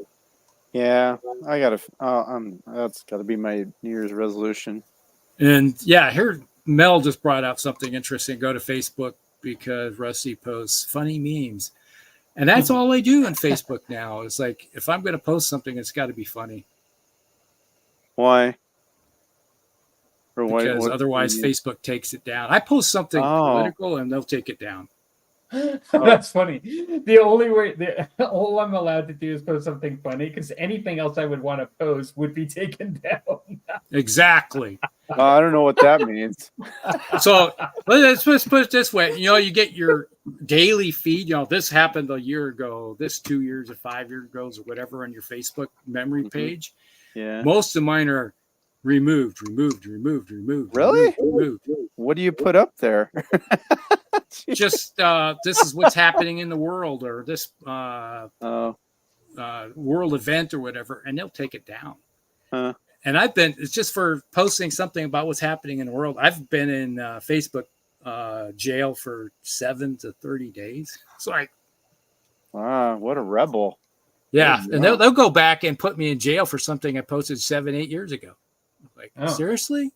Yeah, I gotta. That's got to be my New Year's resolution. And yeah, here Mel just brought out something interesting. Go to Facebook because Rusty posts funny memes. And that's all I do on Facebook now. It's like if I'm going to post something, it's got to be funny Why? Or because what do otherwise you mean? Facebook takes it down. I post something Oh. political and they'll take it down. That's funny. The only way, all I'm allowed to do is post something funny because anything else I would want to post would be taken down. Exactly. I don't know what that means. So let's put it this way. You get your daily feed. This happened a year ago, this 2 years or 5 years ago, or whatever on your Facebook memory page. Yeah. Most of mine are removed. Really? Removed. What do you put up there? Just this is what's happening in the world, or this Oh. world event or whatever, and they'll take it down. Huh. And it's just for posting something about what's happening in the world. I've been in Facebook jail for 7 to 30 days. It's like, Wow, what a rebel. yeah. Good And job. they'll go back and put me in jail for something I posted 7, 8 years ago. Like, Oh. seriously?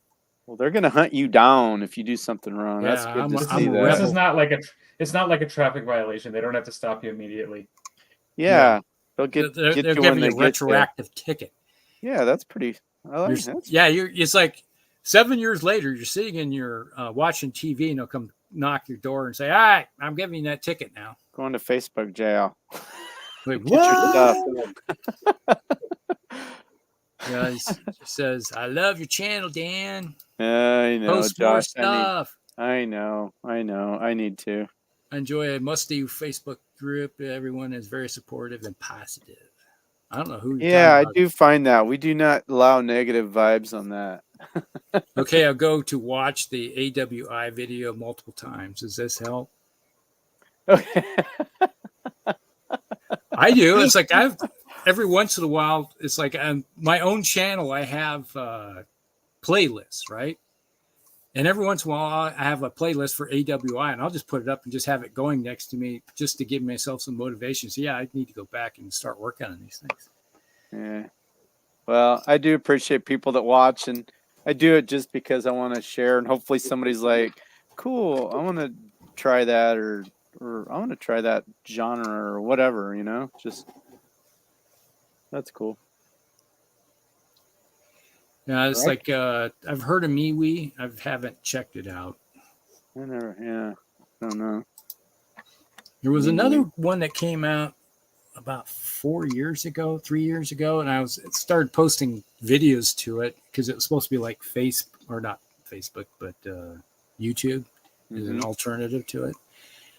Well, they're gonna hunt you down if you do something wrong. That's Yeah, good I'm to a- see I'm a that. This rebel. is not like it's not like a traffic violation. They don't have to stop you immediately. Yeah, they'll get They're you when giving they you a get you. retroactive ticket. Yeah, that's pretty. I like that. It's like 7 years later, you're sitting in your watching TV, and they'll come knock your door and say, "All right, I'm giving you that ticket now." Going to Facebook jail. Like, Get your stuff. Yeah, he says, "I love your channel, Dan. I know, Post more Josh. stuff. I know. I need to. I enjoy a Musty Facebook group. Everyone is very supportive and positive." I don't know who. Yeah, I do find that we do not allow negative vibes on that. Okay, I'll go to watch the AWI video multiple times. Does this help? Okay. I do. It's like every once in a while, it's like on my own channel, I have playlists, right? And every once in a while, I have a playlist for AWI, and I'll just put it up and just have it going next to me just to give myself some motivation. So, yeah, I need to go back and start working on these things. Yeah. Well, I do appreciate people that watch, and I do it just because I want to share, and hopefully somebody's like, cool, I want to try that, or I want to try that genre or whatever, just that's cool. Yeah, it's Right. like I've heard of MeWe. I haven't checked it out. I don't know. There was MeWe. another one that came out about 3 years ago, and I started posting videos to it because it was supposed to be like not Facebook, but YouTube is an alternative to it.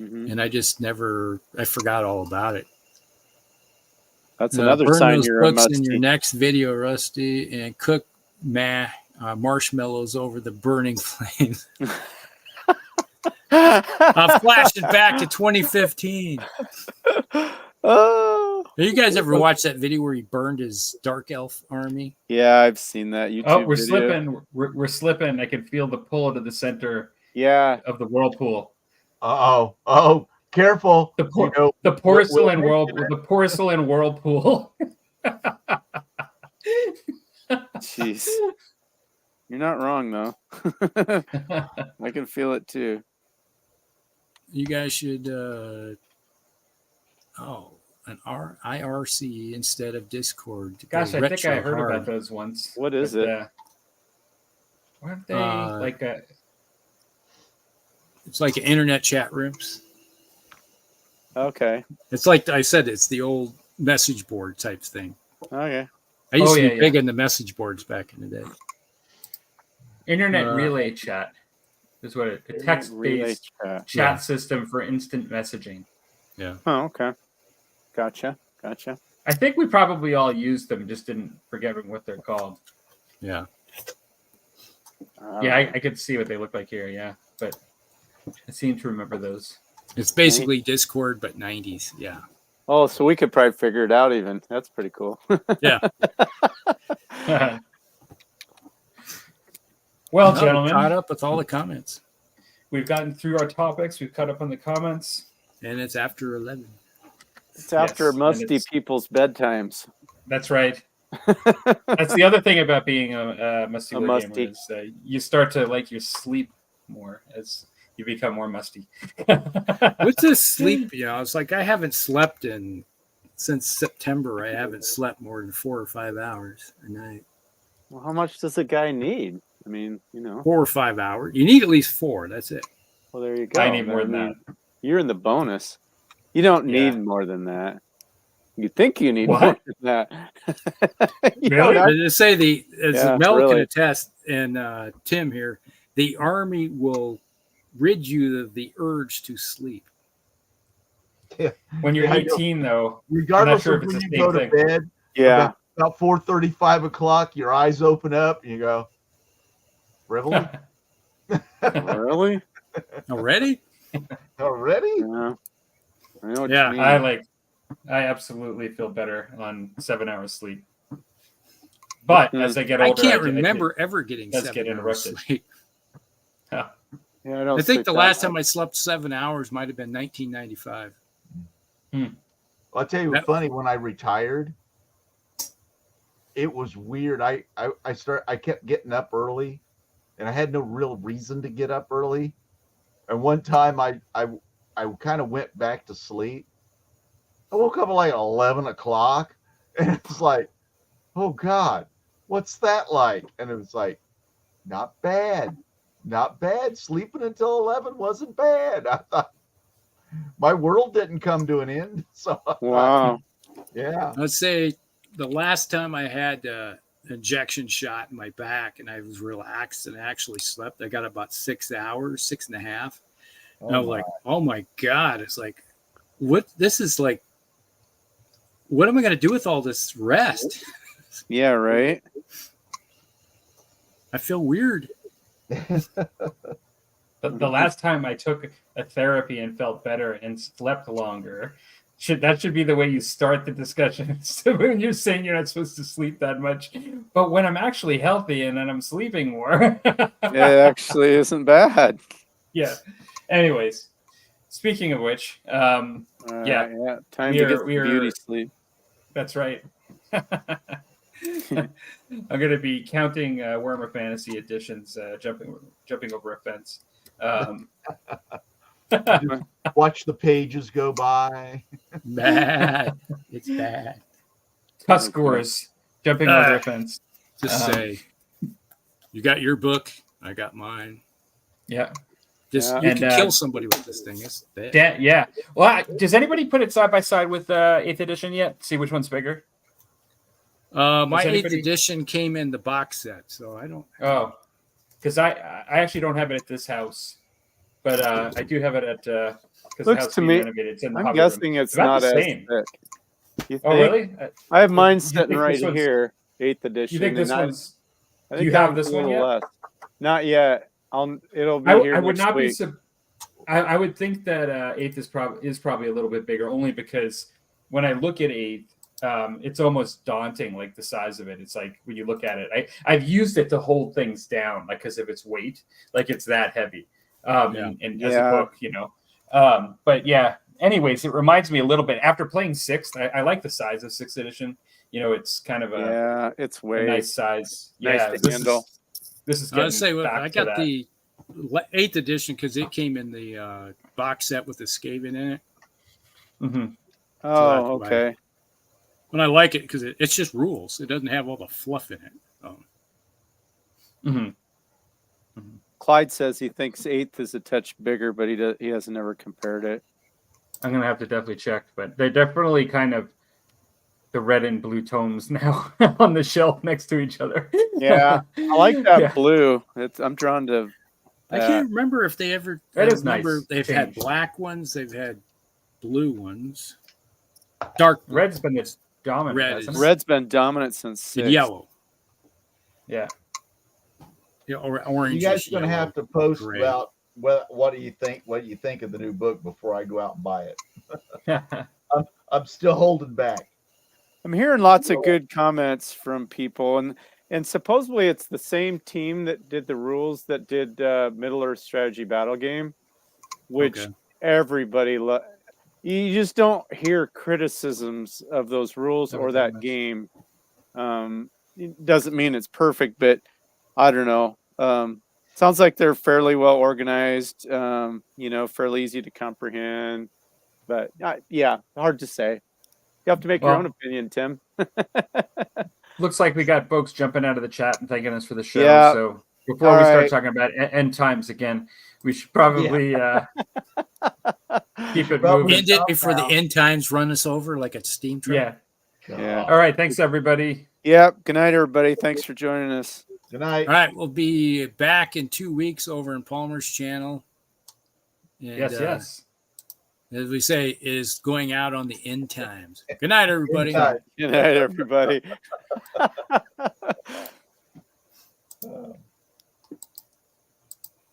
Mhm. And I just I forgot all about it. That's another burn sign those you're a books in your musty. next video, Rusty, and cook marshmallows over the burning flames. I'm flashing back to 2015. Oh, Have you guys ever watched that video where he burned his dark elf army? yeah, I've seen that YouTube Oh, we're video. slipping. We're slipping. I can feel the pull to the center Yeah, of the whirlpool. Oh, careful. The por- You know, The porcelain we'll- the porcelain whirlpool. jeez. You're not wrong though. I can feel it too. You guys should an IRC instead of Discord. To Gosh, go I think I retro heard hard. about those once. What is but, it? Weren't they Uh, like a? It's like internet chat rooms. Okay. It's like I said, it's the old message board type thing. Okay. I used Oh, to yeah, be yeah. big in the message boards back in the day. Internet Uh, relay chat is what a Relay text-based chat. chat Yeah. system for instant messaging. Yeah. Oh, okay. Gotcha. I think we probably all used them, just didn't forget what they're called. Yeah. Yeah, I could see what they look like here. Yeah, but I seem to remember those. It's basically Discord, but 90s. Yeah. Oh, so we could probably figure it out even. That's pretty cool. Yeah. Well, No, gentlemen, caught up with all the comments. we've gotten through our topics. We've caught up on the comments. And it's after 11. It's after Yes, and musty it's- people's bedtimes. That's right. That's the other thing about being a musty A wargamer musty. is you start to like your sleep more as you become more musty. What's this sleep? You know, it's like I haven't slept since September. I haven't slept more than 4 or 5 hours a night. Well, how much does a guy need? I mean, 4 or 5 hours. You need at least 4. That's it. Well, there you go. I need more than that. You're in the bonus. You don't Yeah. need more than that. You think you need What? more than that. You Really? don't But to say as Yeah, Mel can really. attest, and Tim here, the Army will rid you of the urge to sleep. When you're Yeah, I know. 18, though, Regardless sure of if it's when the you same go to thing. bed, Yeah. about 4:30, 5 o'clock, your eyes open up and you go, Reveille? Really? Already? Already? Yeah. I know what Yeah, you mean. I absolutely feel better on 7 hours sleep. But as I get older, I can't remember ever getting does 7 get hours interrupted. sleep. Yeah, I don't I think sleep the that last much. time I slept 7 hours might have been 1995. Well, I'll tell you what's funny. When I retired, it was weird. I kept getting up early, and I had no real reason to get up early. And one time, I kind of went back to sleep. I woke up at like 11 o'clock, and it's like, oh God, what's that like? And it was like, not bad, not bad. Sleeping until 11 wasn't bad. I thought my world didn't come to an end. So I thought, Wow. yeah. Let's say the last time I had an injection shot in my back and I was relaxed and actually slept, I got about 6 hours, 6.5. And I was like, oh my God. It's like, what? This is like, what am I going to do with all this rest? Yeah, right. I feel weird. The last time I took a therapy and felt better and slept longer, that should be the way you start the discussion. So when you're saying you're not supposed to sleep that much, but when I'm actually healthy and then I'm sleeping more. It actually isn't bad. Yeah. Anyways, speaking of which, yeah, Yeah. Time to get some beauty sleep. That's right. I'm going to be counting Warhammer Fantasy editions, jumping over a fence. Watch the pages go by. Bad. It's bad. Tusk scores, jumping over a fence. Just say, you got your book, I got mine. Yeah. You And, can kill somebody with this thing. It's bad. Yeah. Well, does anybody put it side by side with 8th edition yet? See which one's bigger? My Does 8th anybody- edition came in the box set, so I don't. Oh, because I actually don't have it at this house, but I do have it at because the Looks house to being me- renovated. It's in the I'm hobby guessing room. it's about not the as same. thick. You Oh, think? really? I have mine You sitting think right this one's- here, 8th edition. You think this and one's? I do think you that have one's this a one little yet? less. Not yet. It'll be here I would next not week. be. I would think that 8th is probably a little bit bigger, only because when I look at 8th, it's almost daunting, like the size of it. It's like when you look at it, I've used it to hold things down, like because of its weight, like it's that heavy. And as a book, but yeah. Anyways, it reminds me a little bit. After playing 6th, I like the size of 6th edition. It's kind of it's a way nice size. nice Yeah, to handle. This is I getting would say back I to got that. the 8th edition because it came in the box set with the Skaven in it. Mm-hmm. Oh, okay. And I like it because it's just rules. It doesn't have all the fluff in it. Clyde says he thinks 8th is a touch bigger, but he hasn't ever compared it. I'm gonna have to definitely check, but they're definitely kind of the red and blue tomes now on the shelf next to each other. Yeah, I like that Yeah. blue. I'm drawn to. I can't remember if they ever. That is remember nice. They've Change. had black ones. They've had blue ones. Dark blue. Red's been its dominant. Red hasn't is- it? Red's been dominant since 6th. and yellow. Yeah. Yeah, or orange. You guys are going to yellow, have to post gray. about what do you think of the new book before I go out and buy it. I'm still holding back. I'm hearing lots of good comments from people, and supposedly it's the same team that did the rules that did Middle Earth Strategy Battle Game, which Okay. everybody you just don't hear criticisms of those rules Never or very that much. game. It doesn't mean it's perfect, but I don't know. Sounds like they're fairly well organized, fairly easy to comprehend. But yeah, hard to say. You have to make your own Well, opinion, Tim. looks like we got folks jumping out of the chat and thanking us for the show. Yeah. So before All we start right. talking about end times again, we should probably keep it Well, moving. End it before the end times run us over like a steam truck. Yeah. Yeah. All right. Thanks, everybody. Yeah. Good night, everybody. Thanks for joining us. Good night. All right, we'll be back in 2 weeks over in Palmer's channel. And, Yes. as we say, it is going out on the end times. Good night, everybody. Good night. Good night, everybody.